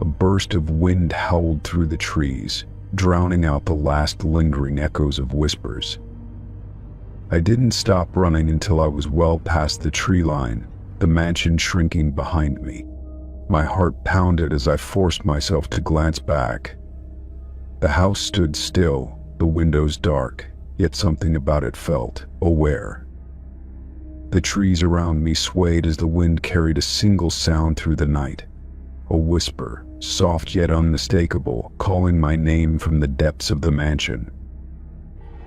Speaker 1: A burst of wind howled through the trees, drowning out the last lingering echoes of whispers. I didn't stop running until I was well past the tree line, the mansion shrinking behind me. My heart pounded as I forced myself to glance back. The house stood still, the windows dark, yet something about it felt aware. The trees around me swayed as the wind carried a single sound through the night. A whisper, soft yet unmistakable, calling my name from the depths of the mansion.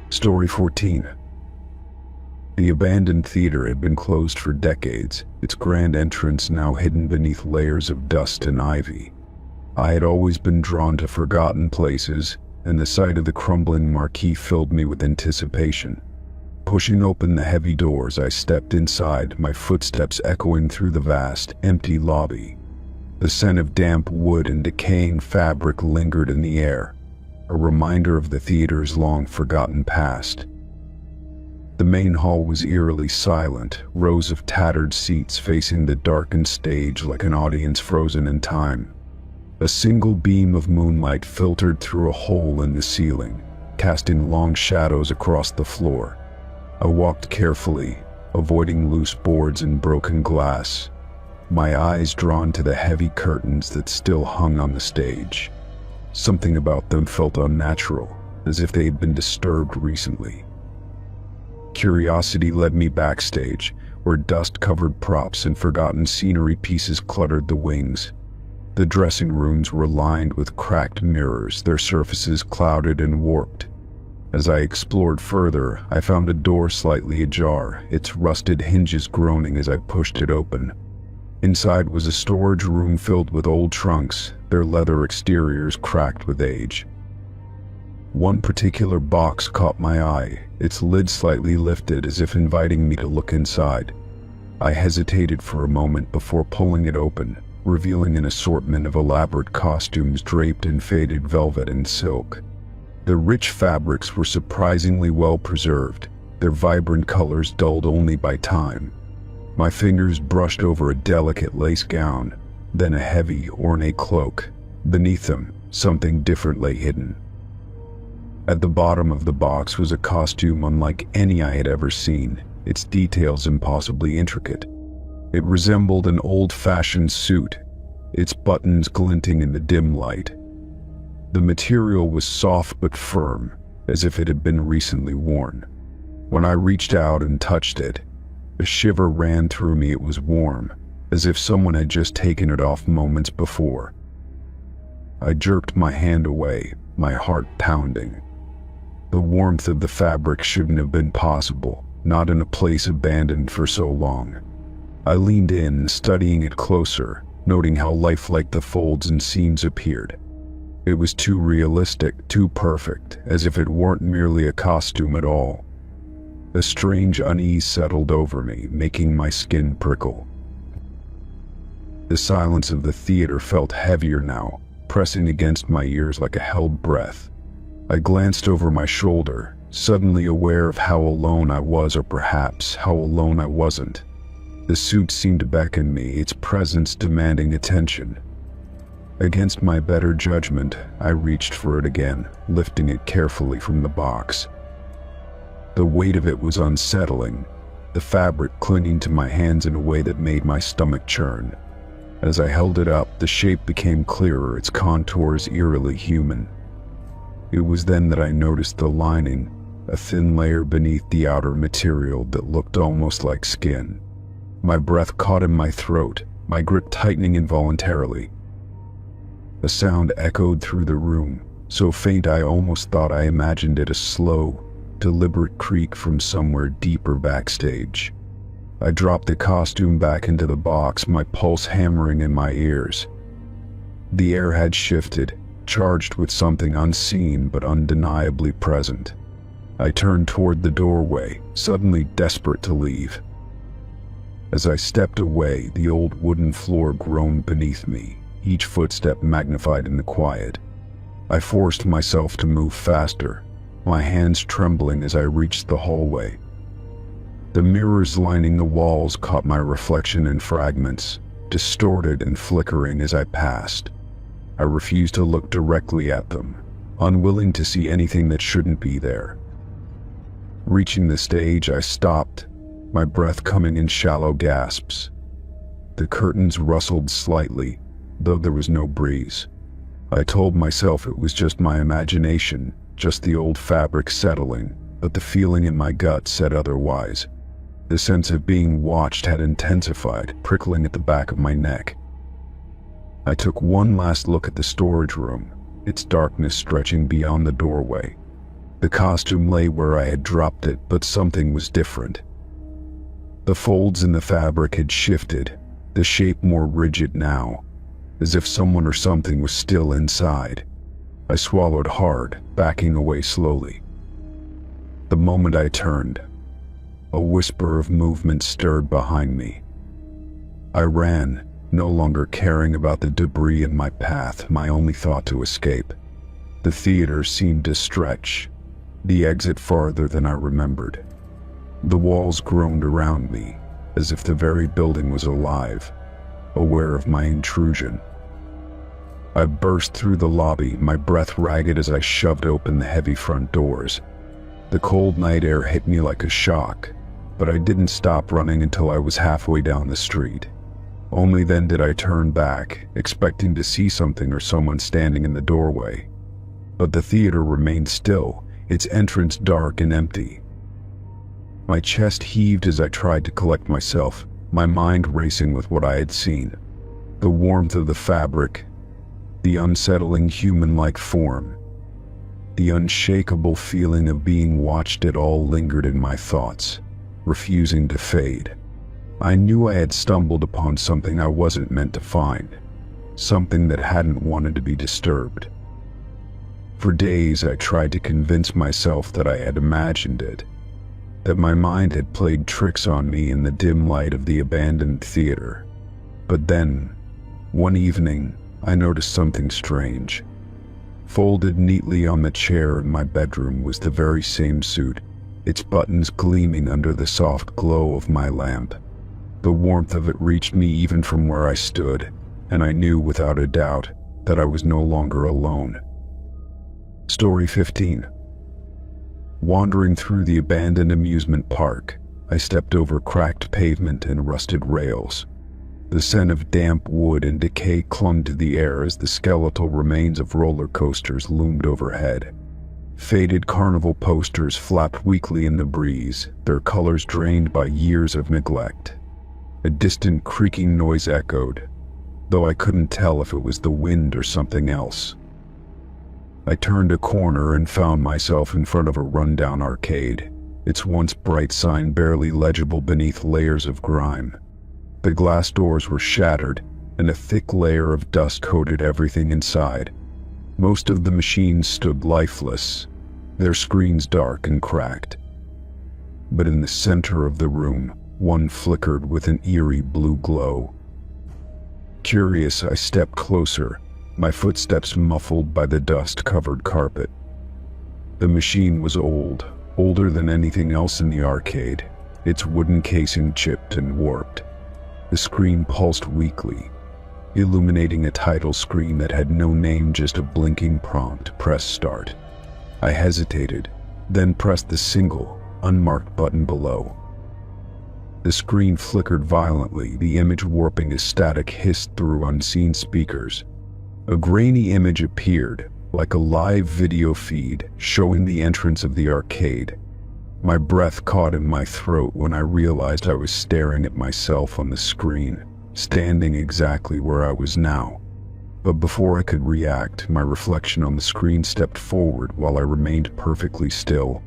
Speaker 1: Story 14. The abandoned theater had been closed for decades, its grand entrance now hidden beneath layers of dust and ivy. I had always been drawn to forgotten places, and the sight of the crumbling marquee filled me with anticipation. Pushing open the heavy doors, I stepped inside, my footsteps echoing through the vast, empty lobby. The scent of damp wood and decaying fabric lingered in the air, a reminder of the theater's long-forgotten past. The main hall was eerily silent, rows of tattered seats facing the darkened stage like an audience frozen in time. A single beam of moonlight filtered through a hole in the ceiling, casting long shadows across the floor. I walked carefully, avoiding loose boards and broken glass, my eyes drawn to the heavy curtains that still hung on the stage. Something about them felt unnatural, as if they had been disturbed recently. Curiosity led me backstage, where dust-covered props and forgotten scenery pieces cluttered the wings. The dressing rooms were lined with cracked mirrors, their surfaces clouded and warped. As I explored further, I found a door slightly ajar, its rusted hinges groaning as I pushed it open. Inside was a storage room filled with old trunks, their leather exteriors cracked with age. One particular box caught my eye, its lid slightly lifted as if inviting me to look inside. I hesitated for a moment before pulling it open, revealing an assortment of elaborate costumes draped in faded velvet and silk. The rich fabrics were surprisingly well preserved, their vibrant colors dulled only by time. My fingers brushed over a delicate lace gown, then a heavy, ornate cloak. Beneath them, something different lay hidden. At the bottom of the box was a costume unlike any I had ever seen, its details impossibly intricate. It resembled an old-fashioned suit, its buttons glinting in the dim light. The material was soft but firm, as if it had been recently worn. When I reached out and touched it, a shiver ran through me. It was warm, as if someone had just taken it off moments before. I jerked my hand away, my heart pounding. The warmth of the fabric shouldn't have been possible, not in a place abandoned for so long. I leaned in, studying it closer, noting how lifelike the folds and seams appeared. It was too realistic, too perfect, as if it weren't merely a costume at all. A strange unease settled over me, making my skin prickle. The silence of the theater felt heavier now, pressing against my ears like a held breath. I glanced over my shoulder, suddenly aware of how alone I was, or perhaps how alone I wasn't. The suit seemed to beckon me, its presence demanding attention. Against my better judgment, I reached for it again, lifting it carefully from the box. The weight of it was unsettling, the fabric clinging to my hands in a way that made my stomach churn. As I held it up, the shape became clearer, its contours eerily human. It was then that I noticed the lining, a thin layer beneath the outer material that looked almost like skin. My breath caught in my throat, my grip tightening involuntarily. A sound echoed through the room, so faint I almost thought I imagined it a slow, deliberate creak from somewhere deeper backstage. I dropped the costume back into the box, my pulse hammering in my ears. The air had shifted, charged with something unseen but undeniably present. I turned toward the doorway, suddenly desperate to leave. As I stepped away, the old wooden floor groaned beneath me, each footstep magnified in the quiet. I forced myself to move faster, my hands trembling as I reached the hallway. The mirrors lining the walls caught my reflection in fragments, distorted and flickering as I passed. I refused to look directly at them, unwilling to see anything that shouldn't be there. Reaching the stage, I stopped, my breath coming in shallow gasps. The curtains rustled slightly, though there was no breeze. I told myself it was just my imagination, just the old fabric settling, but the feeling in my gut said otherwise. The sense of being watched had intensified, prickling at the back of my neck. I took one last look at the storage room, its darkness stretching beyond the doorway. The costume lay where I had dropped it, but something was different. The folds in the fabric had shifted, the shape more rigid now, as if someone or something was still inside. I swallowed hard, backing away slowly. The moment I turned, a whisper of movement stirred behind me. I ran, no longer caring about the debris in my path, my only thought to escape. The theater seemed to stretch, the exit farther than I remembered. The walls groaned around me, as if the very building was alive, aware of my intrusion. I burst through the lobby, my breath ragged as I shoved open the heavy front doors. The cold night air hit me like a shock, but I didn't stop running until I was halfway down the street. Only then did I turn back, expecting to see something or someone standing in the doorway. But the theater remained still, its entrance dark and empty. My chest heaved as I tried to collect myself, my mind racing with what I had seen. The warmth of the fabric, the unsettling human-like form, the unshakable feeling of being watched, it all lingered in my thoughts, refusing to fade. I knew I had stumbled upon something I wasn't meant to find, something that hadn't wanted to be disturbed. For days I tried to convince myself that I had imagined it, that my mind had played tricks on me in the dim light of the abandoned theater. But then, One evening, I noticed something strange. Folded neatly on the chair in my bedroom was the very same suit, its buttons gleaming under the soft glow of my lamp. The warmth of it reached me even from where I stood, and I knew without a doubt that I was no longer alone. Story 15. Wandering through the abandoned amusement park, I stepped over cracked pavement and rusted rails. The scent of damp wood and decay clung to the air as the skeletal remains of roller coasters loomed overhead. Faded carnival posters flapped weakly in the breeze, their colors drained by years of neglect. A distant creaking noise echoed, though I couldn't tell if it was the wind or something else. I turned a corner and found myself in front of a rundown arcade, its once bright sign barely legible beneath layers of grime. The glass doors were shattered, and a thick layer of dust coated everything inside. Most of the machines stood lifeless, their screens dark and cracked. But in the center of the room, one flickered with an eerie blue glow. Curious, I stepped closer, my footsteps muffled by the dust-covered carpet. The machine was old, older than anything else in the arcade, its wooden casing chipped and warped. The screen pulsed weakly, illuminating a title screen that had no name, just a blinking prompt: press start. I hesitated, then pressed the single, unmarked button below. The screen flickered violently, the image warping as static hissed through unseen speakers. A grainy image appeared, like a live video feed, showing the entrance of the arcade. My breath caught in my throat when I realized I was staring at myself on the screen, standing exactly where I was now. But before I could react, my reflection on the screen stepped forward while I remained perfectly still.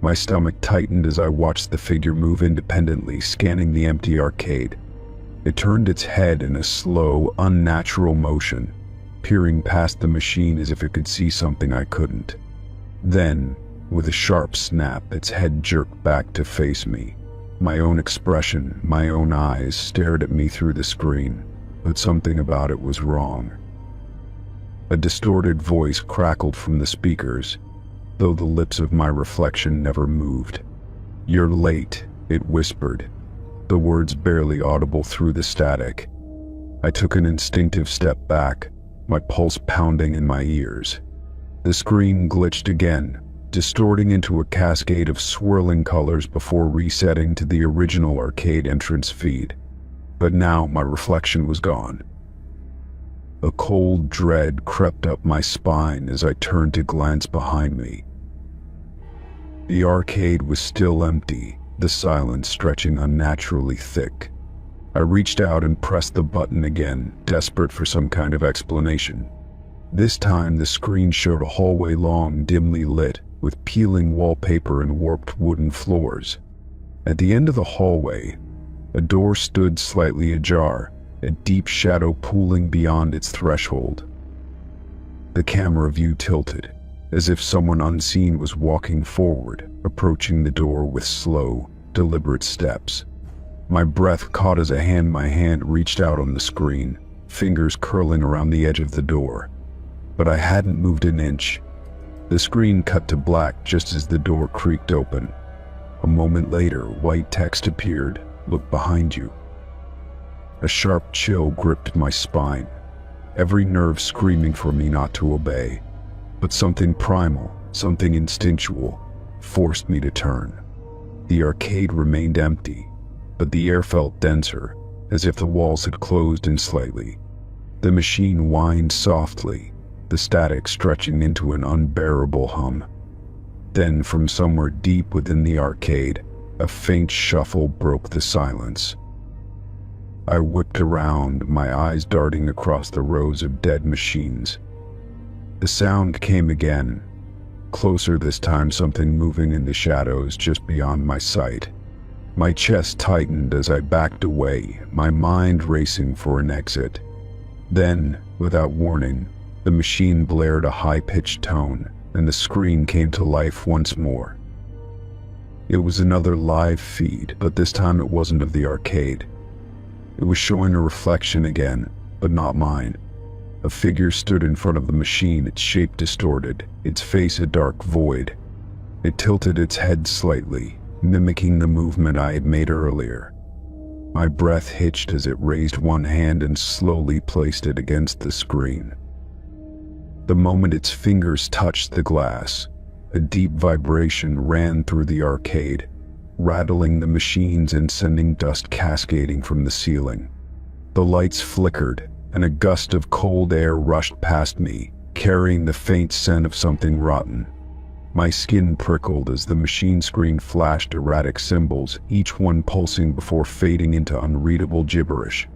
Speaker 1: My stomach tightened as I watched the figure move independently, scanning the empty arcade. It turned its head in a slow, unnatural motion, peering past the machine as if it could see something I couldn't. Then, with a sharp snap, its head jerked back to face me. My own expression, my own eyes stared at me through the screen, but something about it was wrong. A distorted voice crackled from the speakers, though the lips of my reflection never moved. "You're late," it whispered, the words barely audible through the static. I took an instinctive step back, my pulse pounding in my ears. The screen glitched again, distorting into a cascade of swirling colors before resetting to the original arcade entrance feed. But now my reflection was gone. A cold dread crept up my spine as I turned to glance behind me. The arcade was still empty, the silence stretching unnaturally thick. I reached out and pressed the button again, desperate for some kind of explanation. This time the screen showed a hallway long, dimly lit, with peeling wallpaper and warped wooden floors. At the end of the hallway, a door stood slightly ajar, a deep shadow pooling beyond its threshold. The camera view tilted, as if someone unseen was walking forward, approaching the door with slow, deliberate steps. My breath caught as my hand reached out on the screen, fingers curling around the edge of the door. But I hadn't moved an inch. The screen cut to black just as the door creaked open. A moment later, white text appeared: "Look behind you." A sharp chill gripped my spine, every nerve screaming for me not to obey. But something primal, something instinctual, forced me to turn. The arcade remained empty, but the air felt denser, as if the walls had closed in slightly. The machine whined softly, the static stretching into an unbearable hum. Then, from somewhere deep within the arcade, a faint shuffle broke the silence. I whipped around, my eyes darting across the rows of dead machines. The sound came again, closer this time, something moving in the shadows just beyond my sight. My chest tightened as I backed away, my mind racing for an exit. Then, without warning, the machine blared a high-pitched tone, and the screen came to life once more. It was another live feed, but this time it wasn't of the arcade. It was showing a reflection again, but not mine. A figure stood in front of the machine, its shape distorted, its face a dark void. It tilted its head slightly, mimicking the movement I had made earlier. My breath hitched as it raised one hand and slowly placed it against the screen. The moment its fingers touched the glass, a deep vibration ran through the arcade, rattling the machines and sending dust cascading from the ceiling. The lights flickered, and a gust of cold air rushed past me, carrying the faint scent of something rotten. My skin prickled as the machine screen flashed erratic symbols, each one pulsing before fading into unreadable gibberish.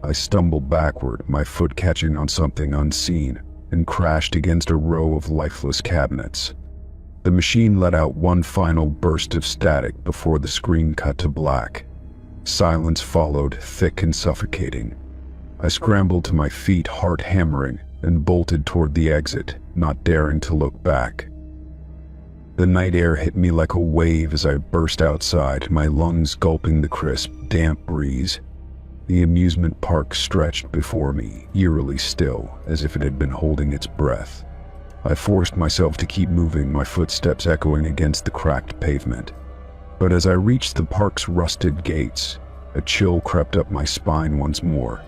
Speaker 1: I stumbled backward, my foot catching on something unseen, and crashed against a row of lifeless cabinets. The machine let out one final burst of static before the screen cut to black. Silence followed, thick and suffocating. I scrambled to my feet, heart hammering, and bolted toward the exit, not daring to look back. The night air hit me like a wave as I burst outside, my lungs gulping the crisp, damp breeze. The amusement park stretched before me, eerily still, as if it had been holding its breath. I forced myself to keep moving, my footsteps echoing against the cracked pavement. But as I reached the park's rusted gates, a chill crept up my spine once more.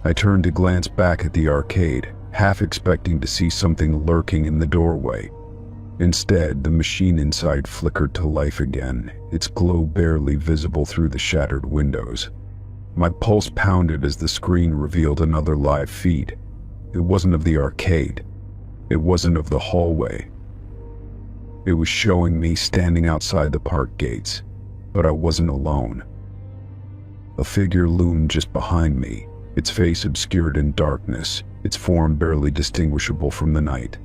Speaker 1: I turned to glance back at the arcade, half expecting to see something lurking in the doorway. Instead, the machine inside flickered to life again, its glow barely visible through the shattered windows. My pulse pounded as the screen revealed another live feed. It wasn't of the arcade. It wasn't of the hallway. It was showing me standing outside the park gates, but I wasn't alone. A figure loomed just behind me, its face obscured in darkness, its form barely distinguishable from the night.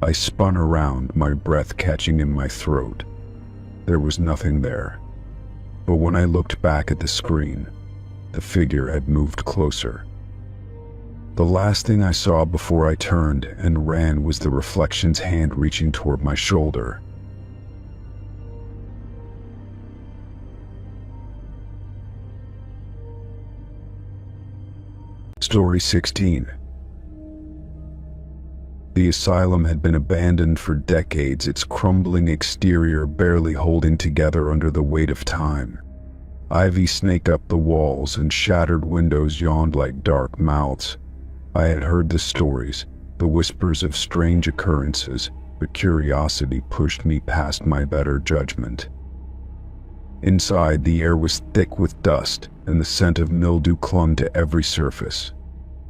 Speaker 1: I spun around, my breath catching in my throat. There was nothing there. But when I looked back at the screen, the figure had moved closer. The last thing I saw before I turned and ran was the reflection's hand reaching toward my shoulder. Story 16. The asylum had been abandoned for decades, its crumbling exterior barely holding together under the weight of time. Ivy snaked up the walls and shattered windows yawned like dark mouths. I had heard the stories, the whispers of strange occurrences, but curiosity pushed me past my better judgment. Inside, the air was thick with dust, and the scent of mildew clung to every surface.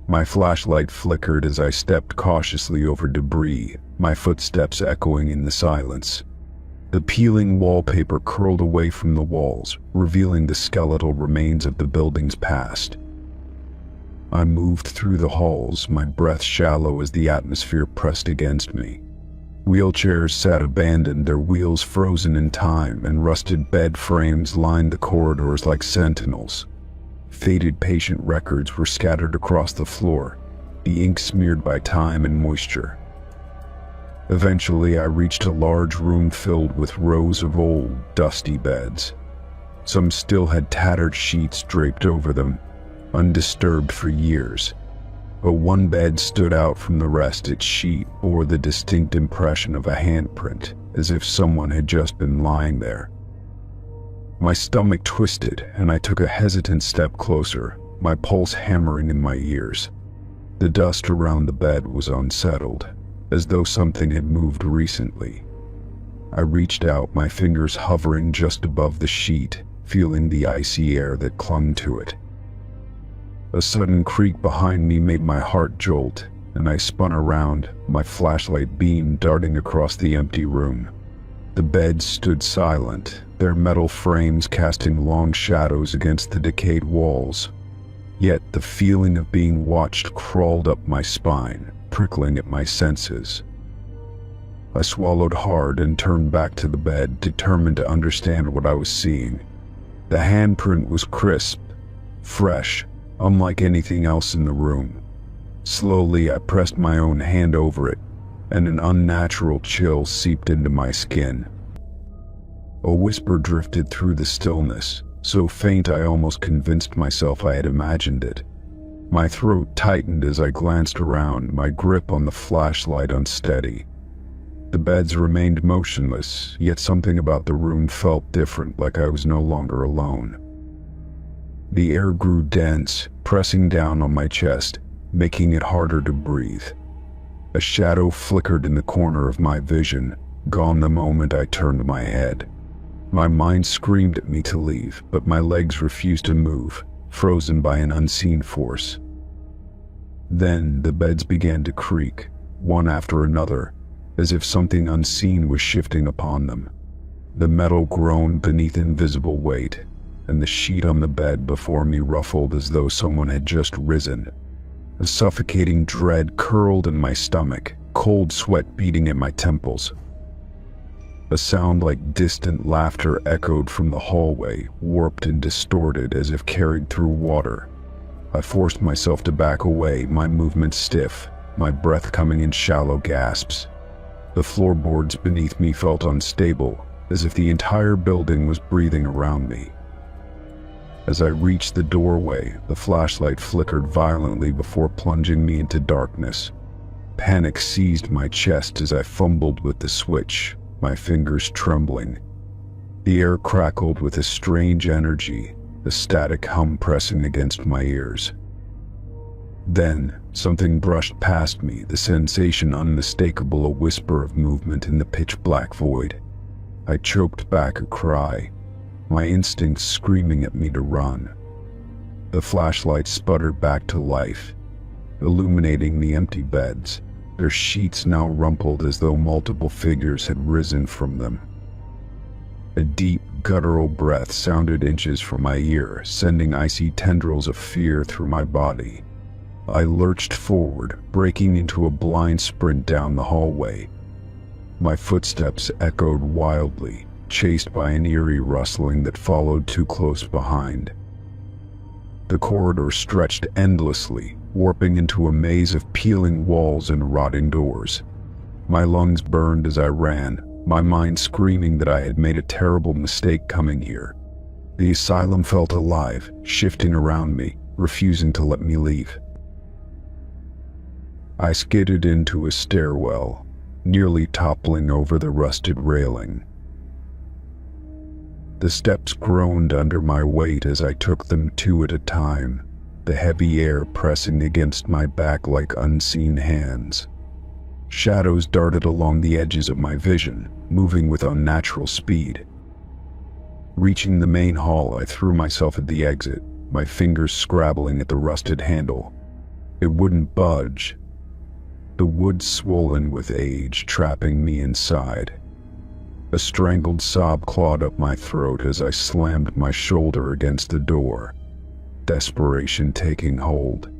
Speaker 1: My flashlight flickered as I stepped cautiously over debris, my footsteps echoing in the silence. The peeling wallpaper curled away from the walls, revealing the skeletal remains of the building's past. I moved through the halls, my breath shallow as the atmosphere pressed against me. Wheelchairs sat abandoned, their wheels frozen in time, and rusted bed frames lined the corridors like sentinels. Faded patient records were scattered across the floor, the ink smeared by time and moisture. Eventually, I reached a large room filled with rows of old, dusty beds. Some still had tattered sheets draped over them, undisturbed for years. But one bed stood out from the rest, its sheet bore the distinct impression of a handprint, as if someone had just been lying there. My stomach twisted, and I took a hesitant step closer, my pulse hammering in my ears. The dust around the bed was unsettled, as though something had moved recently. I reached out, my fingers hovering just above the sheet, feeling the icy air that clung to it. A sudden creak behind me made my heart jolt, and I spun around, my flashlight beam darting across the empty room. The beds stood silent, their metal frames casting long shadows against the decayed walls. Yet the feeling of being watched crawled up my spine, prickling at my senses. I swallowed hard and turned back to the bed, determined to understand what I was seeing. The handprint was crisp, fresh, unlike anything else in the room. Slowly, I pressed my own hand over it, and an unnatural chill seeped into my skin. A whisper drifted through the stillness, so faint I almost convinced myself I had imagined it. My throat tightened as I glanced around, my grip on the flashlight unsteady. The beds remained motionless, yet something about the room felt different, like I was no longer alone. The air grew dense, pressing down on my chest, making it harder to breathe. A shadow flickered in the corner of my vision, gone the moment I turned my head. My mind screamed at me to leave, but my legs refused to move, frozen by an unseen force. Then the beds began to creak, one after another, as if something unseen was shifting upon them. The metal groaned beneath invisible weight, and the sheet on the bed before me ruffled as though someone had just risen. A suffocating dread curled in my stomach, cold sweat beating at my temples. A sound like distant laughter echoed from the hallway, warped and distorted as if carried through water. I forced myself to back away, my movements stiff, my breath coming in shallow gasps. The floorboards beneath me felt unstable, as if the entire building was breathing around me. As I reached the doorway, the flashlight flickered violently before plunging me into darkness. Panic seized my chest as I fumbled with the switch, my fingers trembling. The air crackled with a strange energy, the static hum pressing against my ears. Then, something brushed past me, the sensation unmistakable, a whisper of movement in the pitch-black void. I choked back a cry, my instincts screaming at me to run. The flashlight sputtered back to life, illuminating the empty beds, their sheets now rumpled as though multiple figures had risen from them. A deep, guttural breath sounded inches from my ear, sending icy tendrils of fear through my body. I lurched forward, breaking into a blind sprint down the hallway. My footsteps echoed wildly, chased by an eerie rustling that followed too close behind. The corridor stretched endlessly, warping into a maze of peeling walls and rotting doors. My lungs burned as I ran, my mind screaming that I had made a terrible mistake coming here. The asylum felt alive, shifting around me, refusing to let me leave. I skidded into a stairwell, nearly toppling over the rusted railing. The steps groaned under my weight as I took them two at a time, the heavy air pressing against my back like unseen hands. Shadows darted along the edges of my vision, moving with unnatural speed. Reaching the main hall, I threw myself at the exit, my fingers scrabbling at the rusted handle. It wouldn't budge, the wood swollen with age, trapping me inside. A strangled sob clawed up my throat as I slammed my shoulder against the door, desperation taking hold.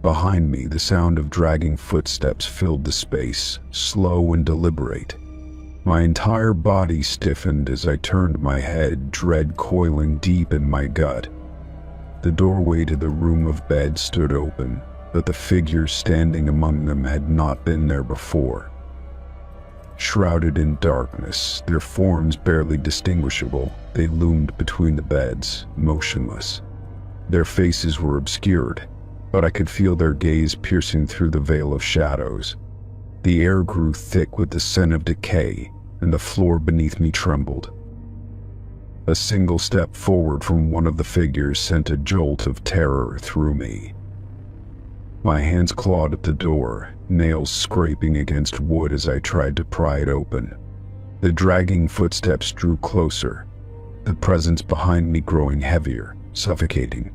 Speaker 1: Behind me, the sound of dragging footsteps filled the space, slow and deliberate. My entire body stiffened as I turned my head, dread coiling deep in my gut. The doorway to the room of beds stood open, but the figures standing among them had not been there before. Shrouded in darkness, their forms barely distinguishable, they loomed between the beds, motionless. Their faces were obscured, but I could feel their gaze piercing through the veil of shadows. The air grew thick with the scent of decay, and the floor beneath me trembled. A single step forward from one of the figures sent a jolt of terror through me. My hands clawed at the door, nails scraping against wood as I tried to pry it open. The dragging footsteps drew closer, the presence behind me growing heavier, suffocating.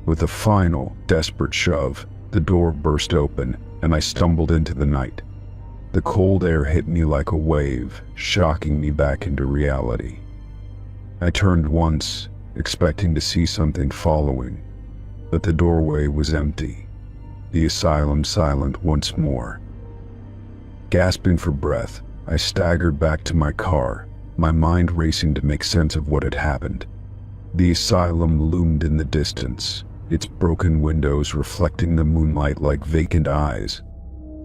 Speaker 1: With a final, desperate shove, the door burst open, and I stumbled into the night. The cold air hit me like a wave, shocking me back into reality. I turned once, expecting to see something following, but the doorway was empty, the asylum silent once more. Gasping for breath, I staggered back to my car, my mind racing to make sense of what had happened. The asylum loomed in the distance, its broken windows reflecting the moonlight like vacant eyes.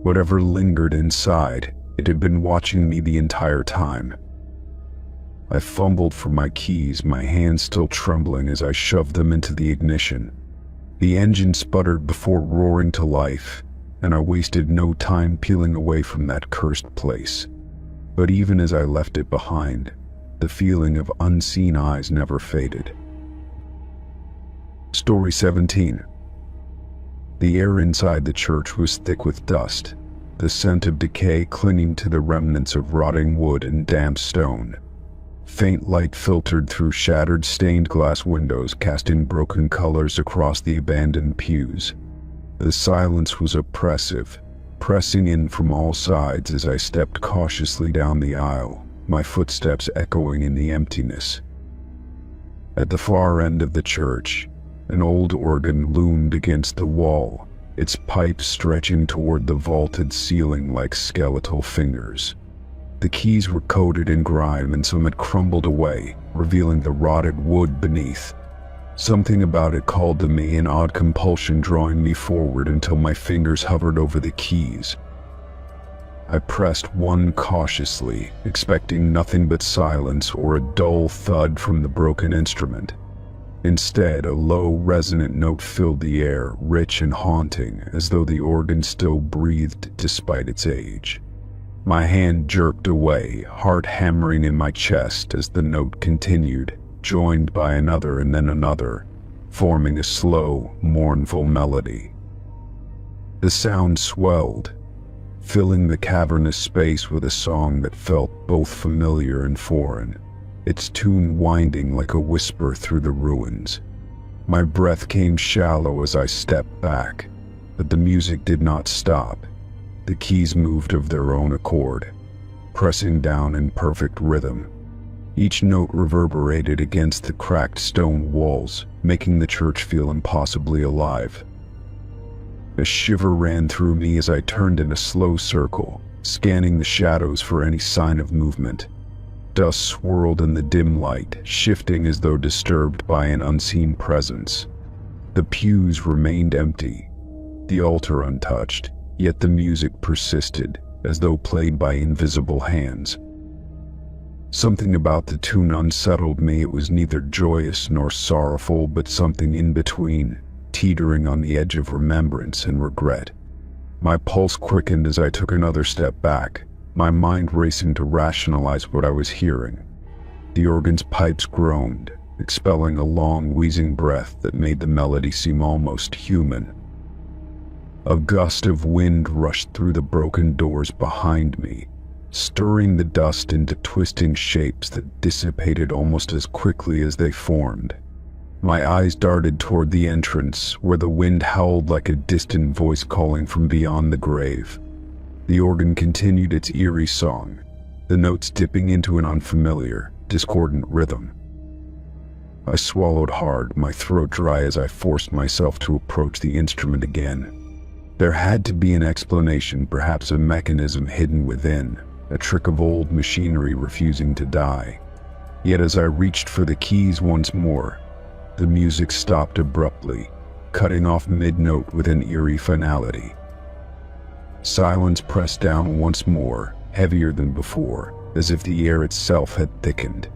Speaker 1: Whatever lingered inside, it had been watching me the entire time. I fumbled for my keys, my hands still trembling as I shoved them into the ignition. The engine sputtered before roaring to life, and I wasted no time peeling away from that cursed place. But even as I left it behind, the feeling of unseen eyes never faded. Story 17. The air inside the church was thick with dust, the scent of decay clinging to the remnants of rotting wood and damp stone. Faint light filtered through shattered stained glass windows, casting broken colors across the abandoned pews. The silence was oppressive, pressing in from all sides as I stepped cautiously down the aisle, my footsteps echoing in the emptiness. At the far end of the church, an old organ loomed against the wall, its pipes stretching toward the vaulted ceiling like skeletal fingers. The keys were coated in grime and some had crumbled away, revealing the rotted wood beneath. Something about it called to me, an odd compulsion drawing me forward until my fingers hovered over the keys. I pressed one cautiously, expecting nothing but silence or a dull thud from the broken instrument. Instead, a low, resonant note filled the air, rich and haunting, as though the organ still breathed despite its age. My hand jerked away, heart hammering in my chest as the note continued, joined by another and then another, forming a slow, mournful melody. The sound swelled, filling the cavernous space with a song that felt both familiar and foreign, its tune winding like a whisper through the ruins. My breath came shallow as I stepped back, but the music did not stop. The keys moved of their own accord, pressing down in perfect rhythm. Each note reverberated against the cracked stone walls, making the church feel impossibly alive. A shiver ran through me as I turned in a slow circle, scanning the shadows for any sign of movement. Dust swirled in the dim light, shifting as though disturbed by an unseen presence. The pews remained empty, the altar untouched, yet the music persisted, as though played by invisible hands. Something about the tune unsettled me. It was neither joyous nor sorrowful, but something in between, teetering on the edge of remembrance and regret. My pulse quickened as I took another step back, my mind racing to rationalize what I was hearing. The organ's pipes groaned, expelling a long, wheezing breath that made the melody seem almost human. A gust of wind rushed through the broken doors behind me, stirring the dust into twisting shapes that dissipated almost as quickly as they formed. My eyes darted toward the entrance, where the wind howled like a distant voice calling from beyond the grave. The organ continued its eerie song, the notes dipping into an unfamiliar, discordant rhythm. I swallowed hard, my throat dry as I forced myself to approach the instrument again. There had to be an explanation, perhaps a mechanism hidden within, a trick of old machinery refusing to die. Yet as I reached for the keys once more, the music stopped abruptly, cutting off mid-note with an eerie finality. Silence pressed down once more, heavier than before, as if the air itself had thickened.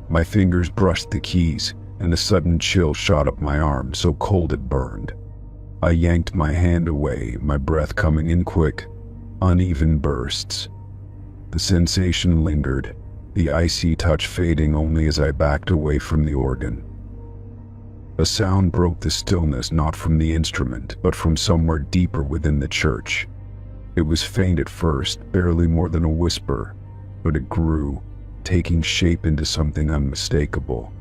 Speaker 1: My fingers brushed the keys, and a sudden chill shot up my arm, so cold it burned. I yanked my hand away, my breath coming in quick, uneven bursts. The sensation lingered, the icy touch fading only as I backed away from the organ. A sound broke the stillness, not from the instrument, but from somewhere deeper within the church. It was faint at first, barely more than a whisper, but it grew, taking shape into something unmistakable.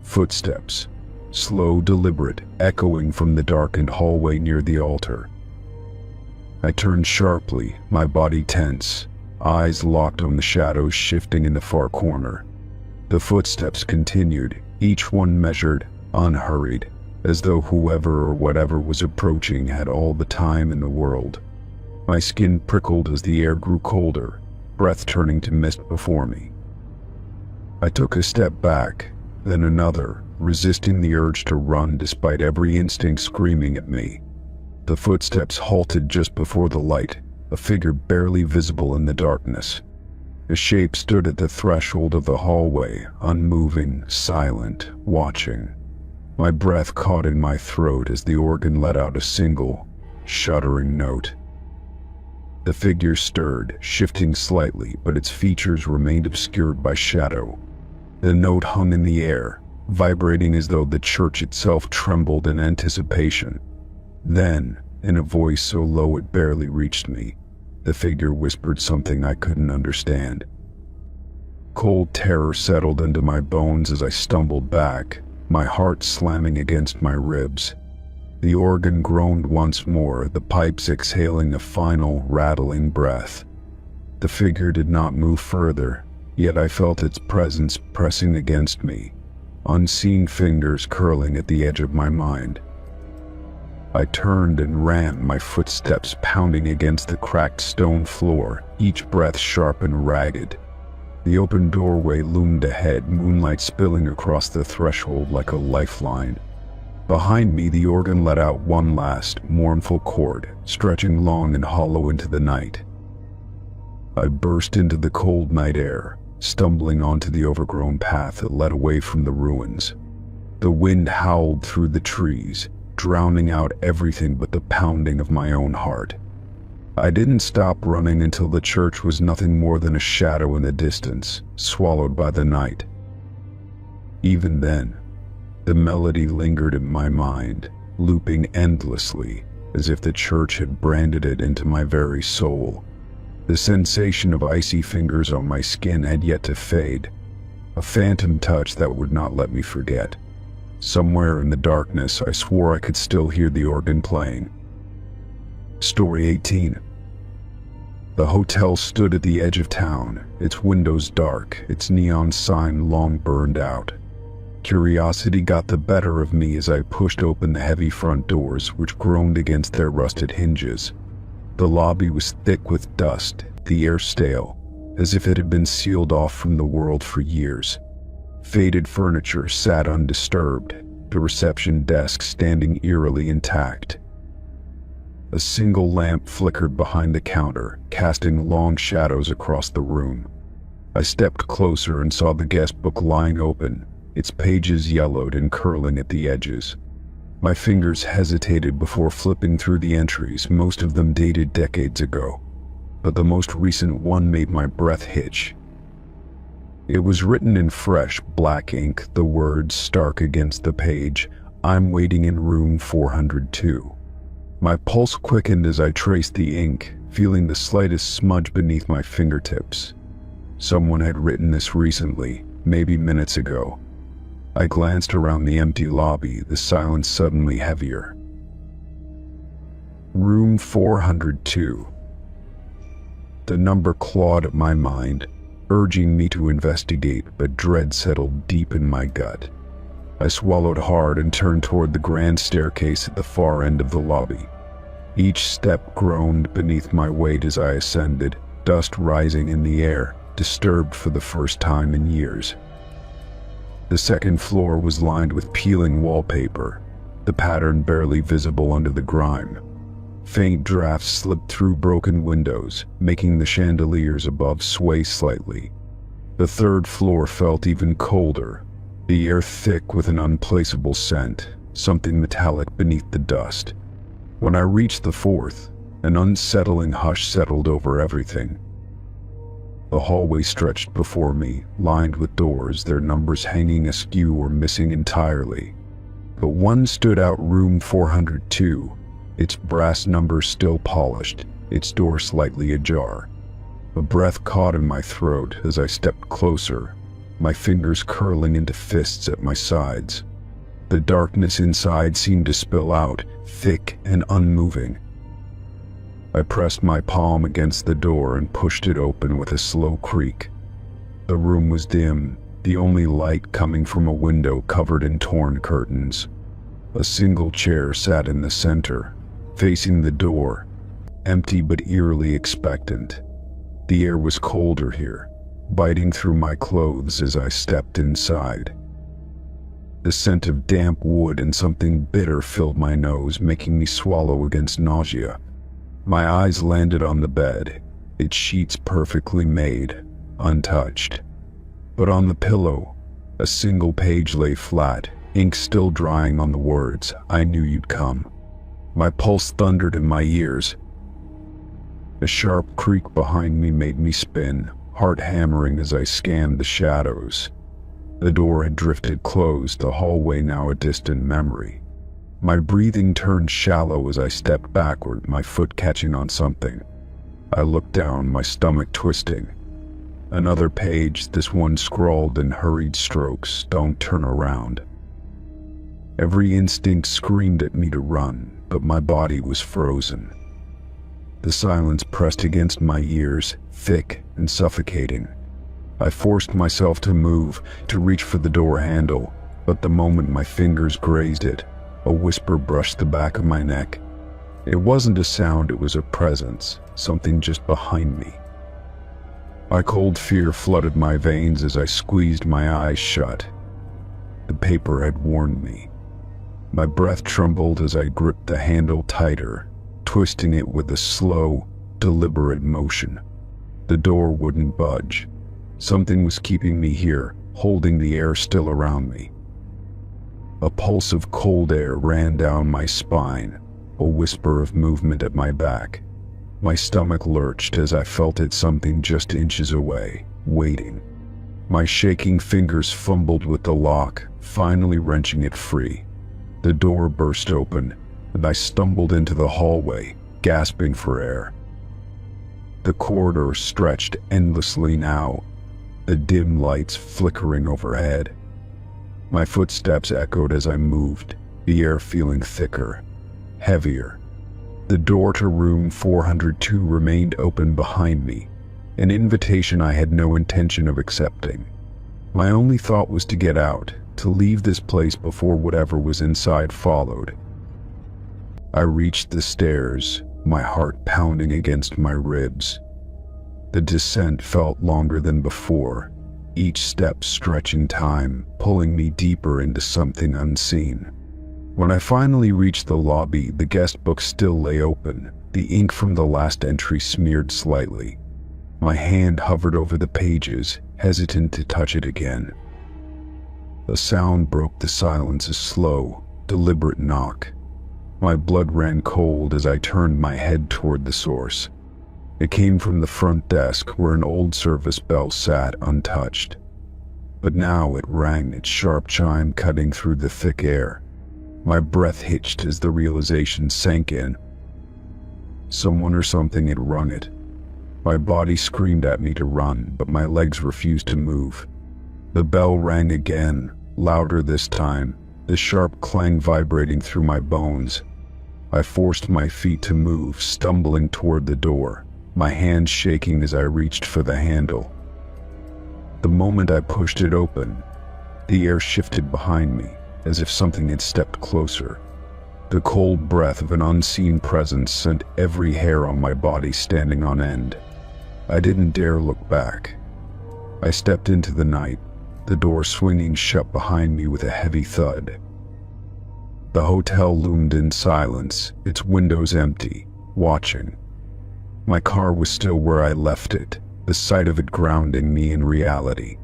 Speaker 1: Footsteps, slow, deliberate, echoing from the darkened hallway near the altar. I turned sharply, my body tense, eyes locked on the shadows shifting in the far corner. The footsteps continued, each one measured, unhurried, as though whoever or whatever was approaching had all the time in the world. My skin prickled as the air grew colder, breath turning to mist before me. I took a step back, then another, resisting the urge to run despite every instinct screaming at me. The footsteps halted just before the light, a figure barely visible in the darkness. A shape stood at the threshold of the hallway, unmoving, silent, watching. My breath caught in my throat as the organ let out a single, shuddering note. The figure stirred, shifting slightly, but its features remained obscured by shadow. The note hung in the air, vibrating as though the church itself trembled in anticipation. Then, in a voice so low it barely reached me, the figure whispered something I couldn't understand. Cold terror settled into my bones as I stumbled back, my heart slamming against my ribs. The organ groaned once more, the pipes exhaling a final, rattling breath. The figure did not move further, yet I felt its presence pressing against me, unseen fingers curling at the edge of my mind. I turned and ran, my footsteps pounding against the cracked stone floor, each breath sharp and ragged. The open doorway loomed ahead, moonlight spilling across the threshold like a lifeline. Behind me, the organ let out one last, mournful chord, stretching long and hollow into the night. I burst into the cold night air, stumbling onto the overgrown path that led away from the ruins. The wind howled through the trees, drowning out everything but the pounding of my own heart. I didn't stop running until the church was nothing more than a shadow in the distance, swallowed by the night. Even then, the melody lingered in my mind, looping endlessly, as if the church had branded it into my very soul. The sensation of icy fingers on my skin had yet to fade, a phantom touch that would not let me forget. Somewhere in the darkness, I swore I could still hear the organ playing. Story 18. The hotel stood at the edge of town, its windows dark, its neon sign long burned out. Curiosity got the better of me as I pushed open the heavy front doors, which groaned against their rusted hinges. The lobby was thick with dust, the air stale, as if it had been sealed off from the world for years. Faded furniture sat undisturbed, the reception desk standing eerily intact. A single lamp flickered behind the counter, casting long shadows across the room. I stepped closer and saw the guest book lying open, its pages yellowed and curling at the edges. My fingers hesitated before flipping through the entries, most of them dated decades ago, but the most recent one made my breath hitch. It was written in fresh, black ink, the words stark against the page, "I'm waiting in room 402. My pulse quickened as I traced the ink, feeling the slightest smudge beneath my fingertips. Someone had written this recently, maybe minutes ago. I glanced around the empty lobby, the silence suddenly heavier. Room 402. The number clawed at my mind, urging me to investigate, but dread settled deep in my gut. I swallowed hard and turned toward the grand staircase at the far end of the lobby. Each step groaned beneath my weight as I ascended, dust rising in the air, disturbed for the first time in years. The second floor was lined with peeling wallpaper, the pattern barely visible under the grime. Faint drafts slipped through broken windows, making the chandeliers above sway slightly. The third floor felt even colder, the air thick with an unplaceable scent, something metallic beneath the dust. When I reached the fourth, an unsettling hush settled over everything. The hallway stretched before me, lined with doors, their numbers hanging askew or missing entirely. But one stood out: room 402, its brass numbers still polished, its door slightly ajar. A breath caught in my throat as I stepped closer, my fingers curling into fists at my sides. The darkness inside seemed to spill out, thick and unmoving. I pressed my palm against the door and pushed it open with a slow creak. The room was dim, the only light coming from a window covered in torn curtains. A single chair sat in the center, facing the door, empty but eerily expectant. The air was colder here, biting through my clothes as I stepped inside. The scent of damp wood and something bitter filled my nose, making me swallow against nausea. My eyes landed on the bed, its sheets perfectly made, untouched. But on the pillow, a single page lay flat, ink still drying on the words, "I knew you'd come." My pulse thundered in my ears. A sharp creak behind me made me spin, heart hammering as I scanned the shadows. The door had drifted closed, the hallway now a distant memory. My breathing turned shallow as I stepped backward, my foot catching on something. I looked down, my stomach twisting. Another page, this one scrawled in hurried strokes, "Don't turn around." Every instinct screamed at me to run, but my body was frozen. The silence pressed against my ears, thick and suffocating. I forced myself to move, to reach for the door handle, but the moment my fingers grazed it, a whisper brushed the back of my neck. It wasn't a sound, it was a presence, something just behind me. A cold fear flooded my veins as I squeezed my eyes shut. The paper had warned me. My breath trembled as I gripped the handle tighter, twisting it with a slow, deliberate motion. The door wouldn't budge. Something was keeping me here, holding the air still around me. A pulse of cold air ran down my spine, a whisper of movement at my back. My stomach lurched as I felt it, something just inches away, waiting. My shaking fingers fumbled with the lock, finally wrenching it free. The door burst open, and I stumbled into the hallway, gasping for air. The corridor stretched endlessly now, the dim lights flickering overhead. My footsteps echoed as I moved, the air feeling thicker, heavier. The door to room 402 remained open behind me, an invitation I had no intention of accepting. My only thought was to get out, to leave this place before whatever was inside followed. I reached the stairs, my heart pounding against my ribs. The descent felt longer than before, each step stretching time, pulling me deeper into something unseen. When I finally reached the lobby, the guest book still lay open, the ink from the last entry smeared slightly. My hand hovered over the pages, hesitant to touch it again. A sound broke the silence, a slow, deliberate knock. My blood ran cold as I turned my head toward the source. It came from the front desk where an old service bell sat untouched. But now it rang, its sharp chime cutting through the thick air. My breath hitched as the realization sank in. Someone or something had rung it. My body screamed at me to run, but my legs refused to move. The bell rang again, louder this time, the sharp clang vibrating through my bones. I forced my feet to move, stumbling toward the door, my hands shaking as I reached for the handle. The moment I pushed it open, the air shifted behind me, as if something had stepped closer. The cold breath of an unseen presence sent every hair on my body standing on end. I didn't dare look back. I stepped into the night, the door swinging shut behind me with a heavy thud. The hotel loomed in silence, its windows empty, watching. My car was still where I left it, the sight of it grounding me in reality.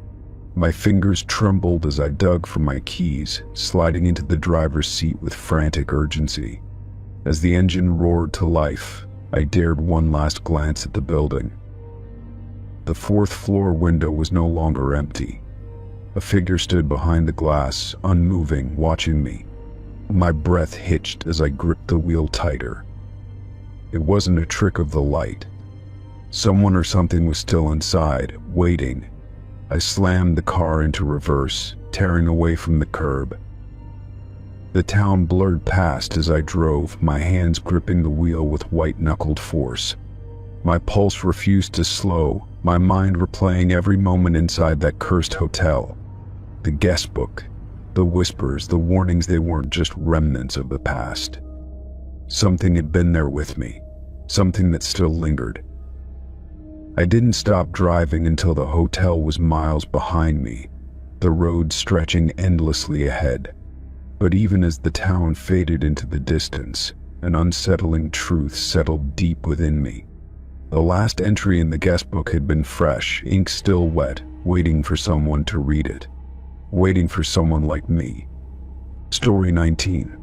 Speaker 1: My fingers trembled as I dug for my keys, sliding into the driver's seat with frantic urgency. As the engine roared to life, I dared one last glance at the building. The fourth-floor window was no longer empty. A figure stood behind the glass, unmoving, watching me. My breath hitched as I gripped the wheel tighter. It wasn't a trick of the light. Someone or something was still inside, waiting. I slammed the car into reverse, tearing away from the curb. The town blurred past as I drove, my hands gripping the wheel with white-knuckled force. My pulse refused to slow, my mind replaying every moment inside that cursed hotel. The guest book, the whispers, the warnings, they weren't just remnants of the past. Something had been there with me, something that still lingered. I didn't stop driving until the hotel was miles behind me, the road stretching endlessly ahead. But even as the town faded into the distance, an unsettling truth settled deep within me. The last entry in the guest book had been fresh, ink still wet, waiting for someone to read it. Waiting for someone like me. Story 19.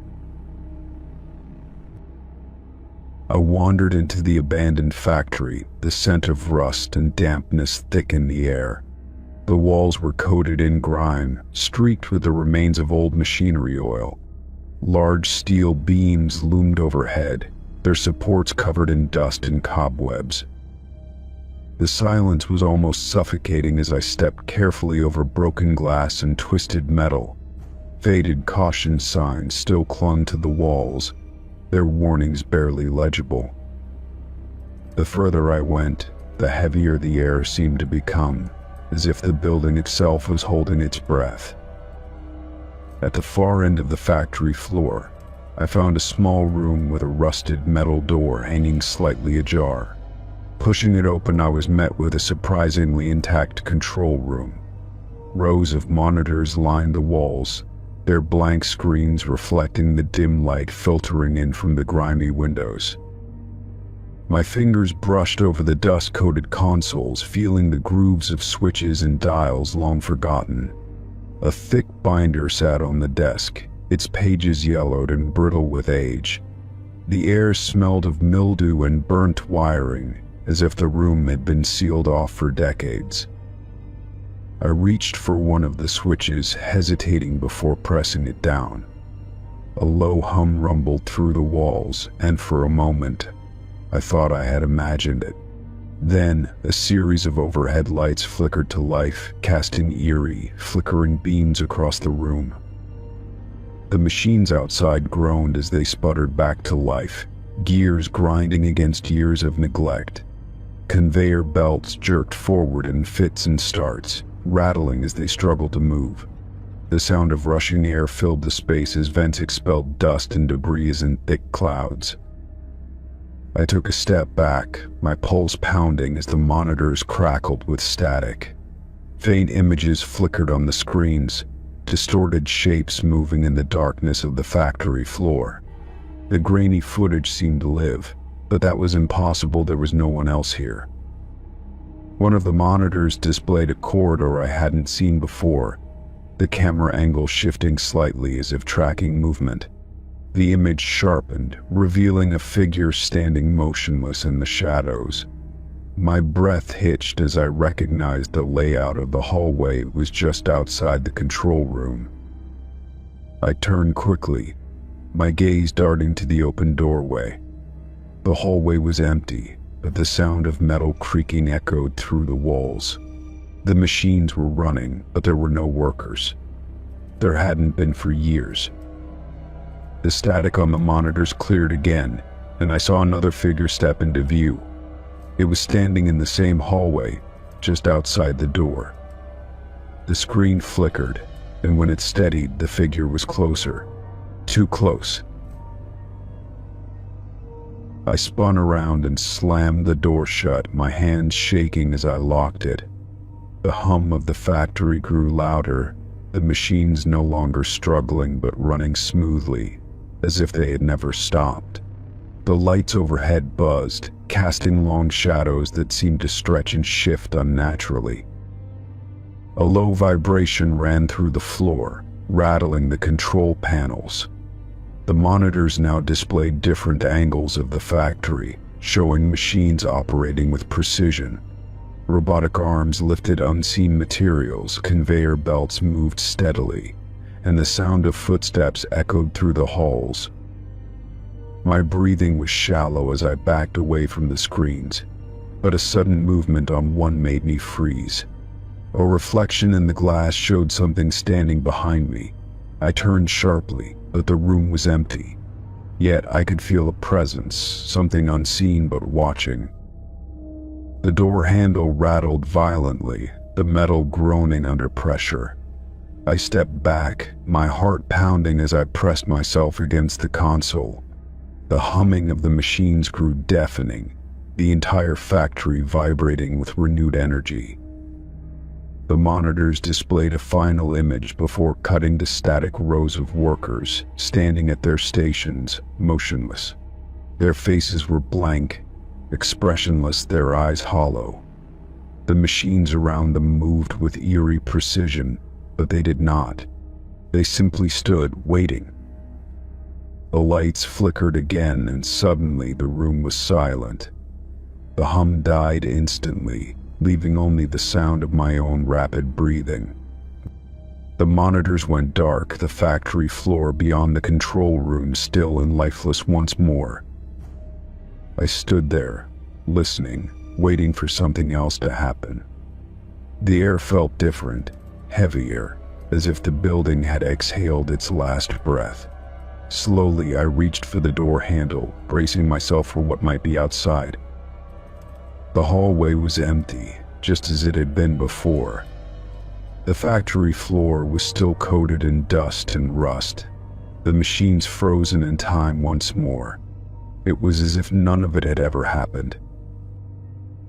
Speaker 1: I wandered into the abandoned factory, the scent of rust and dampness thick in the air. The walls were coated in grime, streaked with the remains of old machinery oil. Large steel beams loomed overhead, their supports covered in dust and cobwebs. The silence was almost suffocating as I stepped carefully over broken glass and twisted metal. Faded caution signs still clung to the walls, their warnings barely legible. The further I went, the heavier the air seemed to become, as if the building itself was holding its breath. At the far end of the factory floor, I found a small room with a rusted metal door hanging slightly ajar. Pushing it open, I was met with a surprisingly intact control room. Rows of monitors lined the walls, their blank screens reflecting the dim light filtering in from the grimy windows. My fingers brushed over the dust-coated consoles, feeling the grooves of switches and dials long forgotten. A thick binder sat on the desk, its pages yellowed and brittle with age. The air smelled of mildew and burnt wiring, as if the room had been sealed off for decades. I reached for one of the switches, hesitating before pressing it down. A low hum rumbled through the walls, and for a moment, I thought I had imagined it. Then, a series of overhead lights flickered to life, casting eerie, flickering beams across the room. The machines outside groaned as they sputtered back to life, gears grinding against years of neglect. Conveyor belts jerked forward in fits and starts, rattling as they struggled to move. The sound of rushing air filled the space as vents expelled dust and debris in thick clouds. I took a step back, my pulse pounding as the monitors crackled with static. Faint images flickered on the screens, distorted shapes moving in the darkness of the factory floor. The grainy footage seemed to live, but that was impossible. There was no one else here. One of the monitors displayed a corridor I hadn't seen before, the camera angle shifting slightly as if tracking movement. The image sharpened, revealing a figure standing motionless in the shadows. My breath hitched as I recognized the layout of the hallway was just outside the control room. I turned quickly, my gaze darting to the open doorway. The hallway was empty, but the sound of metal creaking echoed through the walls. The machines were running, but there were no workers. There hadn't been for years. The static on the monitors cleared again, and I saw another figure step into view. It was standing in the same hallway, just outside the door. The screen flickered, and when it steadied, the figure was closer. Too close. I spun around and slammed the door shut, my hands shaking as I locked it. The hum of the factory grew louder, the machines no longer struggling but running smoothly, as if they had never stopped. The lights overhead buzzed, casting long shadows that seemed to stretch and shift unnaturally. A low vibration ran through the floor, rattling the control panels. The monitors now displayed different angles of the factory, showing machines operating with precision. Robotic arms lifted unseen materials, conveyor belts moved steadily, and the sound of footsteps echoed through the halls. My breathing was shallow as I backed away from the screens, but a sudden movement on one made me freeze. A reflection in the glass showed something standing behind me. I turned sharply, but the room was empty. Yet I could feel a presence, something unseen but watching. The door handle rattled violently, the metal groaning under pressure. I stepped back, my heart pounding as I pressed myself against the console. The humming of the machines grew deafening, the entire factory vibrating with renewed energy. The monitors displayed a final image before cutting to static rows of workers standing at their stations, motionless. Their faces were blank, expressionless, their eyes hollow. The machines around them moved with eerie precision, but they did not. They simply stood, waiting. The lights flickered again, and suddenly the room was silent. The hum died instantly, leaving only the sound of my own rapid breathing. The monitors went dark, the factory floor beyond the control room still and lifeless once more. I stood there, listening, waiting for something else to happen. The air felt different, heavier, as if the building had exhaled its last breath. Slowly, I reached for the door handle, bracing myself for what might be outside. The hallway was empty, just as it had been before. The factory floor was still coated in dust and rust, the machines frozen in time once more. It was as if none of it had ever happened.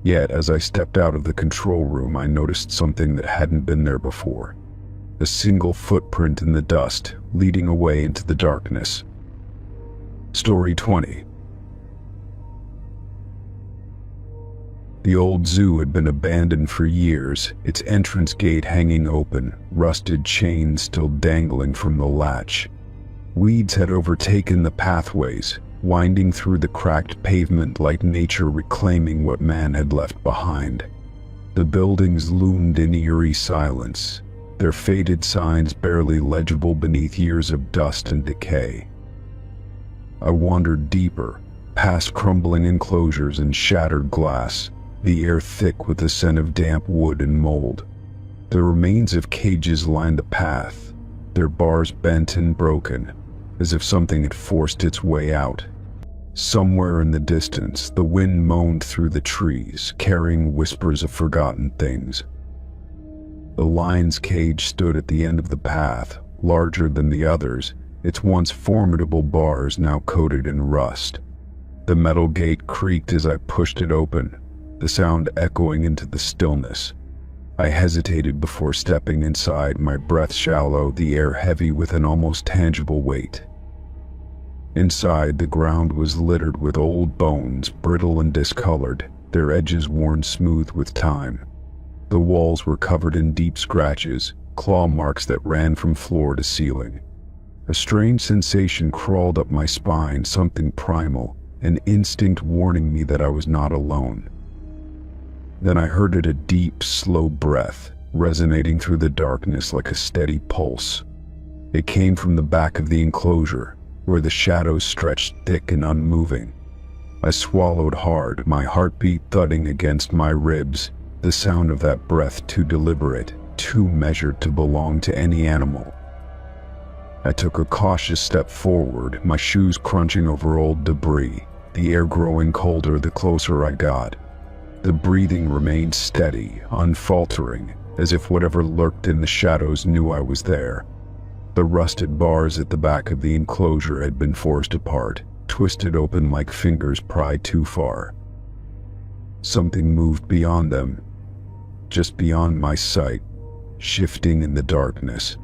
Speaker 1: Yet, as I stepped out of the control room, I noticed something that hadn't been there before. A single footprint in the dust, leading away into the darkness. Story 20. The old zoo had been abandoned for years, its entrance gate hanging open, rusted chains still dangling from the latch. Weeds had overtaken the pathways, winding through the cracked pavement like nature reclaiming what man had left behind. The buildings loomed in eerie silence, their faded signs barely legible beneath years of dust and decay. I wandered deeper, past crumbling enclosures and shattered glass, the air thick with the scent of damp wood and mold. The remains of cages lined the path, their bars bent and broken, as if something had forced its way out. Somewhere in the distance, the wind moaned through the trees, carrying whispers of forgotten things. The lion's cage stood at the end of the path, larger than the others, its once formidable bars now coated in rust. The metal gate creaked as I pushed it open, the sound echoing into the stillness. I hesitated before stepping inside, my breath shallow, the air heavy with an almost tangible weight. Inside, the ground was littered with old bones, brittle and discolored, their edges worn smooth with time. The walls were covered in deep scratches, claw marks that ran from floor to ceiling. A strange sensation crawled up my spine, something primal, an instinct warning me that I was not alone. Then I heard it, a deep, slow breath, resonating through the darkness like a steady pulse. It came from the back of the enclosure, where the shadows stretched thick and unmoving. I swallowed hard, my heartbeat thudding against my ribs, the sound of that breath too deliberate, too measured to belong to any animal. I took a cautious step forward, my shoes crunching over old debris, the air growing colder the closer I got. The breathing remained steady, unfaltering, as if whatever lurked in the shadows knew I was there. The rusted bars at the back of the enclosure had been forced apart, twisted open like fingers pried too far. Something moved beyond them, just beyond my sight, shifting in the darkness.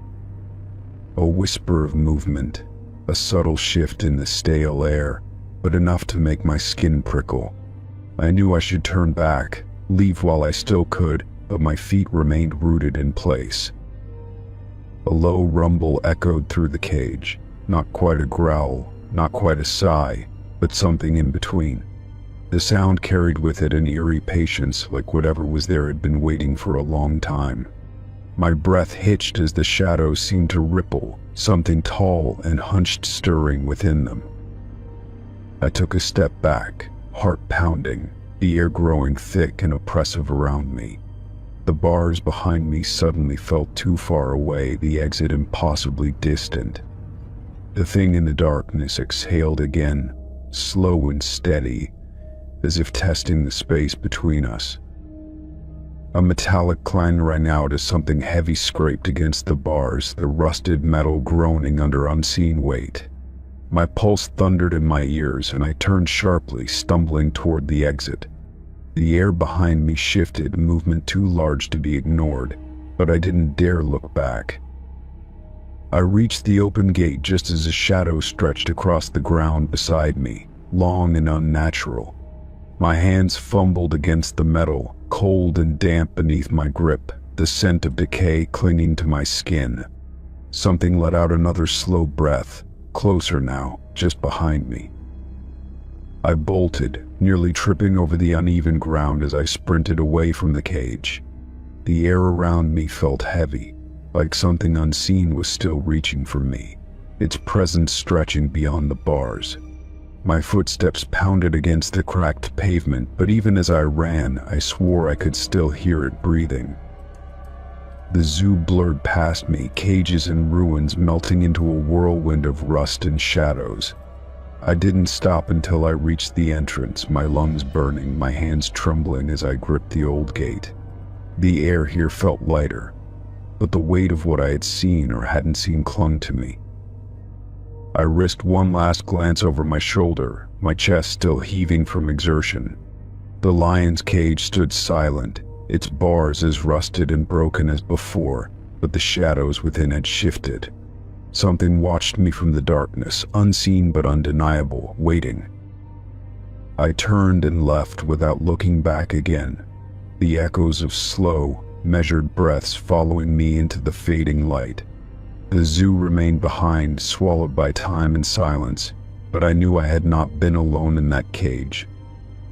Speaker 1: A whisper of movement, a subtle shift in the stale air, but enough to make my skin prickle. I knew I should turn back, leave while I still could, but my feet remained rooted in place. A low rumble echoed through the cage, not quite a growl, not quite a sigh, but something in between. The sound carried with it an eerie patience, like whatever was there had been waiting for a long time. My breath hitched as the shadows seemed to ripple, something tall and hunched stirring within them. I took a step back, heart pounding, the air growing thick and oppressive around me. The bars behind me suddenly felt too far away, the exit impossibly distant. The thing in the darkness exhaled again, slow and steady, as if testing the space between us. A metallic clang rang out as something heavy scraped against the bars, the rusted metal groaning under unseen weight. My pulse thundered in my ears, and I turned sharply, stumbling toward the exit. The air behind me shifted, movement too large to be ignored, but I didn't dare look back. I reached the open gate just as a shadow stretched across the ground beside me, long and unnatural. My hands fumbled against the metal, cold and damp beneath my grip, the scent of decay clinging to my skin. Something let out another slow breath, closer now, just behind me. I bolted, nearly tripping over the uneven ground as I sprinted away from the cage. The air around me felt heavy, like something unseen was still reaching for me, its presence stretching beyond the bars. My footsteps pounded against the cracked pavement, but even as I ran, I swore I could still hear it breathing. The zoo blurred past me, cages and ruins melting into a whirlwind of rust and shadows. I didn't stop until I reached the entrance, my lungs burning, my hands trembling as I gripped the old gate. The air here felt lighter, but the weight of what I had seen or hadn't seen clung to me. I risked one last glance over my shoulder, my chest still heaving from exertion. The lion's cage stood silent, its bars as rusted and broken as before, but the shadows within had shifted. Something watched me from the darkness, unseen but undeniable, waiting. I turned and left without looking back again, the echoes of slow, measured breaths following me into the fading light. The zoo remained behind, swallowed by time and silence, but I knew I had not been alone in that cage.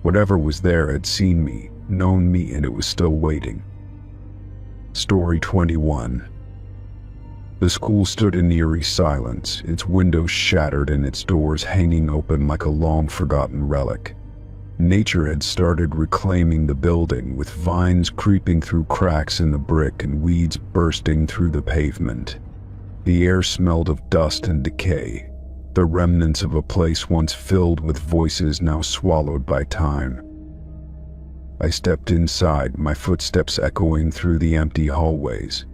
Speaker 1: Whatever was there had seen me, known me, and it was still waiting. Story 21. The school stood in eerie silence, its windows shattered and its doors hanging open like a long-forgotten relic. Nature had started reclaiming the building, with vines creeping through cracks in the brick and weeds bursting through the pavement. The air smelled of dust and decay, the remnants of a place once filled with voices now swallowed by time. I stepped inside, my footsteps echoing through the empty hallways.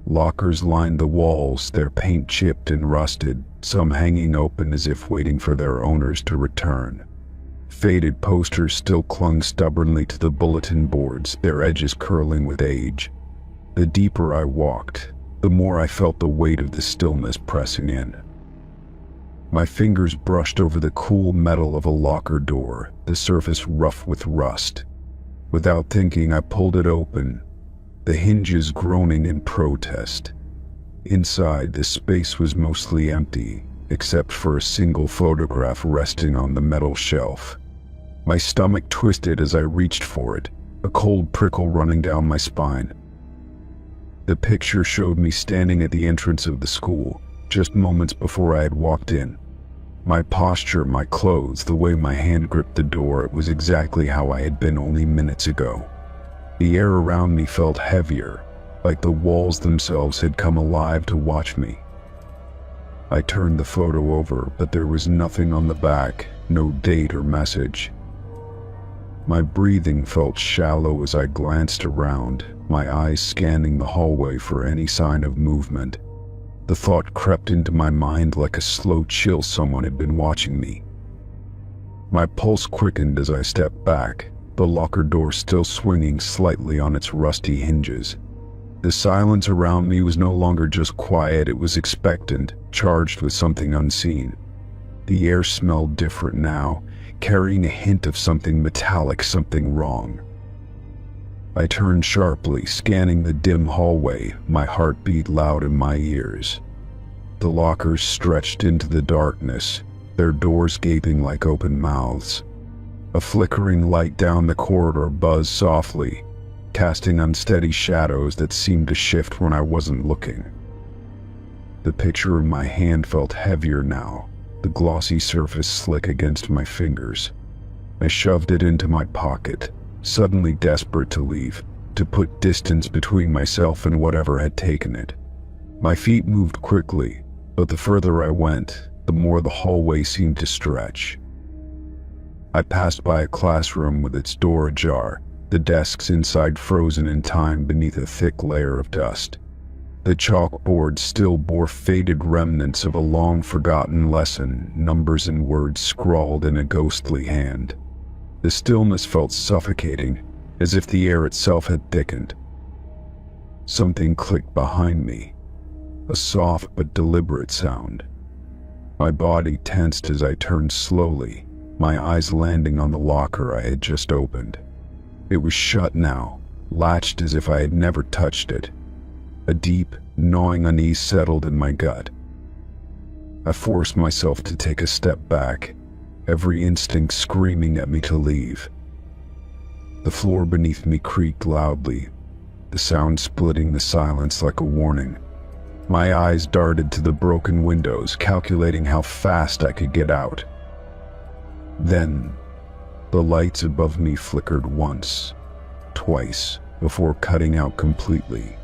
Speaker 1: Lockers lined the walls, their paint chipped and rusted, some hanging open as if waiting for their owners to return. Faded posters still clung stubbornly to the bulletin boards, their edges curling with age. The deeper I walked, the more I felt the weight of the stillness pressing in. My fingers brushed over the cool metal of a locker door, the surface rough with rust. Without thinking, I pulled it open, the hinges groaning in protest. Inside, the space was mostly empty, except for a single photograph resting on the metal shelf. My stomach twisted as I reached for it, a cold prickle running down my spine. The picture showed me standing at the entrance of the school, just moments before I had walked in. My posture, my clothes, the way my hand gripped the door, it was exactly how I had been only minutes ago. The air around me felt heavier, like the walls themselves had come alive to watch me. I turned the photo over, but there was nothing on the back, no date or message. My breathing felt shallow as I glanced around, my eyes scanning the hallway for any sign of movement. The thought crept into my mind like a slow chill, someone had been watching me. My pulse quickened as I stepped back, the locker door still swinging slightly on its rusty hinges. The silence around me was no longer just quiet, it was expectant, charged with something unseen. The air smelled different now, carrying a hint of something metallic, something wrong. I turned sharply, scanning the dim hallway, my heart beat loud in my ears. The lockers stretched into the darkness, their doors gaping like open mouths. A flickering light down the corridor buzzed softly, casting unsteady shadows that seemed to shift when I wasn't looking. The picture in my hand felt heavier now, the glossy surface slick against my fingers. I shoved it into my pocket, suddenly desperate to leave, to put distance between myself and whatever had taken it. My feet moved quickly, but the further I went, the more the hallway seemed to stretch. I passed by a classroom with its door ajar, the desks inside frozen in time beneath a thick layer of dust. The chalkboard still bore faded remnants of a long-forgotten lesson, numbers and words scrawled in a ghostly hand. The stillness felt suffocating, as if the air itself had thickened. Something clicked behind me, a soft but deliberate sound. My body tensed as I turned slowly, my eyes landing on the locker I had just opened. It was shut now, latched as if I had never touched it. A deep, gnawing unease settled in my gut. I forced myself to take a step back, every instinct screaming at me to leave. The floor beneath me creaked loudly, the sound splitting the silence like a warning. My eyes darted to the broken windows, calculating how fast I could get out. Then, the lights above me flickered once, twice, before cutting out completely.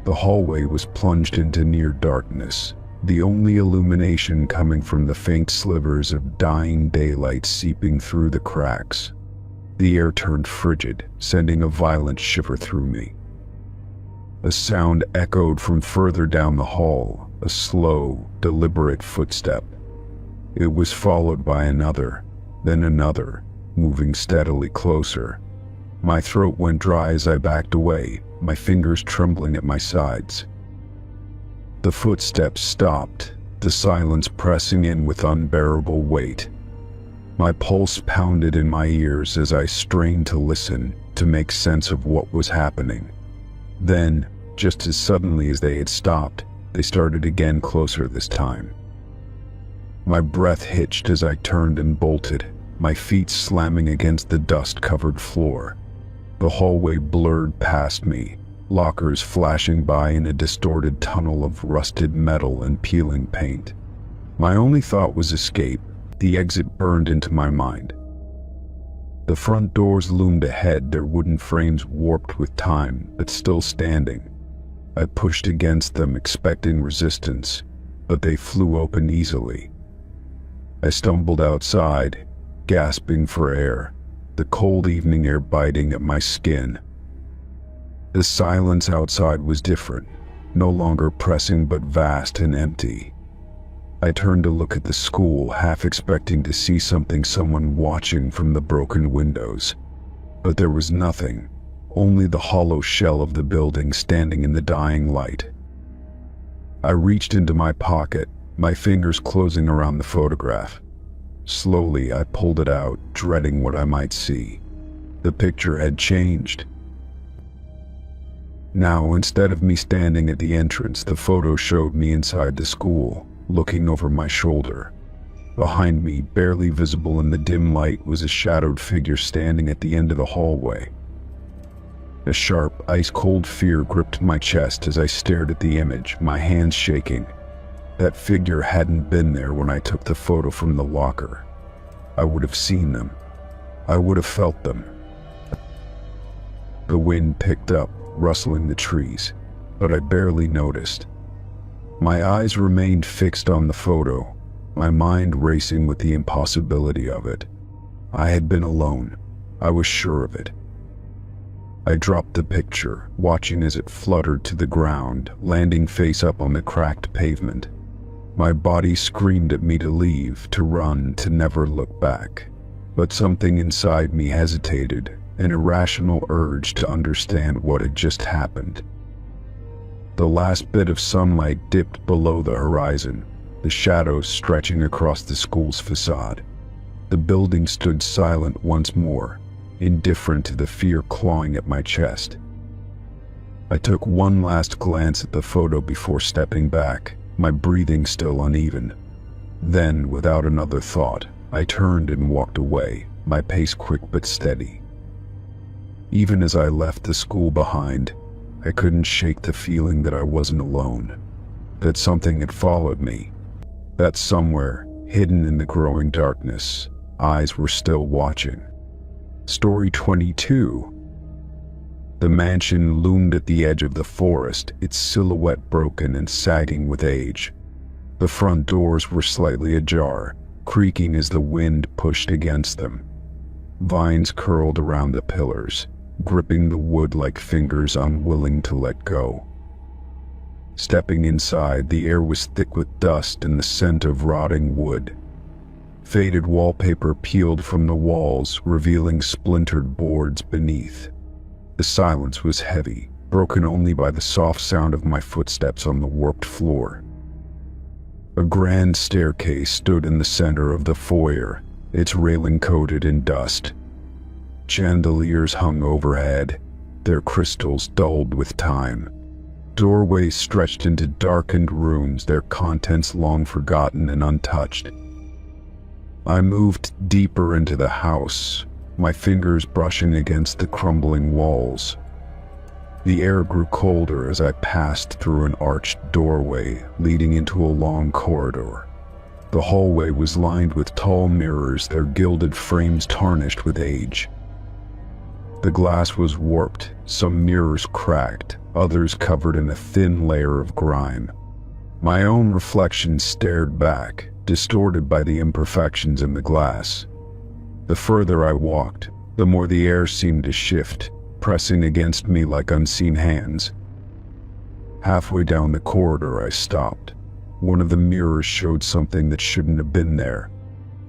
Speaker 1: The hallway was plunged into near darkness, the only illumination coming from the faint slivers of dying daylight seeping through the cracks. The air turned frigid, sending a violent shiver through me. A sound echoed from further down the hall, a slow, deliberate footstep. It was followed by another, then another, moving steadily closer. My throat went dry as I backed away, my fingers trembling at my sides. The footsteps stopped, the silence pressing in with unbearable weight. My pulse pounded in my ears as I strained to listen, to make sense of what was happening. Then, just as suddenly as they had stopped, they started again, closer this time. My breath hitched as I turned and bolted, my feet slamming against the dust-covered floor. The hallway blurred past me, lockers flashing by in a distorted tunnel of rusted metal and peeling paint. My only thought was escape. The exit burned into my mind. The front doors loomed ahead, their wooden frames warped with time, but still standing. I pushed against them, expecting resistance, but they flew open easily. I stumbled outside, gasping for air, the cold evening air biting at my skin. The silence outside was different, no longer pressing but vast and empty. I turned to look at the school, half expecting to see someone watching from the broken windows. But there was nothing, only the hollow shell of the building standing in the dying light. I reached into my pocket, my fingers closing around the photograph. Slowly, I pulled it out, dreading what I might see. The picture had changed. Now, instead of me standing at the entrance, the photo showed me inside the school, looking over my shoulder. Behind me, barely visible in the dim light, was a shadowed figure standing at the end of the hallway. A sharp, ice-cold fear gripped my chest as I stared at the image, my hands shaking. That figure hadn't been there when I took the photo from the locker. I would have seen them. I would have felt them. The wind picked up, rustling the trees, but I barely noticed. My eyes remained fixed on the photo, my mind racing with the impossibility of it. I had been alone. I was sure of it. I dropped the picture, watching as it fluttered to the ground, landing face up on the cracked pavement. My body screamed at me to leave, to run, to never look back. But something inside me hesitated, an irrational urge to understand what had just happened. The last bit of sunlight dipped below the horizon, the shadows stretching across the school's facade. The building stood silent once more, indifferent to the fear clawing at my chest. I took one last glance at the photo before stepping back, my breathing still uneven. Then, without another thought, I turned and walked away, my pace quick but steady. Even as I left the school behind, I couldn't shake the feeling that I wasn't alone, that something had followed me, that somewhere, hidden in the growing darkness, eyes were still watching. Story 22. The mansion loomed at the edge of the forest, its silhouette broken and sagging with age. The front doors were slightly ajar, creaking as the wind pushed against them. Vines curled around the pillars, gripping the wood like fingers unwilling to let go. Stepping inside, the air was thick with dust and the scent of rotting wood. Faded wallpaper peeled from the walls, revealing splintered boards beneath. The silence was heavy, broken only by the soft sound of my footsteps on the warped floor. A grand staircase stood in the center of the foyer, its railing coated in dust. Chandeliers hung overhead, their crystals dulled with time. Doorways stretched into darkened rooms, their contents long forgotten and untouched. I moved deeper into the house, my fingers brushing against the crumbling walls. The air grew colder as I passed through an arched doorway leading into a long corridor. The hallway was lined with tall mirrors, their gilded frames tarnished with age. The glass was warped, some mirrors cracked, others covered in a thin layer of grime. My own reflection stared back, distorted by the imperfections in the glass. The further I walked, the more the air seemed to shift, pressing against me like unseen hands. Halfway down the corridor, I stopped. One of the mirrors showed something that shouldn't have been there.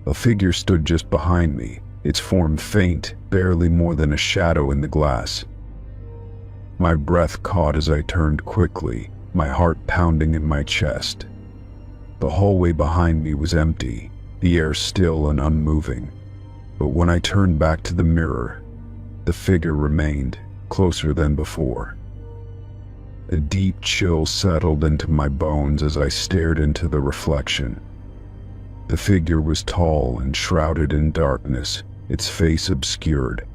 Speaker 1: A figure stood just behind me, its form faint, barely more than a shadow in the glass. My breath caught as I turned quickly, my heart pounding in my chest. The hallway behind me was empty, the air still and unmoving. But when I turned back to the mirror, the figure remained, closer than before. A deep chill settled into my bones as I stared into the reflection. The figure was tall and shrouded in darkness, its face obscured.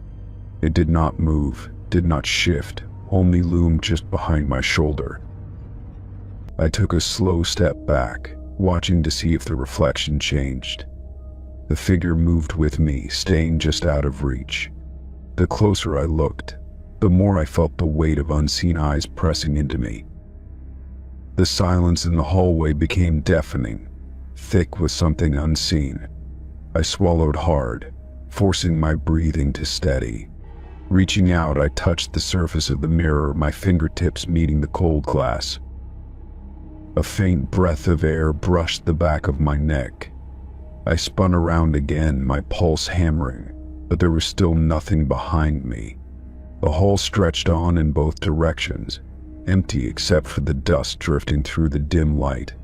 Speaker 1: It did not move, did not shift, only loomed just behind my shoulder. I took a slow step back, watching to see if the reflection changed. The figure moved with me, staying just out of reach. The closer I looked, the more I felt the weight of unseen eyes pressing into me. The silence in the hallway became deafening, thick with something unseen. I swallowed hard, forcing my breathing to steady. Reaching out, I touched the surface of the mirror, my fingertips meeting the cold glass. A faint breath of air brushed the back of my neck. I spun around again, my pulse hammering, but there was still nothing behind me. The hall stretched on in both directions, empty except for the dust drifting through the dim light.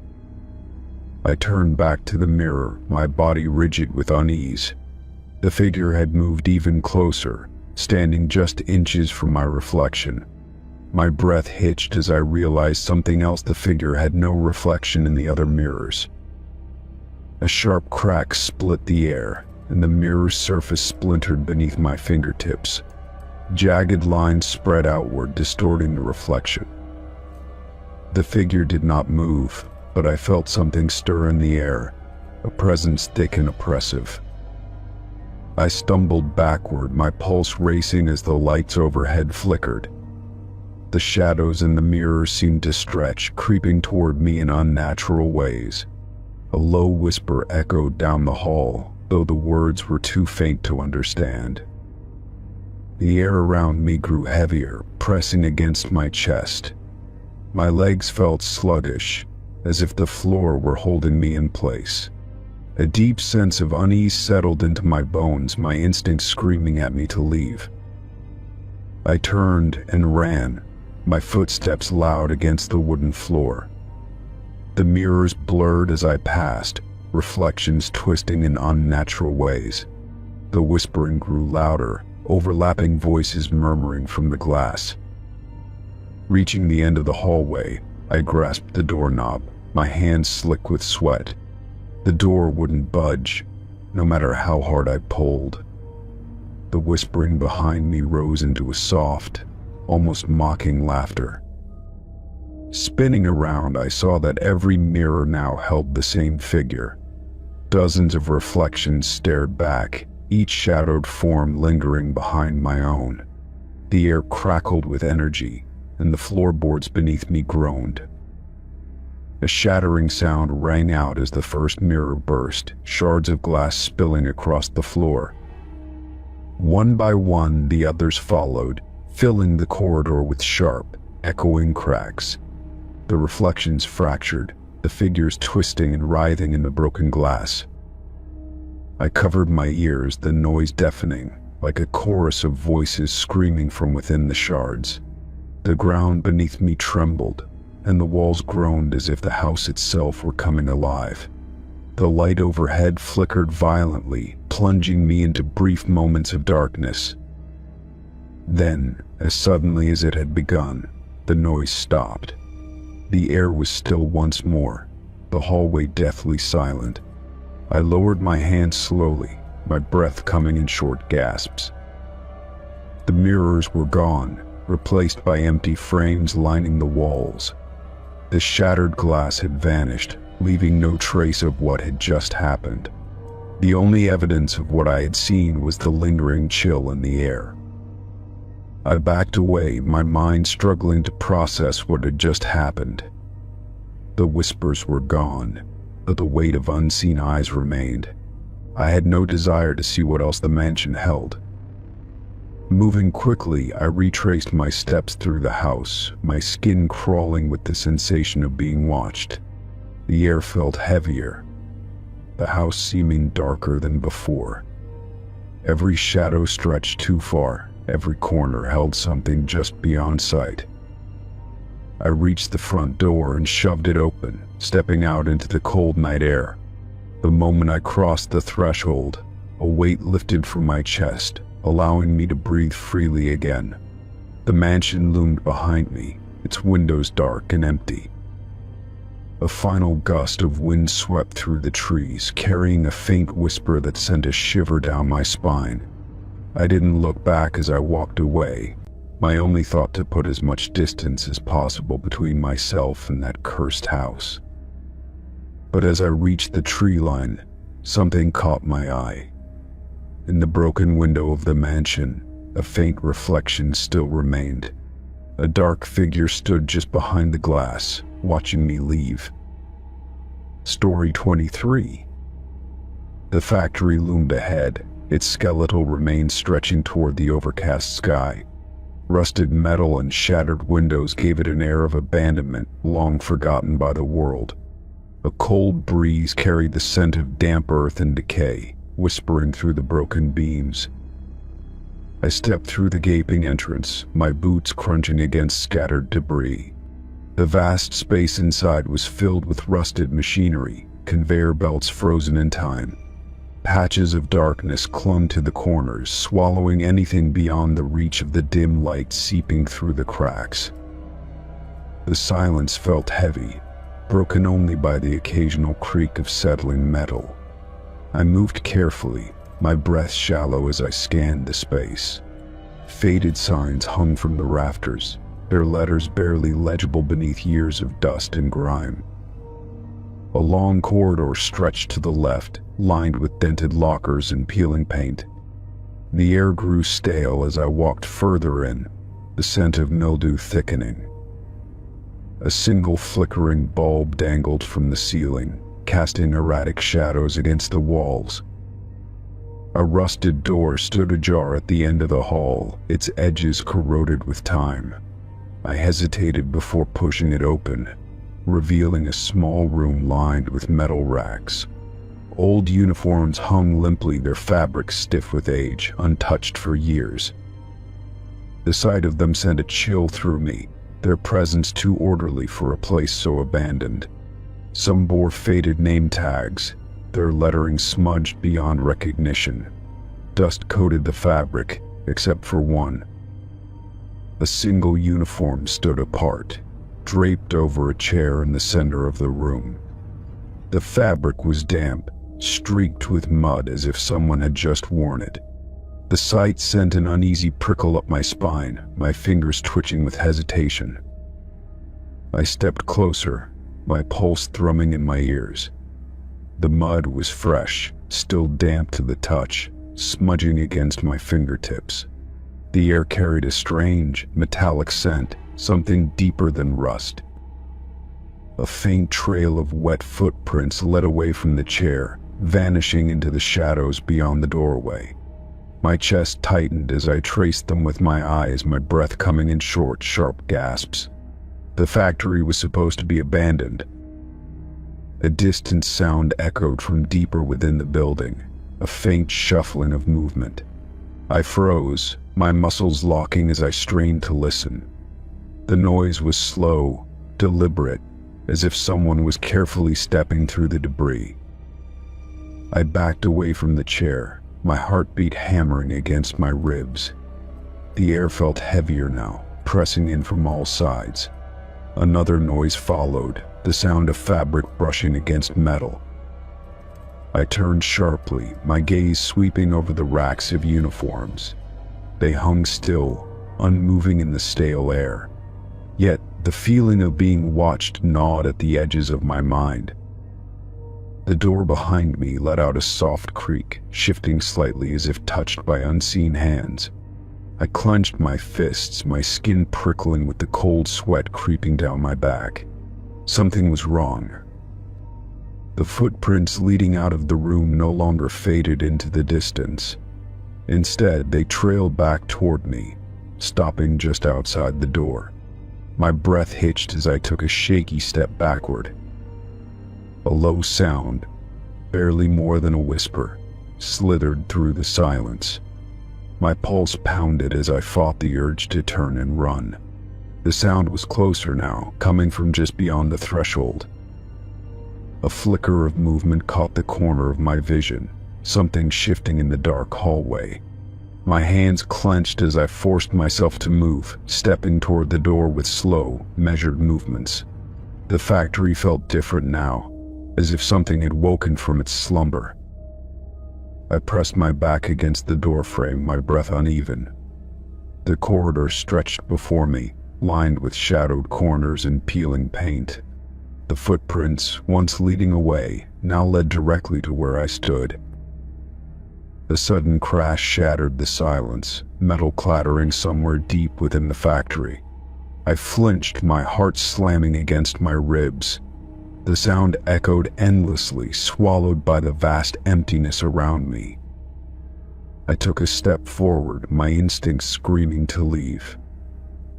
Speaker 1: I turned back to the mirror, my body rigid with unease. The figure had moved even closer, standing just inches from my reflection. My breath hitched as I realized something else: the figure had no reflection in the other mirrors. A sharp crack split the air, and the mirror's surface splintered beneath my fingertips. Jagged lines spread outward, distorting the reflection. The figure did not move, but I felt something stir in the air, a presence thick and oppressive. I stumbled backward, my pulse racing as the lights overhead flickered. The shadows in the mirror seemed to stretch, creeping toward me in unnatural ways. A low whisper echoed down the hall, though the words were too faint to understand. The air around me grew heavier, pressing against my chest. My legs felt sluggish, as if the floor were holding me in place. A deep sense of unease settled into my bones, my instincts screaming at me to leave. I turned and ran, my footsteps loud against the wooden floor. The mirrors blurred as I passed, reflections twisting in unnatural ways. The whispering grew louder, overlapping voices murmuring from the glass. Reaching the end of the hallway, I grasped the doorknob, my hands slick with sweat. The door wouldn't budge, no matter how hard I pulled. The whispering behind me rose into a soft, almost mocking laughter. Spinning around, I saw that every mirror now held the same figure. Dozens of reflections stared back, each shadowed form lingering behind my own. The air crackled with energy, and the floorboards beneath me groaned. A shattering sound rang out as the first mirror burst, shards of glass spilling across the floor. One by one, the others followed, filling the corridor with sharp, echoing cracks. The reflections fractured, the figures twisting and writhing in the broken glass. I covered my ears, the noise deafening, like a chorus of voices screaming from within the shards. The ground beneath me trembled, and the walls groaned as if the house itself were coming alive. The light overhead flickered violently, plunging me into brief moments of darkness. Then, as suddenly as it had begun, the noise stopped. The air was still once more, the hallway deathly silent. I lowered my hand slowly, my breath coming in short gasps. The mirrors were gone, replaced by empty frames lining the walls. The shattered glass had vanished, leaving no trace of what had just happened. The only evidence of what I had seen was the lingering chill in the air. I backed away, my mind struggling to process what had just happened. The whispers were gone, but the weight of unseen eyes remained. I had no desire to see what else the mansion held. Moving quickly, I retraced my steps through the house, my skin crawling with the sensation of being watched. The air felt heavier, the house seeming darker than before. Every shadow stretched too far, every corner held something just beyond sight. I reached the front door and shoved it open, stepping out into the cold night air. The moment I crossed the threshold, a weight lifted from my chest, allowing me to breathe freely again. The mansion loomed behind me, its windows dark and empty. A final gust of wind swept through the trees, carrying a faint whisper that sent a shiver down my spine. I didn't look back as I walked away, my only thought to put as much distance as possible between myself and that cursed house. But as I reached the tree line, something caught my eye. In the broken window of the mansion, a faint reflection still remained. A dark figure stood just behind the glass, watching me leave. Story 23. The factory loomed ahead, its skeletal remains stretching toward the overcast sky. Rusted metal and shattered windows gave it an air of abandonment, long forgotten by the world. A cold breeze carried the scent of damp earth and decay, whispering through the broken beams. I stepped through the gaping entrance, my boots crunching against scattered debris. The vast space inside was filled with rusted machinery, conveyor belts frozen in time. Patches of darkness clung to the corners, swallowing anything beyond the reach of the dim light seeping through the cracks. The silence felt heavy, broken only by the occasional creak of settling metal. I moved carefully, my breath shallow as I scanned the space. Faded signs hung from the rafters, their letters barely legible beneath years of dust and grime. A long corridor stretched to the left, lined with dented lockers and peeling paint. The air grew stale as I walked further in, the scent of mildew thickening. A single flickering bulb dangled from the ceiling, casting erratic shadows against the walls. A rusted door stood ajar at the end of the hall, its edges corroded with time. I hesitated before pushing it open, revealing a small room lined with metal racks. Old uniforms hung limply, their fabrics stiff with age, untouched for years. The sight of them sent a chill through me, their presence too orderly for a place so abandoned. Some bore faded name tags, their lettering smudged beyond recognition. Dust coated the fabric, except for one. A single uniform stood apart, draped over a chair in the center of the room. The fabric was damp, streaked with mud as if someone had just worn it. The sight sent an uneasy prickle up my spine, my fingers twitching with hesitation. I stepped closer, my pulse thrumming in my ears. The mud was fresh, still damp to the touch, smudging against my fingertips. The air carried a strange, metallic scent, something deeper than rust. A faint trail of wet footprints led away from the chair, vanishing into the shadows beyond the doorway. My chest tightened as I traced them with my eyes, my breath coming in short, sharp gasps. The factory was supposed to be abandoned. A distant sound echoed from deeper within the building, a faint shuffling of movement. I froze, my muscles locking as I strained to listen. The noise was slow, deliberate, as if someone was carefully stepping through the debris. I backed away from the chair, my heartbeat hammering against my ribs. The air felt heavier now, pressing in from all sides. Another noise followed, the sound of fabric brushing against metal. I turned sharply, my gaze sweeping over the racks of uniforms. They hung still, unmoving in the stale air. Yet, the feeling of being watched gnawed at the edges of my mind. The door behind me let out a soft creak, shifting slightly as if touched by unseen hands. I clenched my fists, my skin prickling with the cold sweat creeping down my back. Something was wrong. The footprints leading out of the room no longer faded into the distance. Instead, they trailed back toward me, stopping just outside the door. My breath hitched as I took a shaky step backward. A low sound, barely more than a whisper, slithered through the silence. My pulse pounded as I fought the urge to turn and run. The sound was closer now, coming from just beyond the threshold. A flicker of movement caught the corner of my vision, something shifting in the dark hallway. My hands clenched as I forced myself to move, stepping toward the door with slow, measured movements. The factory felt different now, as if something had woken from its slumber. I pressed my back against the doorframe, my breath uneven. The corridor stretched before me, lined with shadowed corners and peeling paint. The footprints, once leading away, now led directly to where I stood. A sudden crash shattered the silence, metal clattering somewhere deep within the factory. I flinched, my heart slamming against my ribs. The sound echoed endlessly, swallowed by the vast emptiness around me. I took a step forward, my instincts screaming to leave.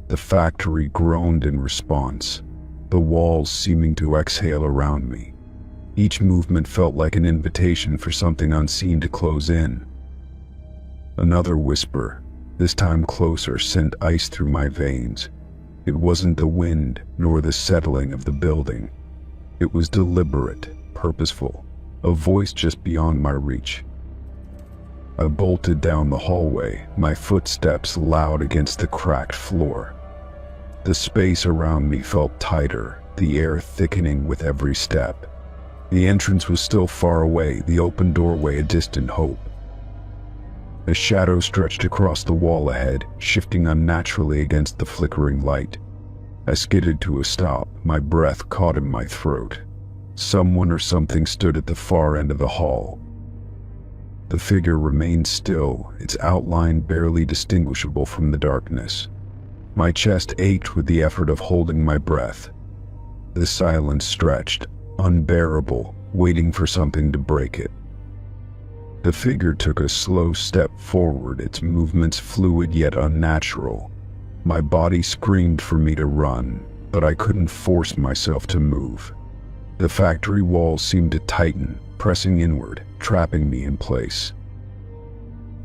Speaker 1: The factory groaned in response, the walls seeming to exhale around me. Each movement felt like an invitation for something unseen to close in. Another whisper, this time closer, sent ice through my veins. It wasn't the wind, nor the settling of the building. It was deliberate, purposeful, a voice just beyond my reach. I bolted down the hallway, my footsteps loud against the cracked floor. The space around me felt tighter, the air thickening with every step. The entrance was still far away, the open doorway a distant hope. A shadow stretched across the wall ahead, shifting unnaturally against the flickering light. I skidded to a stop, my breath caught in my throat. Someone or something stood at the far end of the hall. The figure remained still, its outline barely distinguishable from the darkness. My chest ached with the effort of holding my breath. The silence stretched, unbearable, waiting for something to break it. The figure took a slow step forward, its movements fluid yet unnatural. My body screamed for me to run, but I couldn't force myself to move. The factory walls seemed to tighten, pressing inward, trapping me in place.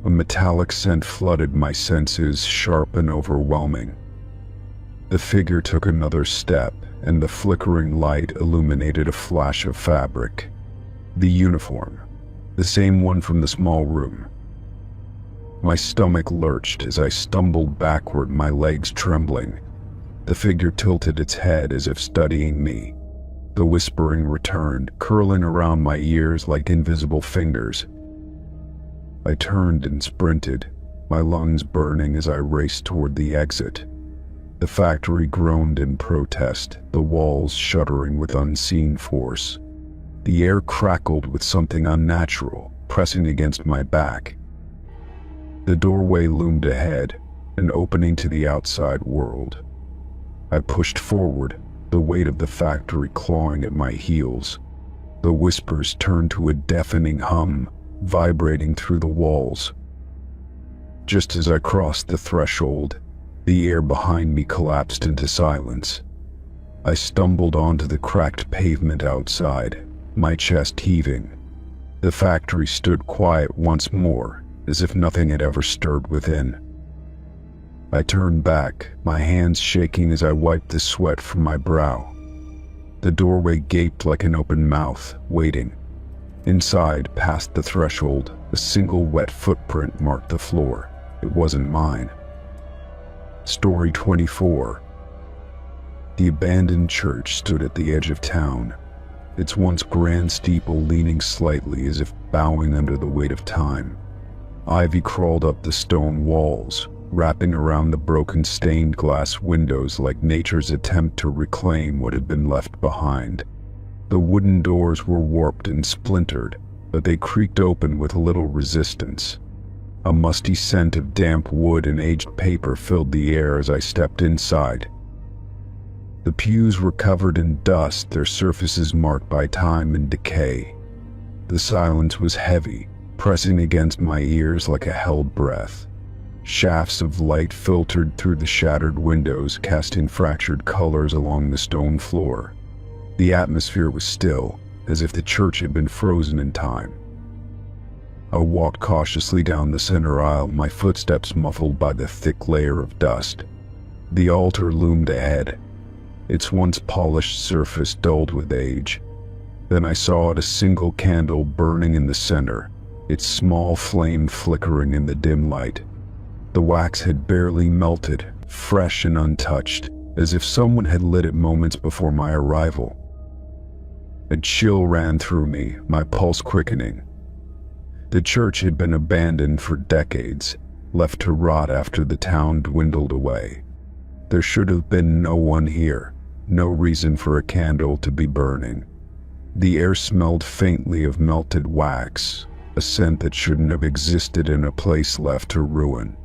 Speaker 1: A metallic scent flooded my senses, sharp and overwhelming. The figure took another step, and the flickering light illuminated a flash of fabric. The uniform, the same one from the small room. My stomach lurched as I stumbled backward, my legs trembling. The figure tilted its head as if studying me. The whispering returned, curling around my ears like invisible fingers. I turned and sprinted, my lungs burning as I raced toward the exit. The factory groaned in protest, the walls shuddering with unseen force. The air crackled with something unnatural, pressing against my back. The doorway loomed ahead, an opening to the outside world. I pushed forward, the weight of the factory clawing at my heels. The whispers turned to a deafening hum, vibrating through the walls. Just as I crossed the threshold, the air behind me collapsed into silence. I stumbled onto the cracked pavement outside, my chest heaving. The factory stood quiet once more, as if nothing had ever stirred within. I turned back, my hands shaking as I wiped the sweat from my brow. The doorway gaped like an open mouth, waiting. Inside, past the threshold, a single wet footprint marked the floor. It wasn't mine. Story 24. The abandoned church stood at the edge of town, its once grand steeple leaning slightly as if bowing under the weight of time. Ivy crawled up the stone walls, wrapping around the broken stained glass windows like nature's attempt to reclaim what had been left behind. The wooden doors were warped and splintered, but they creaked open with little resistance. A musty scent of damp wood and aged paper filled the air as I stepped inside. The pews were covered in dust, their surfaces marked by time and decay. The silence was heavy, pressing against my ears like a held breath. Shafts of light filtered through the shattered windows, casting fractured colors along the stone floor. The atmosphere was still, as if the church had been frozen in time. I walked cautiously down the center aisle, my footsteps muffled by the thick layer of dust. The altar loomed ahead, its once polished surface dulled with age. Then I saw it, a single candle burning in the center, its small flame flickering in the dim light. The wax had barely melted, fresh and untouched, as if someone had lit it moments before my arrival. A chill ran through me, my pulse quickening. The church had been abandoned for decades, left to rot after the town dwindled away. There should have been no one here, no reason for a candle to be burning. The air smelled faintly of melted wax, a scent that shouldn't have existed in a place left to ruin.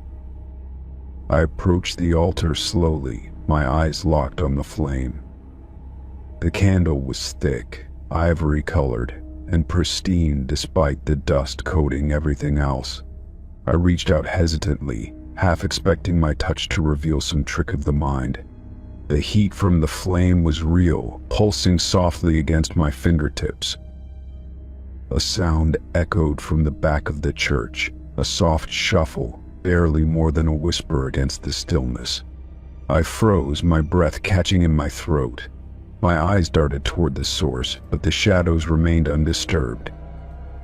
Speaker 1: I approached the altar slowly, my eyes locked on the flame. The candle was thick, ivory-colored, and pristine despite the dust coating everything else. I reached out hesitantly, half expecting my touch to reveal some trick of the mind. The heat from the flame was real, pulsing softly against my fingertips. A sound echoed from the back of the church, a soft shuffle, barely more than a whisper against the stillness. I froze, my breath catching in my throat. My eyes darted toward the source, but the shadows remained undisturbed.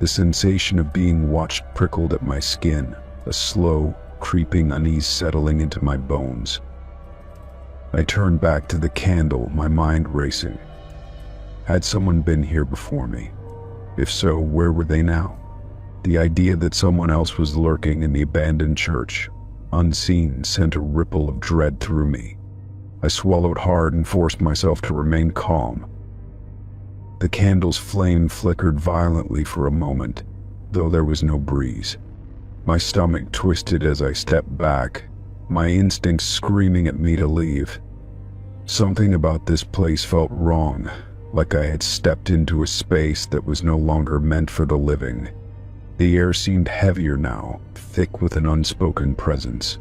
Speaker 1: The sensation of being watched prickled at my skin, a slow, creeping unease settling into my bones. I turned back to the candle, my mind racing. Had someone been here before me? If so, where were they now? The idea that someone else was lurking in the abandoned church, unseen, sent a ripple of dread through me. I swallowed hard and forced myself to remain calm. The candle's flame flickered violently for a moment, though there was no breeze. My stomach twisted as I stepped back, my instincts screaming at me to leave. Something about this place felt wrong, like I had stepped into a space that was no longer meant for the living. The air seemed heavier now, thick with an unspoken presence.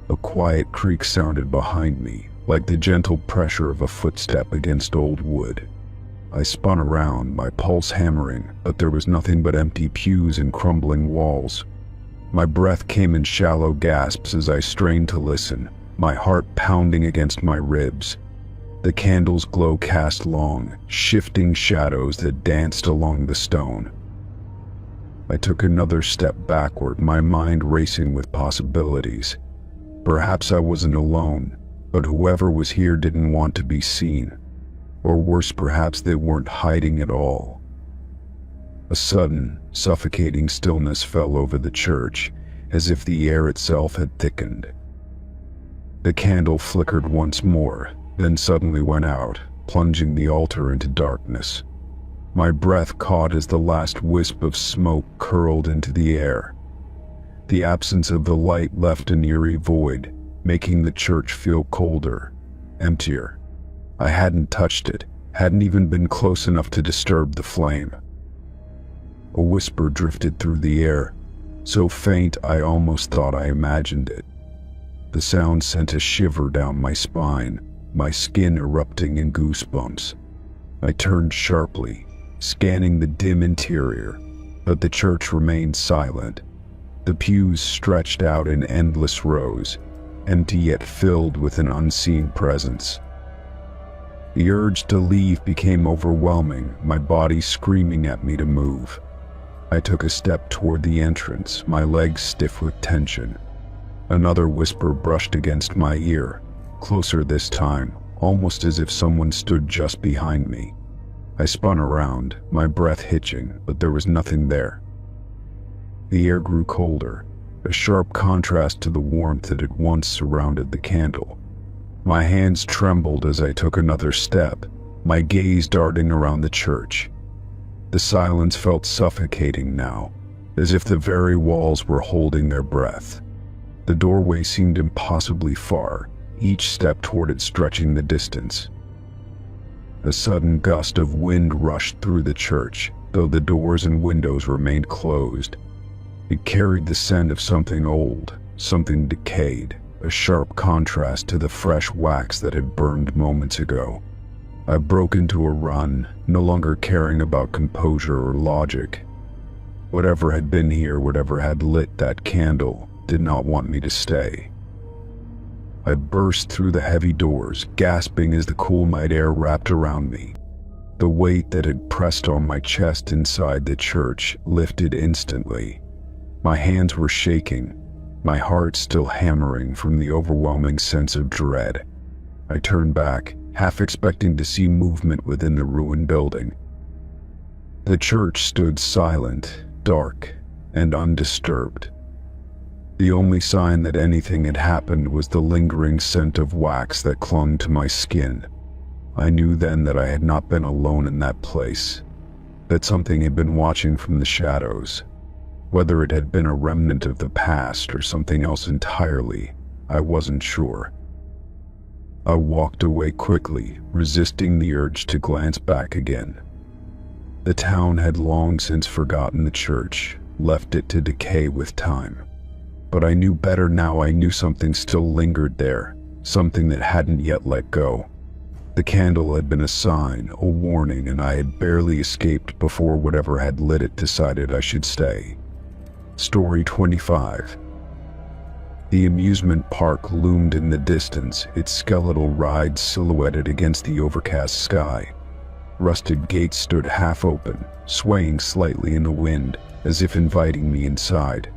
Speaker 1: A quiet creak sounded behind me, like the gentle pressure of a footstep against old wood. I spun around, my pulse hammering, but there was nothing but empty pews and crumbling walls. My breath came in shallow gasps as I strained to listen, my heart pounding against my ribs. The candle's glow cast long, shifting shadows that danced along the stone. I took another step backward, my mind racing with possibilities. Perhaps I wasn't alone, but whoever was here didn't want to be seen. Or worse, perhaps they weren't hiding at all. A sudden, suffocating stillness fell over the church, as if the air itself had thickened. The candle flickered once more, then suddenly went out, plunging the altar into darkness. My breath caught as the last wisp of smoke curled into the air. The absence of the light left an eerie void, making the church feel colder, emptier. I hadn't touched it, hadn't even been close enough to disturb the flame. A whisper drifted through the air, so faint I almost thought I imagined it. The sound sent a shiver down my spine, my skin erupting in goosebumps. I turned sharply, scanning the dim interior, but the church remained silent. The pews stretched out in endless rows, empty yet filled with an unseen presence. The urge to leave became overwhelming, my body screaming at me to move. I took a step toward the entrance, my legs stiff with tension. Another whisper brushed against my ear, closer this time, almost as if someone stood just behind me. I spun around, my breath hitching, but there was nothing there. The air grew colder, a sharp contrast to the warmth that had once surrounded the candle. My hands trembled as I took another step, my gaze darting around the church. The silence felt suffocating now, as if the very walls were holding their breath. The doorway seemed impossibly far, each step toward it stretching the distance. A sudden gust of wind rushed through the church, though the doors and windows remained closed. It carried the scent of something old, something decayed, a sharp contrast to the fresh wax that had burned moments ago. I broke into a run, no longer caring about composure or logic. Whatever had been here, whatever had lit that candle, did not want me to stay. I burst through the heavy doors, gasping as the cool night air wrapped around me. The weight that had pressed on my chest inside the church lifted instantly. My hands were shaking, my heart still hammering from the overwhelming sense of dread. I turned back, half expecting to see movement within the ruined building. The church stood silent, dark, and undisturbed. The only sign that anything had happened was the lingering scent of wax that clung to my skin. I knew then that I had not been alone in that place, that something had been watching from the shadows. Whether it had been a remnant of the past or something else entirely, I wasn't sure. I walked away quickly, resisting the urge to glance back again. The town had long since forgotten the church, left it to decay with time. But I knew better now. I knew something still lingered there, something that hadn't yet let go. The candle had been a sign, a warning, and I had barely escaped before whatever had lit it decided I should stay. Story 25. The amusement park loomed in the distance, its skeletal rides silhouetted against the overcast sky. Rusted gates stood half open, swaying slightly in the wind, as if inviting me inside.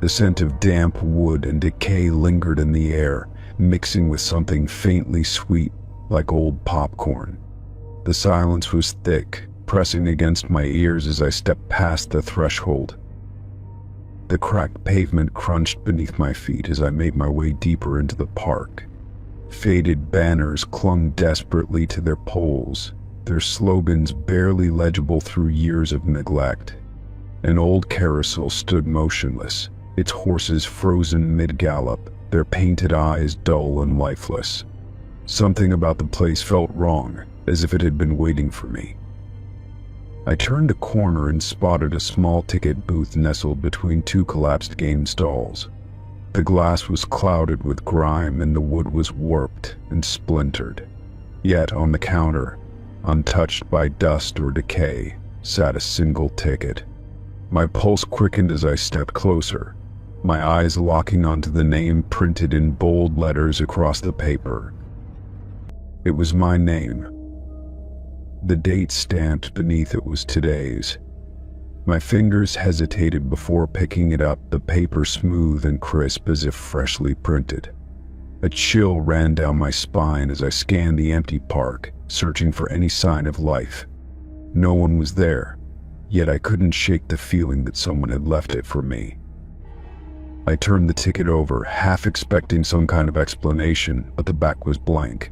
Speaker 1: The scent of damp wood and decay lingered in the air, mixing with something faintly sweet, like old popcorn. The silence was thick, pressing against my ears as I stepped past the threshold. The cracked pavement crunched beneath my feet as I made my way deeper into the park. Faded banners clung desperately to their poles, their slogans barely legible through years of neglect. An old carousel stood motionless, its horses frozen mid-gallop, their painted eyes dull and lifeless. Something about the place felt wrong, as if it had been waiting for me. I turned a corner and spotted a small ticket booth nestled between two collapsed game stalls. The glass was clouded with grime and the wood was warped and splintered. Yet on the counter, untouched by dust or decay, sat a single ticket. My pulse quickened as I stepped closer, my eyes locking onto the name printed in bold letters across the paper. It was my name. The date stamped beneath it was today's. My fingers hesitated before picking it up, the paper smooth and crisp as if freshly printed. A chill ran down my spine as I scanned the empty park, searching for any sign of life. No one was there, yet I couldn't shake the feeling that someone had left it for me. I turned the ticket over, half expecting some kind of explanation, but the back was blank.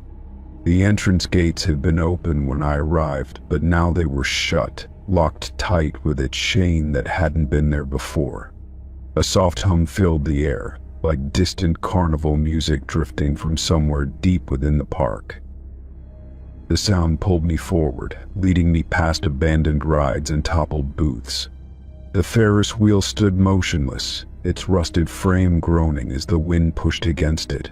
Speaker 1: The entrance gates had been open when I arrived, but now they were shut, locked tight with a chain that hadn't been there before. A soft hum filled the air, like distant carnival music drifting from somewhere deep within the park. The sound pulled me forward, leading me past abandoned rides and toppled booths. The Ferris wheel stood motionless, its rusted frame groaning as the wind pushed against it.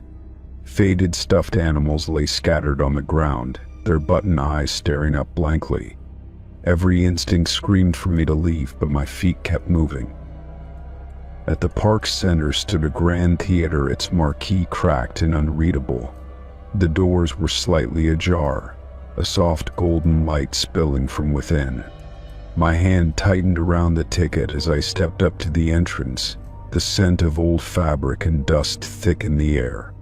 Speaker 1: Faded stuffed animals lay scattered on the ground, their button eyes staring up blankly. Every instinct screamed for me to leave, but my feet kept moving. At the park's center stood a grand theater, its marquee cracked and unreadable. The doors were slightly ajar, a soft golden light spilling from within. My hand tightened around the ticket as I stepped up to the entrance, the scent of old fabric and dust thick in the air.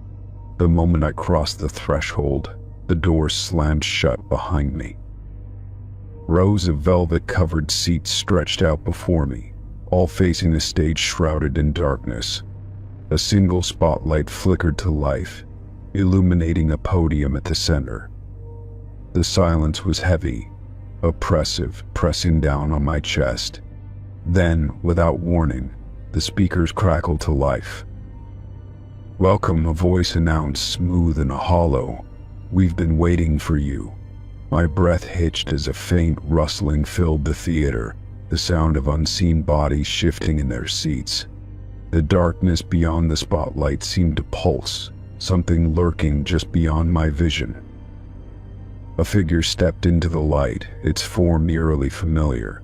Speaker 1: The moment I crossed the threshold, the door slammed shut behind me. Rows of velvet-covered seats stretched out before me, all facing a stage shrouded in darkness. A single spotlight flickered to life, illuminating a podium at the center. The silence was heavy, oppressive, pressing down on my chest. Then, without warning, the speakers crackled to life. "Welcome," a voice announced, smooth and hollow. "We've been waiting for you." My breath hitched as a faint rustling filled the theater, the sound of unseen bodies shifting in their seats. The darkness beyond the spotlight seemed to pulse, something lurking just beyond my vision. A figure stepped into the light, its form eerily familiar.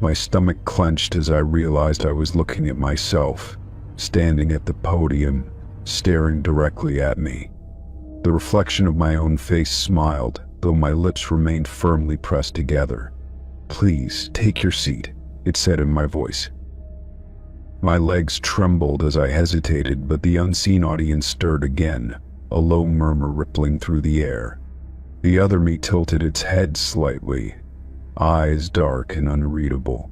Speaker 1: My stomach clenched as I realized I was looking at myself, standing at the podium, staring directly at me. The reflection of my own face smiled, though my lips remained firmly pressed together. "Please, take your seat," it said in my voice. My legs trembled as I hesitated, but the unseen audience stirred again, a low murmur rippling through the air. The other me tilted its head slightly, eyes dark and unreadable.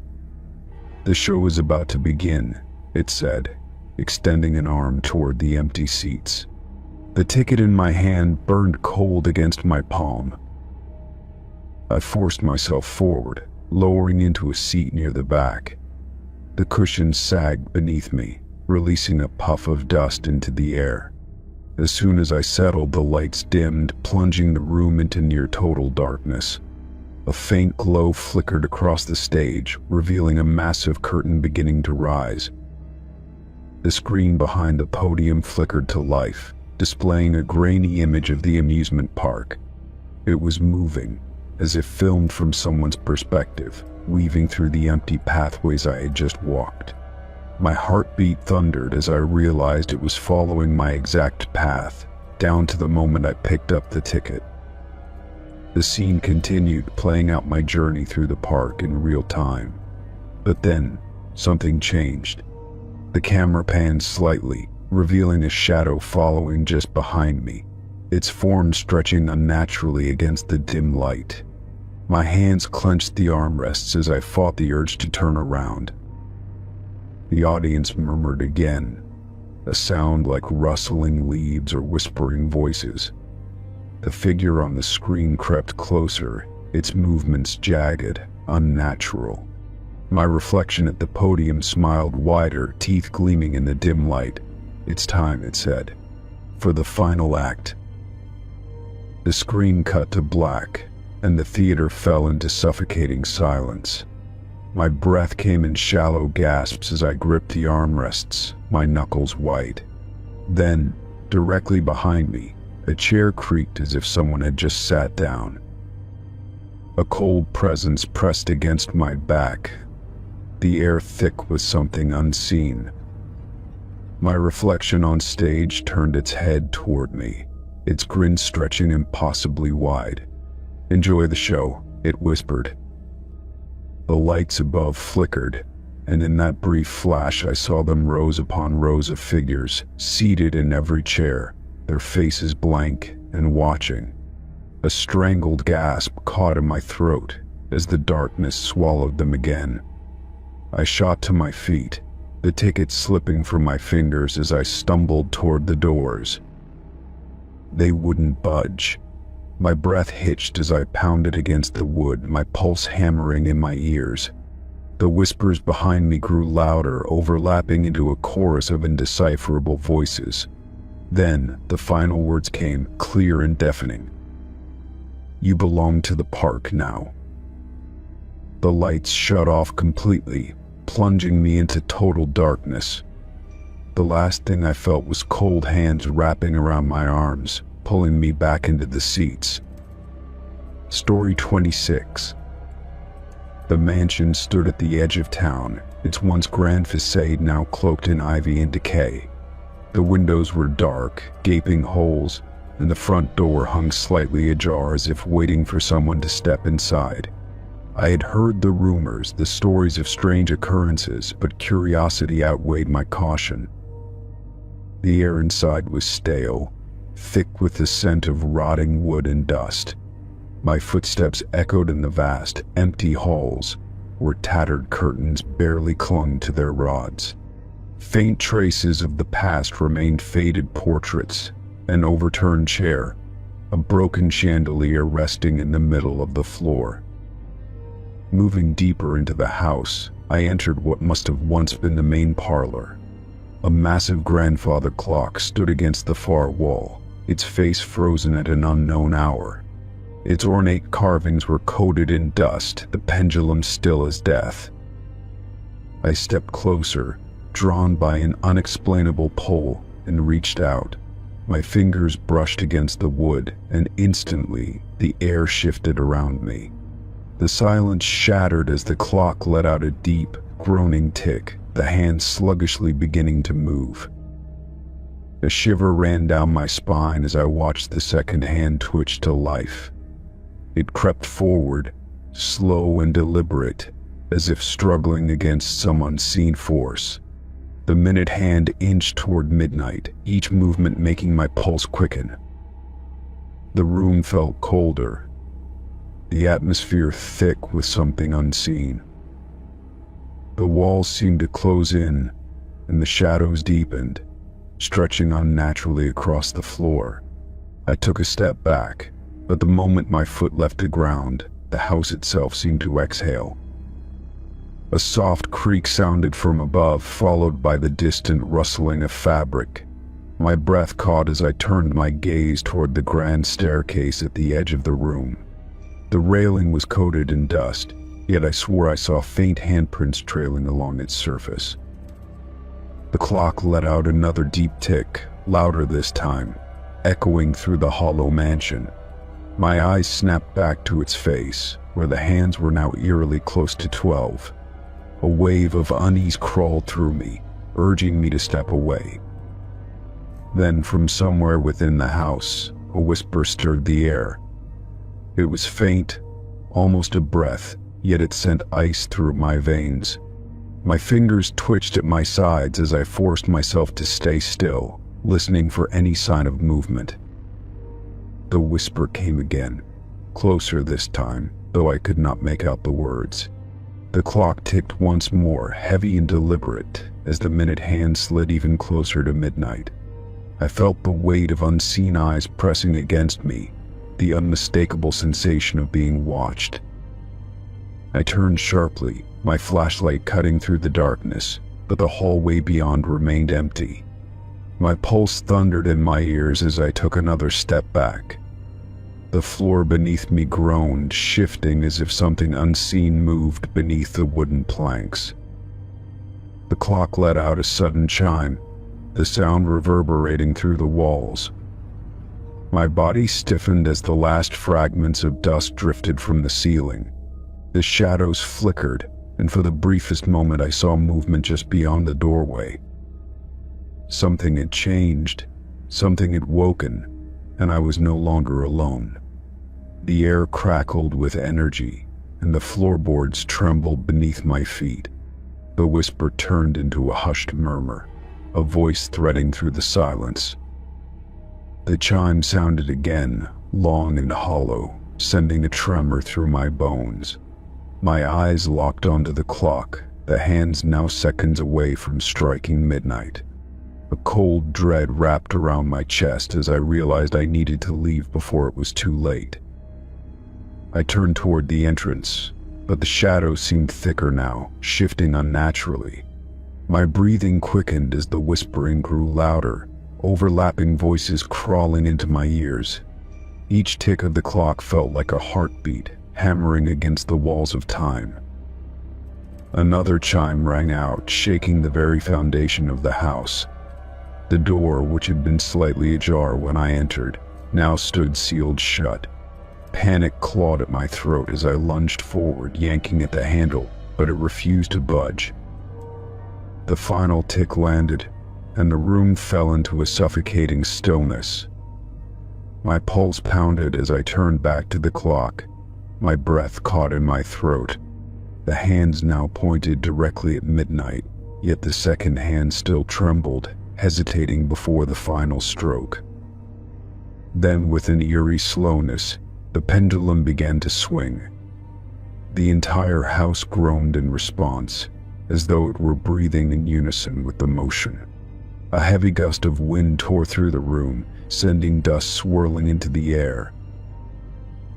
Speaker 1: "The show is about to begin," it said, extending an arm toward the empty seats. The ticket in my hand burned cold against my palm. I forced myself forward, lowering into a seat near the back. The cushions sagged beneath me, releasing a puff of dust into the air. As soon as I settled, the lights dimmed, plunging the room into near total darkness. A faint glow flickered across the stage, revealing a massive curtain beginning to rise. The screen behind the podium flickered to life, displaying a grainy image of the amusement park. It was moving, as if filmed from someone's perspective, weaving through the empty pathways I had just walked. My heartbeat thundered as I realized it was following my exact path, down to the moment I picked up the ticket. The scene continued, playing out my journey through the park in real time. But then, something changed. The camera panned slightly, revealing a shadow following just behind me, its form stretching unnaturally against the dim light. My hands clenched the armrests as I fought the urge to turn around. The audience murmured again, a sound like rustling leaves or whispering voices. The figure on the screen crept closer, its movements jagged, unnatural. My reflection at the podium smiled wider, teeth gleaming in the dim light. "It's time," it said, "for the final act." The screen cut to black, and the theater fell into suffocating silence. My breath came in shallow gasps as I gripped the armrests, my knuckles white. Then, directly behind me, a chair creaked as if someone had just sat down. A cold presence pressed against my back, the air thick with something unseen. My reflection on stage turned its head toward me, its grin stretching impossibly wide. "Enjoy the show," it whispered. The lights above flickered, and in that brief flash I saw them rows upon rows of figures, seated in every chair, their faces blank and watching. A strangled gasp caught in my throat as the darkness swallowed them again. I shot to my feet, the ticket slipping from my fingers as I stumbled toward the doors. They wouldn't budge. My breath hitched as I pounded against the wood, my pulse hammering in my ears. The whispers behind me grew louder, overlapping into a chorus of indecipherable voices. Then, the final words came, clear and deafening. "You belong to the park now." The lights shut off completely, plunging me into total darkness. The last thing I felt was cold hands wrapping around my arms, pulling me back into the seats. Story 26. The mansion stood at the edge of town, its once grand facade now cloaked in ivy and decay. The windows were dark, gaping holes, and the front door hung slightly ajar as if waiting for someone to step inside. I had heard the rumors, the stories of strange occurrences, but curiosity outweighed my caution. The air inside was stale, thick with the scent of rotting wood and dust. My footsteps echoed in the vast, empty halls, where tattered curtains barely clung to their rods. Faint traces of the past remained, faded portraits, an overturned chair, a broken chandelier resting in the middle of the floor. Moving deeper into the house, I entered what must have once been the main parlor. A massive grandfather clock stood against the far wall, its face frozen at an unknown hour. Its ornate carvings were coated in dust, the pendulum still as death. I stepped closer, drawn by an unexplainable pull, and reached out. My fingers brushed against the wood, and instantly the air shifted around me. The silence shattered as the clock let out a deep, groaning tick, the hand sluggishly beginning to move. A shiver ran down my spine as I watched the second hand twitch to life. It crept forward, slow and deliberate, as if struggling against some unseen force. The minute hand inched toward midnight, each movement making my pulse quicken. The room felt colder, the atmosphere thick with something unseen. The walls seemed to close in, and the shadows deepened, stretching unnaturally across the floor. I took a step back, but the moment my foot left the ground, the house itself seemed to exhale. A soft creak sounded from above, followed by the distant rustling of fabric. My breath caught as I turned my gaze toward the grand staircase at the edge of the room. The railing was coated in dust, yet I swore I saw faint handprints trailing along its surface. The clock let out another deep tick, louder this time, echoing through the hollow mansion. My eyes snapped back to its face, where the hands were now eerily close to 12. A wave of unease crawled through me, urging me to step away. Then, from somewhere within the house, a whisper stirred the air. It was faint, almost a breath, yet it sent ice through my veins. My fingers twitched at my sides as I forced myself to stay still, listening for any sign of movement. The whisper came again, closer this time, though I could not make out the words. The clock ticked once more, heavy and deliberate, as the minute hand slid even closer to midnight. I felt the weight of unseen eyes pressing against me, the unmistakable sensation of being watched. I turned sharply, my flashlight cutting through the darkness, but the hallway beyond remained empty. My pulse thundered in my ears as I took another step back. The floor beneath me groaned, shifting as if something unseen moved beneath the wooden planks. The clock let out a sudden chime, the sound reverberating through the walls. My body stiffened as the last fragments of dust drifted from the ceiling. The shadows flickered, and for the briefest moment I saw movement just beyond the doorway. Something had changed, something had woken, and I was no longer alone. The air crackled with energy, and the floorboards trembled beneath my feet. The whisper turned into a hushed murmur, a voice threading through the silence. The chime sounded again, long and hollow, sending a tremor through my bones. My eyes locked onto the clock, the hands now seconds away from striking midnight. A cold dread wrapped around my chest as I realized I needed to leave before it was too late. I turned toward the entrance, but the shadows seemed thicker now, shifting unnaturally. My breathing quickened as the whispering grew louder, overlapping voices crawling into my ears. Each tick of the clock felt like a heartbeat, hammering against the walls of time. Another chime rang out, shaking the very foundation of the house. The door, which had been slightly ajar when I entered, now stood sealed shut. Panic clawed at my throat as I lunged forward, yanking at the handle, but it refused to budge. The final tick landed, and the room fell into a suffocating stillness. My pulse pounded as I turned back to the clock, my breath caught in my throat. The hands now pointed directly at midnight, yet the second hand still trembled, hesitating before the final stroke. Then, with an eerie slowness, the pendulum began to swing. The entire house groaned in response, as though it were breathing in unison with the motion. A heavy gust of wind tore through the room, sending dust swirling into the air.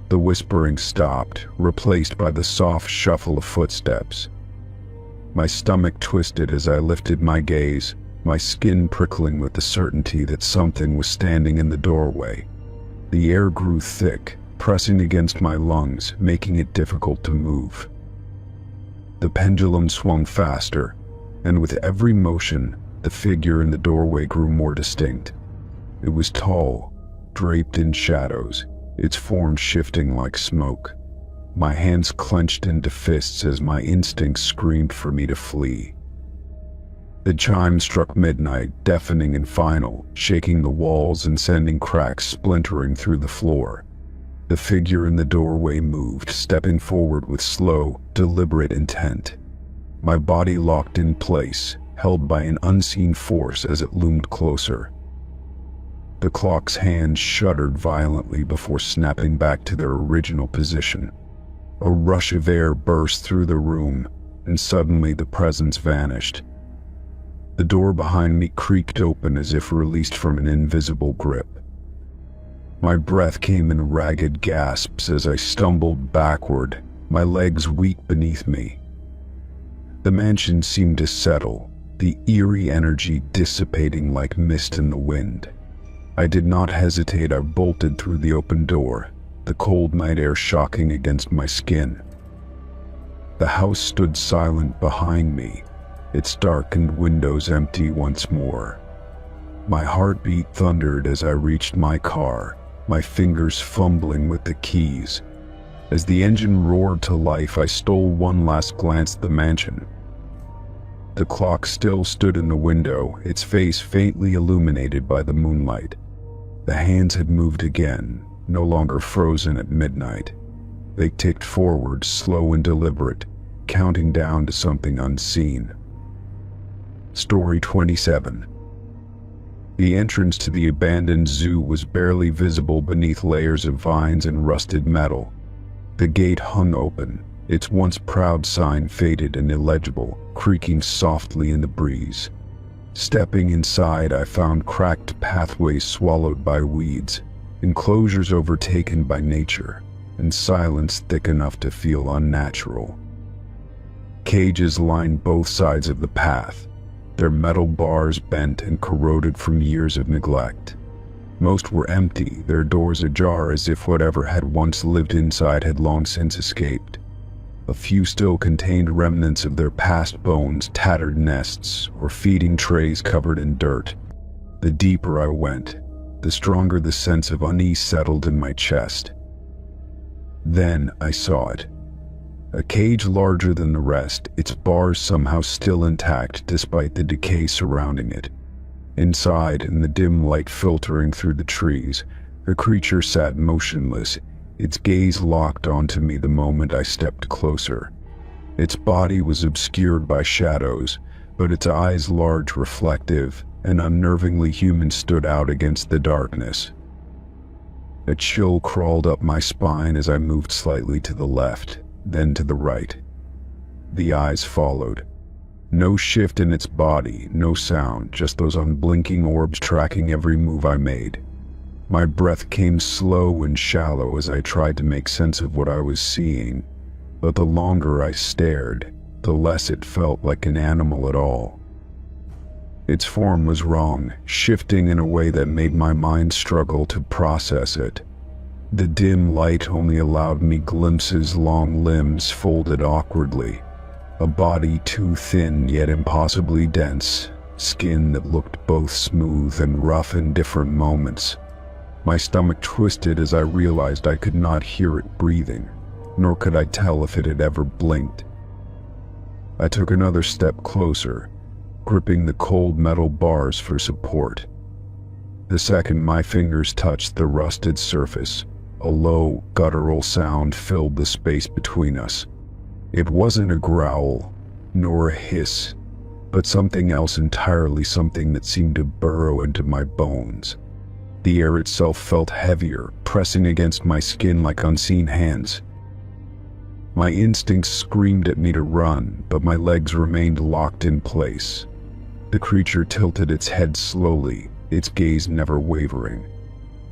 Speaker 1: The whispering stopped, replaced by the soft shuffle of footsteps. My stomach twisted as I lifted my gaze, my skin prickling with the certainty that something was standing in the doorway. The air grew thick, pressing against my lungs, making it difficult to move. The pendulum swung faster, and with every motion, the figure in the doorway grew more distinct. It was tall, draped in shadows, its form shifting like smoke. My hands clenched into fists as my instincts screamed for me to flee. The chime struck midnight, deafening and final, shaking the walls and sending cracks splintering through the floor. The figure in the doorway moved, stepping forward with slow, deliberate intent. My body locked in place, held by an unseen force as it loomed closer. The clock's hands shuddered violently before snapping back to their original position. A rush of air burst through the room, and suddenly the presence vanished. The door behind me creaked open as if released from an invisible grip. My breath came in ragged gasps as I stumbled backward, my legs weak beneath me. The mansion seemed to settle, the eerie energy dissipating like mist in the wind. I did not hesitate. I bolted through the open door, the cold night air shocking against my skin. The house stood silent behind me, its darkened windows empty once more. My heartbeat thundered as I reached my car, my fingers fumbling with the keys. As the engine roared to life, I stole one last glance at the mansion. The clock still stood in the window, its face faintly illuminated by the moonlight. The hands had moved again, no longer frozen at midnight. They ticked forward, slow and deliberate, counting down to something unseen. Story 27. The entrance to the abandoned zoo was barely visible beneath layers of vines and rusted metal. The gate hung open, its once proud sign faded and illegible, creaking softly in the breeze. Stepping inside, I found cracked pathways swallowed by weeds, enclosures overtaken by nature, and silence thick enough to feel unnatural. Cages lined both sides of the path, their metal bars bent and corroded from years of neglect. Most were empty, their doors ajar as if whatever had once lived inside had long since escaped. A few still contained remnants of their past bones, tattered nests, or feeding trays covered in dirt. The deeper I went, the stronger the sense of unease settled in my chest. Then I saw it. A cage larger than the rest, its bars somehow still intact despite the decay surrounding it. Inside, in the dim light filtering through the trees, a creature sat motionless, its gaze locked onto me the moment I stepped closer. Its body was obscured by shadows, but its eyes, large, reflective, and unnervingly human, stood out against the darkness. A chill crawled up my spine as I moved slightly to the left, then to the right. The eyes followed. No shift in its body, no sound, just those unblinking orbs tracking every move I made. My breath came slow and shallow as I tried to make sense of what I was seeing, but the longer I stared, the less it felt like an animal at all. Its form was wrong, shifting in a way that made my mind struggle to process it. The dim light only allowed me glimpses, long limbs folded awkwardly, a body too thin yet impossibly dense, skin that looked both smooth and rough in different moments. My stomach twisted as I realized I could not hear it breathing, nor could I tell if it had ever blinked. I took another step closer, gripping the cold metal bars for support. The second my fingers touched the rusted surface, a low, guttural sound filled the space between us. It wasn't a growl, nor a hiss, but something else entirely, something that seemed to burrow into my bones. The air itself felt heavier, pressing against my skin like unseen hands. My instincts screamed at me to run, but my legs remained locked in place. The creature tilted its head slowly, its gaze never wavering.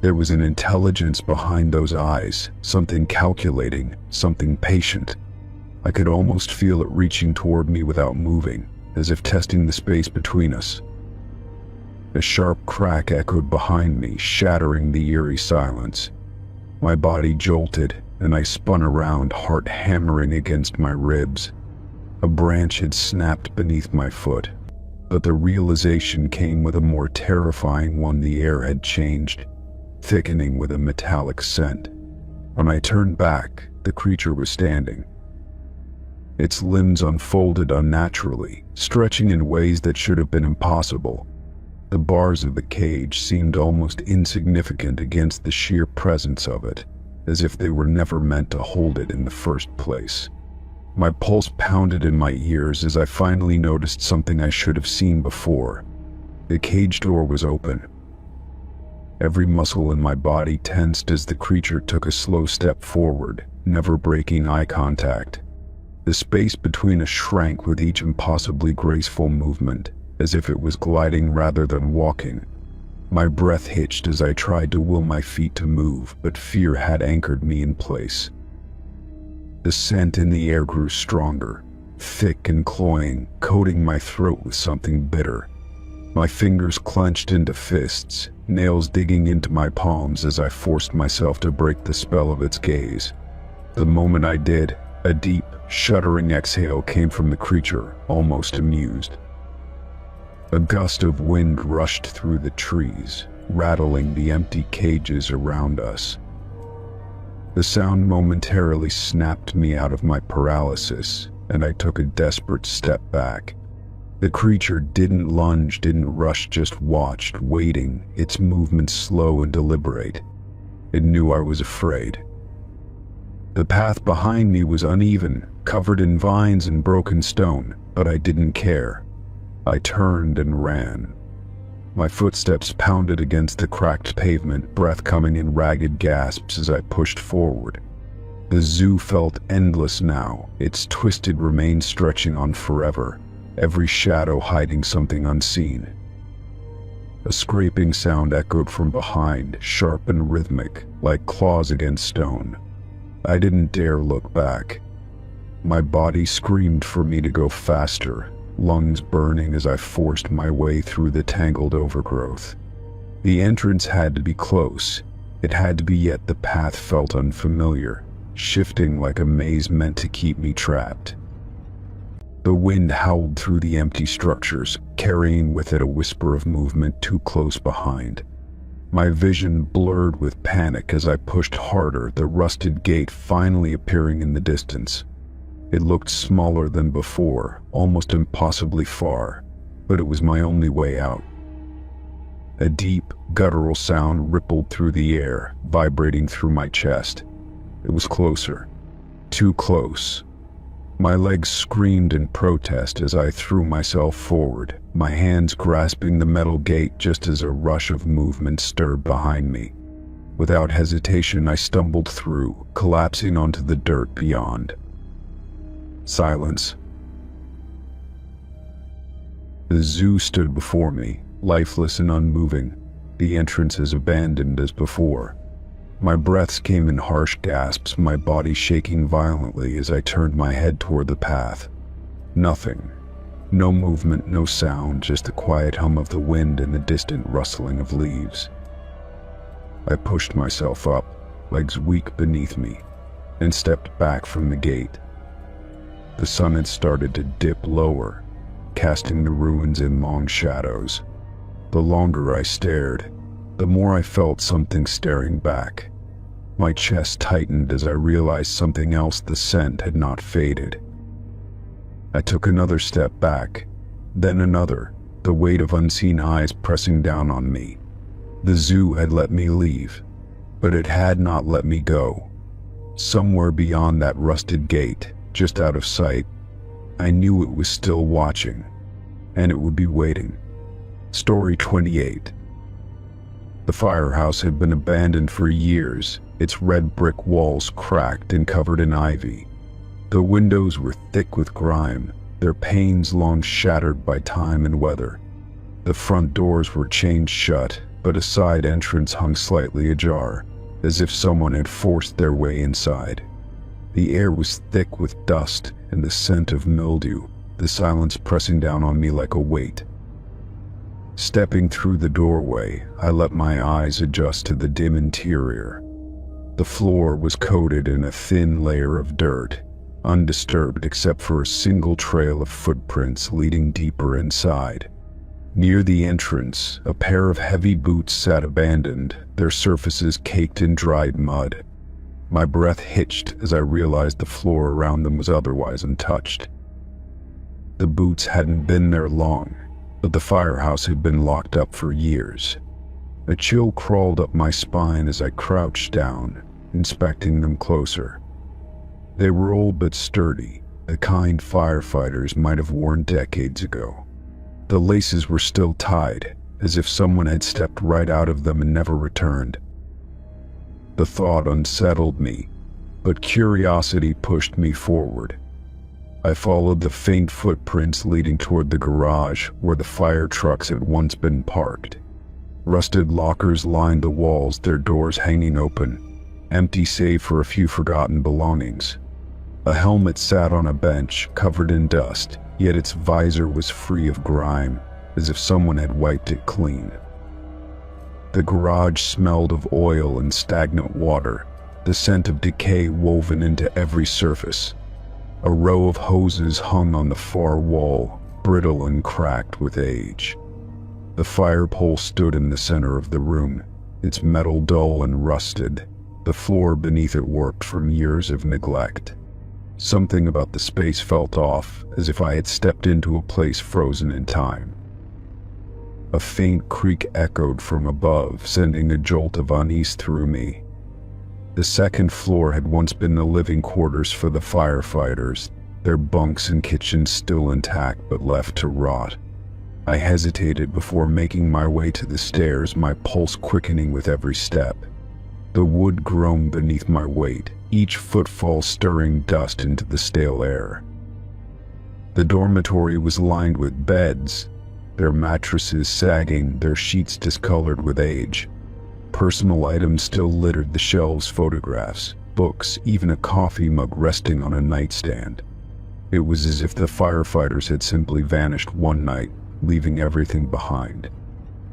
Speaker 1: There was an intelligence behind those eyes, something calculating, something patient. I could almost feel it reaching toward me without moving, as if testing the space between us. A sharp crack echoed behind me, shattering the eerie silence. My body jolted, and I spun around, heart hammering against my ribs. A branch had snapped beneath my foot, but the realization came with a more terrifying one. The air had changed, thickening with a metallic scent. When I turned back, the creature was standing. Its limbs unfolded unnaturally, stretching in ways that should have been impossible. The bars of the cage seemed almost insignificant against the sheer presence of it, as if they were never meant to hold it in the first place. My pulse pounded in my ears as I finally noticed something I should have seen before. The cage door was open. Every muscle in my body tensed as the creature took a slow step forward, never breaking eye contact. The space between us shrank with each impossibly graceful movement, as if it was gliding rather than walking. My breath hitched as I tried to will my feet to move, but fear had anchored me in place. The scent in the air grew stronger, thick and cloying, coating my throat with something bitter. My fingers clenched into fists, nails digging into my palms as I forced myself to break the spell of its gaze. The moment I did, a deep, shuddering exhale came from the creature, almost amused. A gust of wind rushed through the trees, rattling the empty cages around us. The sound momentarily snapped me out of my paralysis, and I took a desperate step back. The creature didn't lunge, didn't rush, just watched, waiting, its movements slow and deliberate. It knew I was afraid. The path behind me was uneven, covered in vines and broken stone, but I didn't care. I turned and ran. My footsteps pounded against the cracked pavement, breath coming in ragged gasps as I pushed forward. The zoo felt endless now, its twisted remains stretching on forever, every shadow hiding something unseen. A scraping sound echoed from behind, sharp and rhythmic, like claws against stone. I didn't dare look back. My body screamed for me to go faster, lungs burning as I forced my way through the tangled overgrowth. The entrance had to be close. It had to be, yet the path felt unfamiliar, shifting like a maze meant to keep me trapped. The wind howled through the empty structures, carrying with it a whisper of movement too close behind. My vision blurred with panic as I pushed harder, the rusted gate finally appearing in the distance. It looked smaller than before, almost impossibly far, but it was my only way out. A deep, guttural sound rippled through the air, vibrating through my chest. It was closer. Too close. My legs screamed in protest as I threw myself forward, my hands grasping the metal gate just as a rush of movement stirred behind me. Without hesitation, I stumbled through, collapsing onto the dirt beyond. Silence. The zoo stood before me, lifeless and unmoving, the entrance as abandoned as before. My breaths came in harsh gasps, my body shaking violently as I turned my head toward the path. Nothing. No movement, no sound, just the quiet hum of the wind and the distant rustling of leaves. I pushed myself up, legs weak beneath me, and stepped back from the gate. The sun had started to dip lower, casting the ruins in long shadows. The longer I stared, the more I felt something staring back. My chest tightened as I realized something else. The scent had not faded. I took another step back, then another, the weight of unseen eyes pressing down on me. The zoo had let me leave, but it had not let me go. Somewhere beyond that rusted gate, just out of sight, I knew it was still watching, and it would be waiting. Story 28. The firehouse had been abandoned for years, its red brick walls cracked and covered in ivy. The windows were thick with grime, their panes long shattered by time and weather. The front doors were chained shut, but a side entrance hung slightly ajar, as if someone had forced their way inside. The air was thick with dust and the scent of mildew, the silence pressing down on me like a weight. Stepping through the doorway, I let my eyes adjust to the dim interior. The floor was coated in a thin layer of dirt, undisturbed except for a single trail of footprints leading deeper inside. Near the entrance, a pair of heavy boots sat abandoned, their surfaces caked in dried mud. My breath hitched as I realized the floor around them was otherwise untouched. The boots hadn't been there long, but the firehouse had been locked up for years. A chill crawled up my spine as I crouched down, inspecting them closer. They were old but sturdy, the kind firefighters might have worn decades ago. The laces were still tied, as if someone had stepped right out of them and never returned. The thought unsettled me, but curiosity pushed me forward. I followed the faint footprints leading toward the garage where the fire trucks had once been parked. Rusted lockers lined the walls, their doors hanging open, empty save for a few forgotten belongings. A helmet sat on a bench, covered in dust, yet its visor was free of grime, as if someone had wiped it clean. The garage smelled of oil and stagnant water, the scent of decay woven into every surface. A row of hoses hung on the far wall, brittle and cracked with age. The fire pole stood in the center of the room, its metal dull and rusted, the floor beneath it warped from years of neglect. Something about the space felt off, as if I had stepped into a place frozen in time. A faint creak echoed from above, sending a jolt of unease through me. The second floor had once been the living quarters for the firefighters, their bunks and kitchens still intact but left to rot. I hesitated before making my way to the stairs, my pulse quickening with every step. The wood groaned beneath my weight, each footfall stirring dust into the stale air. The dormitory was lined with beds, their mattresses sagging, their sheets discolored with age. Personal items still littered the shelves, photographs, books, even a coffee mug resting on a nightstand. It was as if the firefighters had simply vanished one night, leaving everything behind.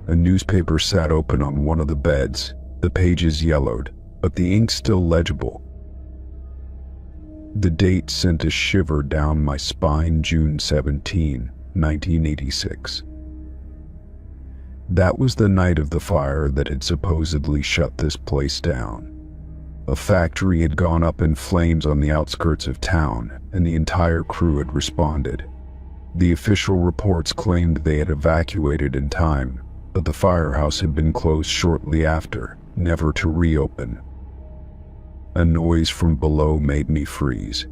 Speaker 1: A newspaper sat open on one of the beds, the pages yellowed, but the ink still legible. The date sent a shiver down my spine, June 17, 1986. That was the night of the fire that had supposedly shut this place down. A factory had gone up in flames on the outskirts of town, and the entire crew had responded. The official reports claimed they had evacuated in time, but the firehouse had been closed shortly after, never to reopen. A noise from below made me freeze.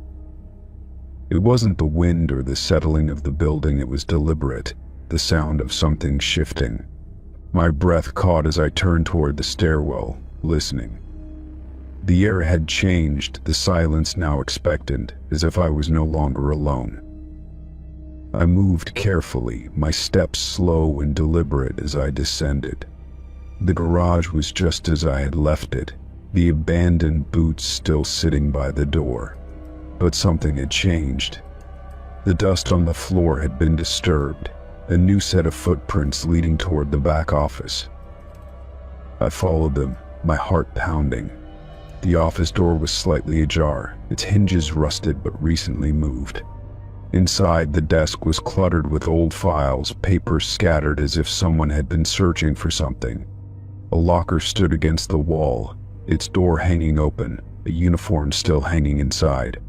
Speaker 1: It wasn't the wind or the settling of the building, it was deliberate, the sound of something shifting. My breath caught as I turned toward the stairwell, listening. The air had changed, the silence now expectant, as if I was no longer alone. I moved carefully, my steps slow and deliberate as I descended. The garage was just as I had left it, the abandoned boots still sitting by the door. But something had changed. The dust on the floor had been disturbed, a new set of footprints leading toward the back office. I followed them, my heart pounding. The office door was slightly ajar, its hinges rusted but recently moved. Inside, the desk was cluttered with old files, papers scattered as if someone had been searching for something. A locker stood against the wall, its door hanging open, a uniform still hanging inside.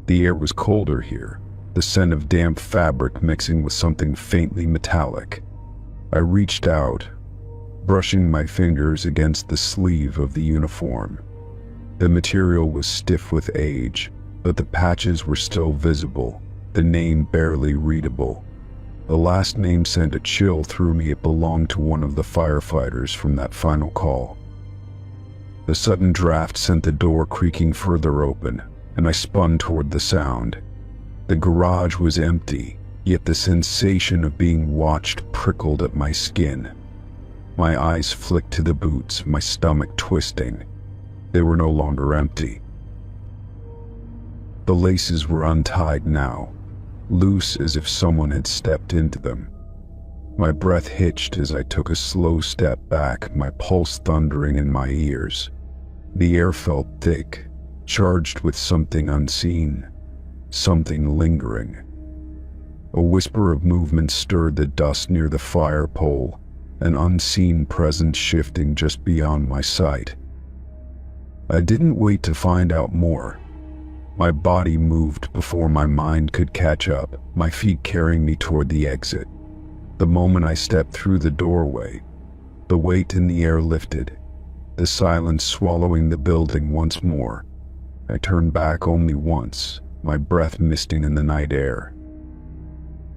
Speaker 1: The air was colder here, the scent of damp fabric mixing with something faintly metallic. I reached out, brushing my fingers against the sleeve of the uniform. The material was stiff with age, but the patches were still visible, the name barely readable. The last name sent a chill through me. It belonged to one of the firefighters from that final call. The sudden draft sent the door creaking further open, and I spun toward the sound. The garage was empty, yet the sensation of being watched prickled at my skin. My eyes flicked to the boots, my stomach twisting. They were no longer empty. The laces were untied now, loose as if someone had stepped into them. My breath hitched as I took a slow step back, my pulse thundering in my ears. The air felt thick, charged with something unseen, something lingering. A whisper of movement stirred the dust near the fire pole, an unseen presence shifting just beyond my sight. I didn't wait to find out more. My body moved before my mind could catch up, my feet carrying me toward the exit. The moment I stepped through the doorway, the weight in the air lifted, the silence swallowing the building once more. I turned back only once, my breath misting in the night air.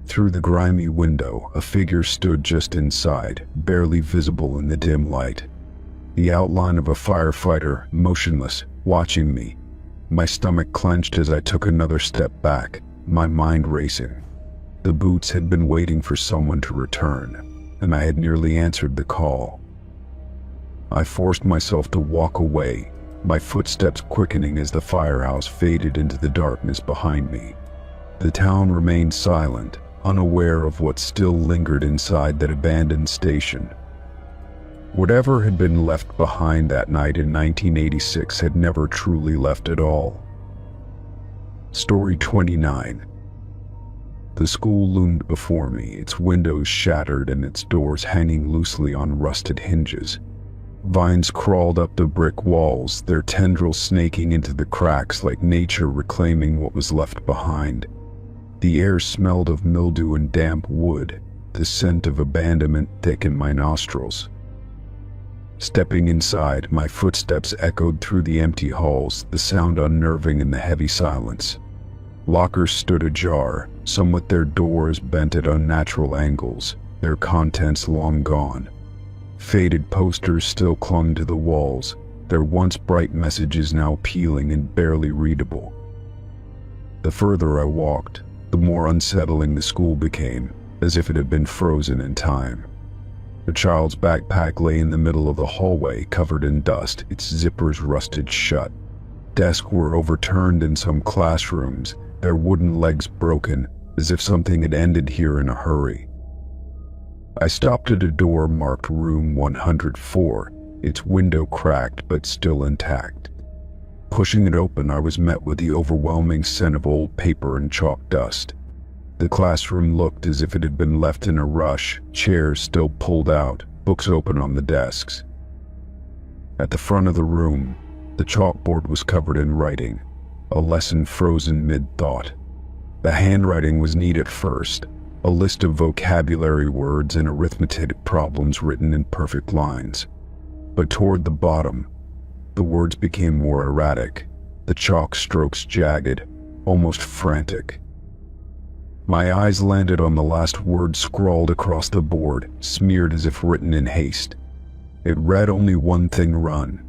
Speaker 1: Through the grimy window, a figure stood just inside, barely visible in the dim light. The outline of a firefighter, motionless, watching me. My stomach clenched as I took another step back, my mind racing. The boots had been waiting for someone to return, and I had nearly answered the call. I forced myself to walk away, my footsteps quickening as the firehouse faded into the darkness behind me. The town remained silent, unaware of what still lingered inside that abandoned station. Whatever had been left behind that night in 1986 had never truly left at all. Story 29. The school loomed before me, its windows shattered and its doors hanging loosely on rusted hinges. Vines crawled up the brick walls, their tendrils snaking into the cracks like nature reclaiming what was left behind. The air smelled of mildew and damp wood, the scent of abandonment thick in my nostrils. Stepping inside, my footsteps echoed through the empty halls, the sound unnerving in the heavy silence. Lockers stood ajar, some with their doors bent at unnatural angles, their contents long gone. Faded posters still clung to the walls, their once bright messages now peeling and barely readable. The further I walked, the more unsettling the school became, as if it had been frozen in time. A child's backpack lay in the middle of the hallway, covered in dust, its zippers rusted shut. Desks were overturned in some classrooms, their wooden legs broken, as if something had ended here in a hurry. I stopped at a door marked Room 104, its window cracked but still intact. Pushing it open, I was met with the overwhelming scent of old paper and chalk dust. The classroom looked as if it had been left in a rush, chairs still pulled out, books open on the desks. At the front of the room, the chalkboard was covered in writing, a lesson frozen mid-thought. The handwriting was neat at first, a list of vocabulary words and arithmetic problems written in perfect lines. But toward the bottom, the words became more erratic, the chalk strokes jagged, almost frantic. My eyes landed on the last word scrawled across the board, smeared as if written in haste. It read only one thing: run.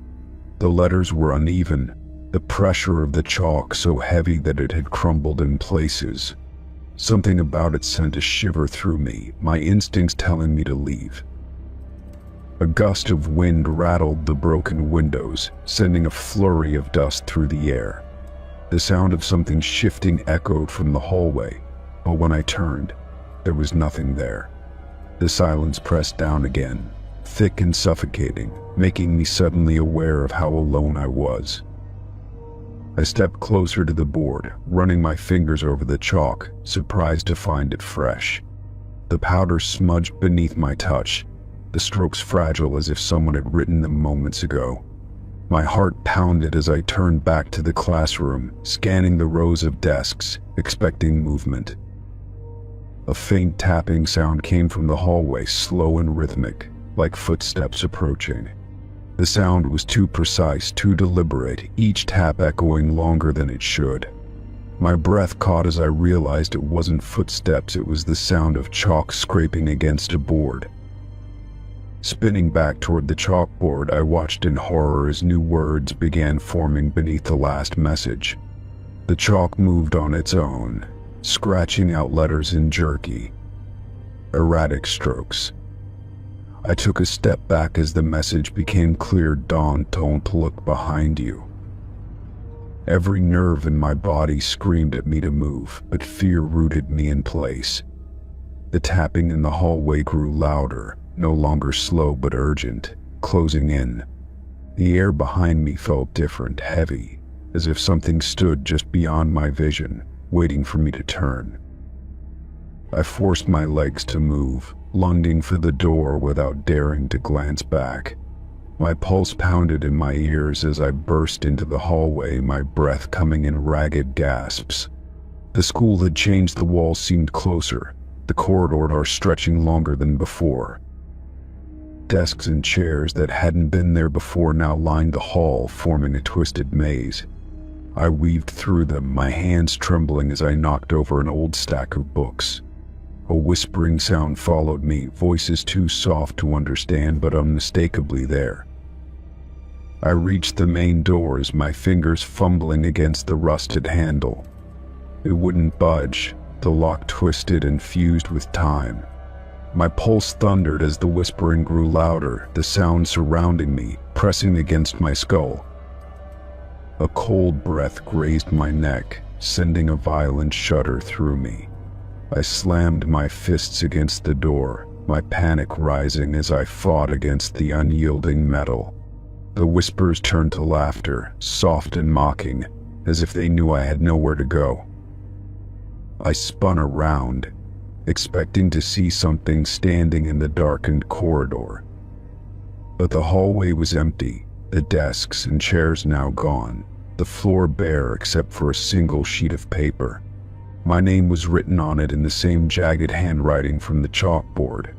Speaker 1: The letters were uneven, the pressure of the chalk so heavy that it had crumbled in places. Something about it sent a shiver through me, my instincts telling me to leave. A gust of wind rattled the broken windows, sending a flurry of dust through the air. The sound of something shifting echoed from the hallway, but when I turned, there was nothing there. The silence pressed down again, thick and suffocating, making me suddenly aware of how alone I was. I stepped closer to the board, running my fingers over the chalk, surprised to find it fresh. The powder smudged beneath my touch, the strokes fragile as if someone had written them moments ago. My heart pounded as I turned back to the classroom, scanning the rows of desks, expecting movement. A faint tapping sound came from the hallway, slow and rhythmic, like footsteps approaching. The sound was too precise, too deliberate, each tap echoing longer than it should. My breath caught as I realized it wasn't footsteps, it was the sound of chalk scraping against a board. Spinning back toward the chalkboard, I watched in horror as new words began forming beneath the last message. The chalk moved on its own, scratching out letters in jerky, erratic strokes. I took a step back as the message became clear. Don't look behind you. Every nerve in my body screamed at me to move, but fear rooted me in place. The tapping in the hallway grew louder, no longer slow but urgent, closing in. The air behind me felt different, heavy, as if something stood just beyond my vision, waiting for me to turn. I forced my legs to move, lunging for the door without daring to glance back. My pulse pounded in my ears as I burst into the hallway, my breath coming in ragged gasps. The school had changed, the walls seemed closer, the corridor stretching longer than before. Desks and chairs that hadn't been there before now lined the hall, forming a twisted maze. I weaved through them, my hands trembling as I knocked over an old stack of books. A whispering sound followed me, voices too soft to understand but unmistakably there. I reached the main doors, my fingers fumbling against the rusted handle. It wouldn't budge, the lock twisted and fused with time. My pulse thundered as the whispering grew louder, the sound surrounding me, pressing against my skull. A cold breath grazed my neck, sending a violent shudder through me. I slammed my fists against the door, my panic rising as I fought against the unyielding metal. The whispers turned to laughter, soft and mocking, as if they knew I had nowhere to go. I spun around, expecting to see something standing in the darkened corridor. But the hallway was empty, the desks and chairs now gone, the floor bare except for a single sheet of paper. My name was written on it in the same jagged handwriting from the chalkboard.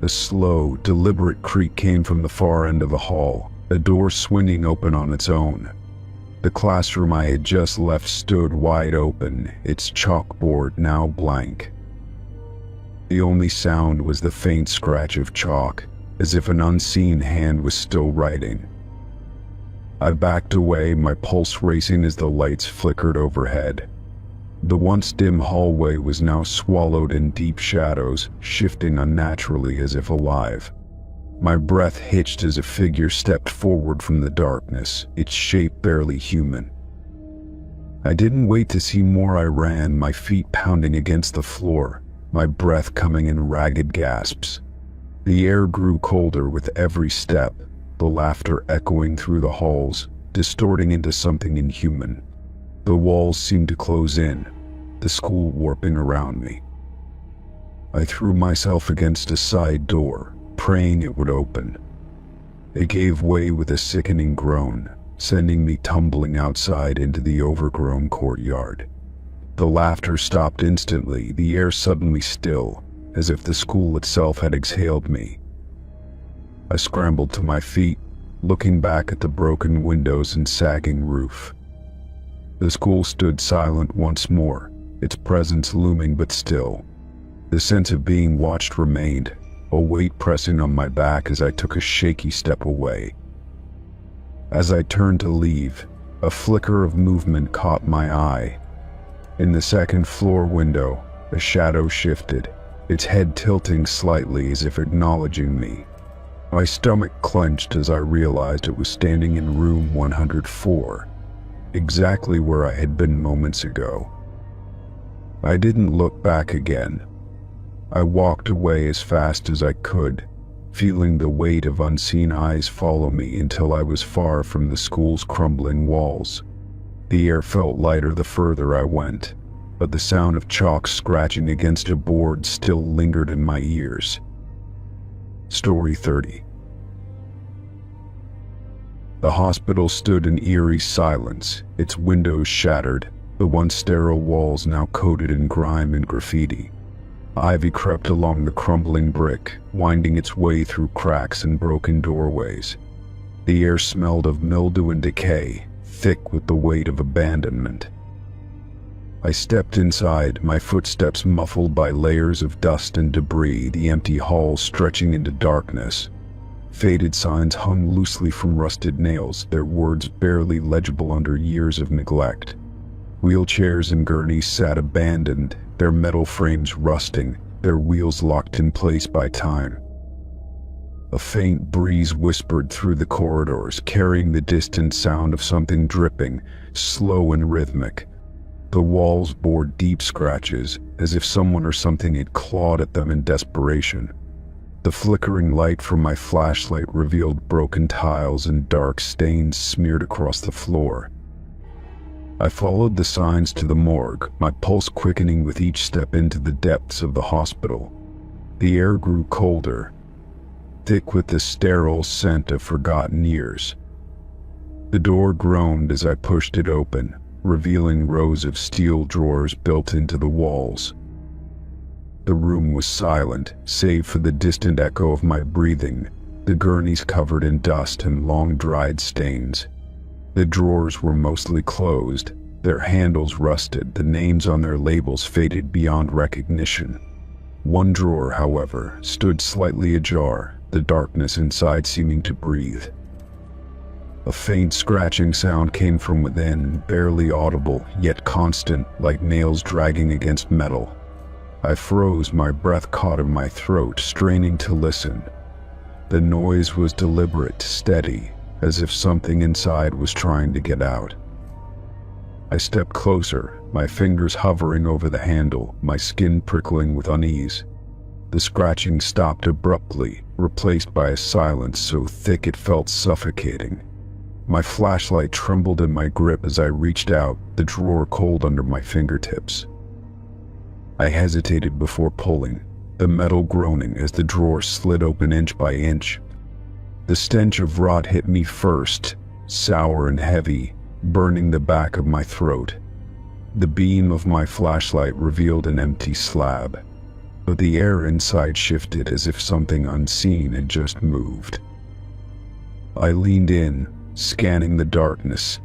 Speaker 1: A slow, deliberate creak came from the far end of the hall, a door swinging open on its own. The classroom I had just left stood wide open, its chalkboard now blank. The only sound was the faint scratch of chalk, as if an unseen hand was still writing. I backed away, my pulse racing as the lights flickered overhead. The once dim hallway was now swallowed in deep shadows, shifting unnaturally as if alive. My breath hitched as a figure stepped forward from the darkness, its shape barely human. I didn't wait to see more, I ran, my feet pounding against the floor, my breath coming in ragged gasps. The air grew colder with every step, the laughter echoing through the halls, distorting into something inhuman. The walls seemed to close in, the school warping around me. I threw myself against a side door, praying it would open. It gave way with a sickening groan, sending me tumbling outside into the overgrown courtyard. The laughter stopped instantly, the air suddenly still, as if the school itself had exhaled me. I scrambled to my feet, looking back at the broken windows and sagging roof. The school stood silent once more, its presence looming but still. The sense of being watched remained, a weight pressing on my back as I took a shaky step away. As I turned to leave, a flicker of movement caught my eye. In the second floor window, a shadow shifted, its head tilting slightly as if acknowledging me. My stomach clenched as I realized it was standing in room 104, exactly where I had been moments ago. I didn't look back again. I walked away as fast as I could, feeling the weight of unseen eyes follow me until I was far from the school's crumbling walls. The air felt lighter the further I went, but the sound of chalk scratching against a board still lingered in my ears. Story 30. The hospital stood in eerie silence, its windows shattered, the once sterile walls now coated in grime and graffiti. Ivy crept along the crumbling brick, winding its way through cracks and broken doorways. The air smelled of mildew and decay, thick with the weight of abandonment. I stepped inside, my footsteps muffled by layers of dust and debris, the empty hall stretching into darkness. Faded signs hung loosely from rusted nails, their words barely legible under years of neglect. Wheelchairs and gurneys sat abandoned, their metal frames rusting, their wheels locked in place by time. A faint breeze whispered through the corridors, carrying the distant sound of something dripping, slow and rhythmic. The walls bore deep scratches, as if someone or something had clawed at them in desperation. The flickering light from my flashlight revealed broken tiles and dark stains smeared across the floor. I followed the signs to the morgue, my pulse quickening with each step into the depths of the hospital. The air grew colder, thick with the sterile scent of forgotten years. The door groaned as I pushed it open, revealing rows of steel drawers built into the walls. The room was silent, save for the distant echo of my breathing, the gurneys covered in dust and long-dried stains. The drawers were mostly closed, their handles rusted, the names on their labels faded beyond recognition. One drawer, however, stood slightly ajar, the darkness inside seeming to breathe. A faint scratching sound came from within, barely audible, yet constant, like nails dragging against metal. I froze, my breath caught in my throat, straining to listen. The noise was deliberate, steady, as if something inside was trying to get out. I stepped closer, my fingers hovering over the handle, my skin prickling with unease. The scratching stopped abruptly, replaced by a silence so thick it felt suffocating. My flashlight trembled in my grip as I reached out, the drawer cold under my fingertips. I hesitated before pulling, the metal groaning as the drawer slid open inch by inch. The stench of rot hit me first, sour and heavy, burning the back of my throat. The beam of my flashlight revealed an empty slab, but the air inside shifted as if something unseen had just moved. I leaned in, scanning the darkness,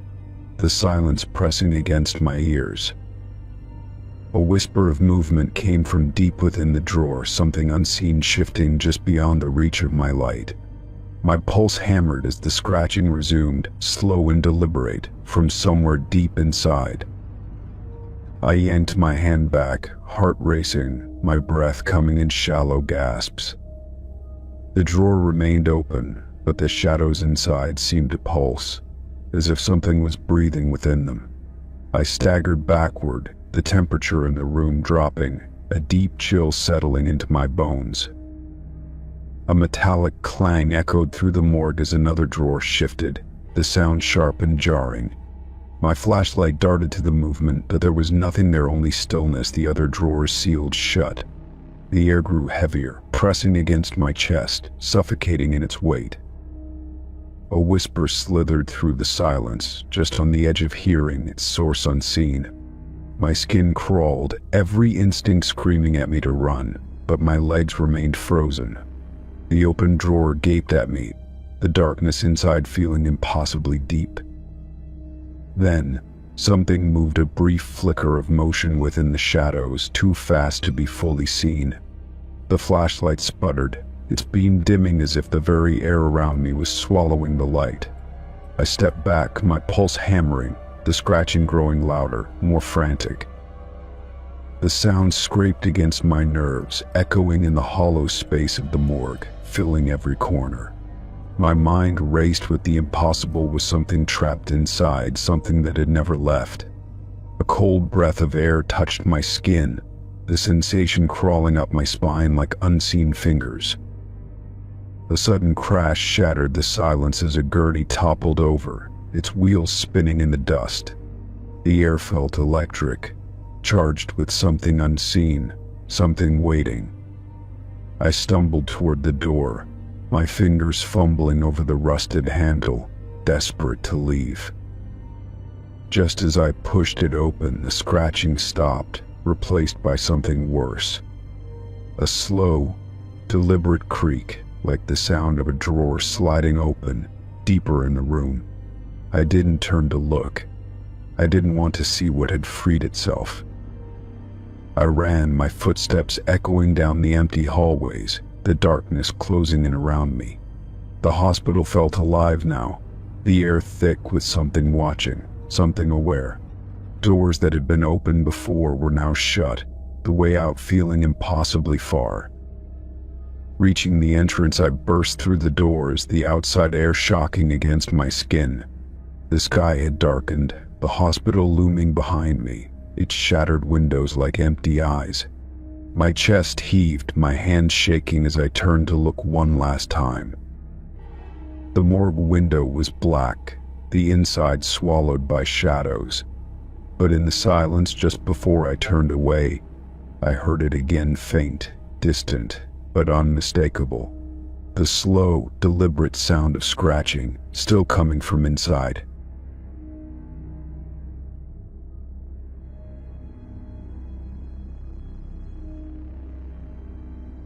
Speaker 1: the silence pressing against my ears. A whisper of movement came from deep within the drawer, something unseen shifting just beyond the reach of my light. My pulse hammered as the scratching resumed, slow and deliberate, from somewhere deep inside. I yanked my hand back, heart racing, my breath coming in shallow gasps. The drawer remained open, but the shadows inside seemed to pulse, as if something was breathing within them. I staggered backward, the temperature in the room dropping, a deep chill settling into my bones. A metallic clang echoed through the morgue as another drawer shifted, the sound sharp and jarring. My flashlight darted to the movement, but there was nothing there, only stillness. The other drawers sealed shut. The air grew heavier, pressing against my chest, suffocating in its weight. A whisper slithered through the silence, just on the edge of hearing, its source unseen. My skin crawled, every instinct screaming at me to run, but my legs remained frozen. The open drawer gaped at me, the darkness inside feeling impossibly deep. Then, something moved, a brief flicker of motion within the shadows, too fast to be fully seen. The flashlight sputtered, its beam dimming as if the very air around me was swallowing the light. I stepped back, my pulse hammering, the scratching growing louder, more frantic. The sound scraped against my nerves, echoing in the hollow space of the morgue, filling every corner. My mind raced with the impossible, was something trapped inside, something that had never left. A cold breath of air touched my skin, the sensation crawling up my spine like unseen fingers. A sudden crash shattered the silence as a gurney toppled over, its wheels spinning in the dust. The air felt electric, charged with something unseen, something waiting. I stumbled toward the door, my fingers fumbling over the rusted handle, desperate to leave. Just as I pushed it open, the scratching stopped, replaced by something worse. A slow, deliberate creak, like the sound of a drawer sliding open, deeper in the room. I didn't turn to look. I didn't want to see what had freed itself. I ran, my footsteps echoing down the empty hallways, the darkness closing in around me. The hospital felt alive now, the air thick with something watching, something aware. Doors that had been open before were now shut, the way out feeling impossibly far. Reaching the entrance, I burst through the doors, the outside air shocking against my skin. The sky had darkened, the hospital looming behind me, its shattered windows like empty eyes. My chest heaved, my hands shaking as I turned to look one last time. The morgue window was black, the inside swallowed by shadows. But in the silence just before I turned away, I heard it again, faint, distant, but unmistakable. The slow, deliberate sound of scratching, still coming from inside.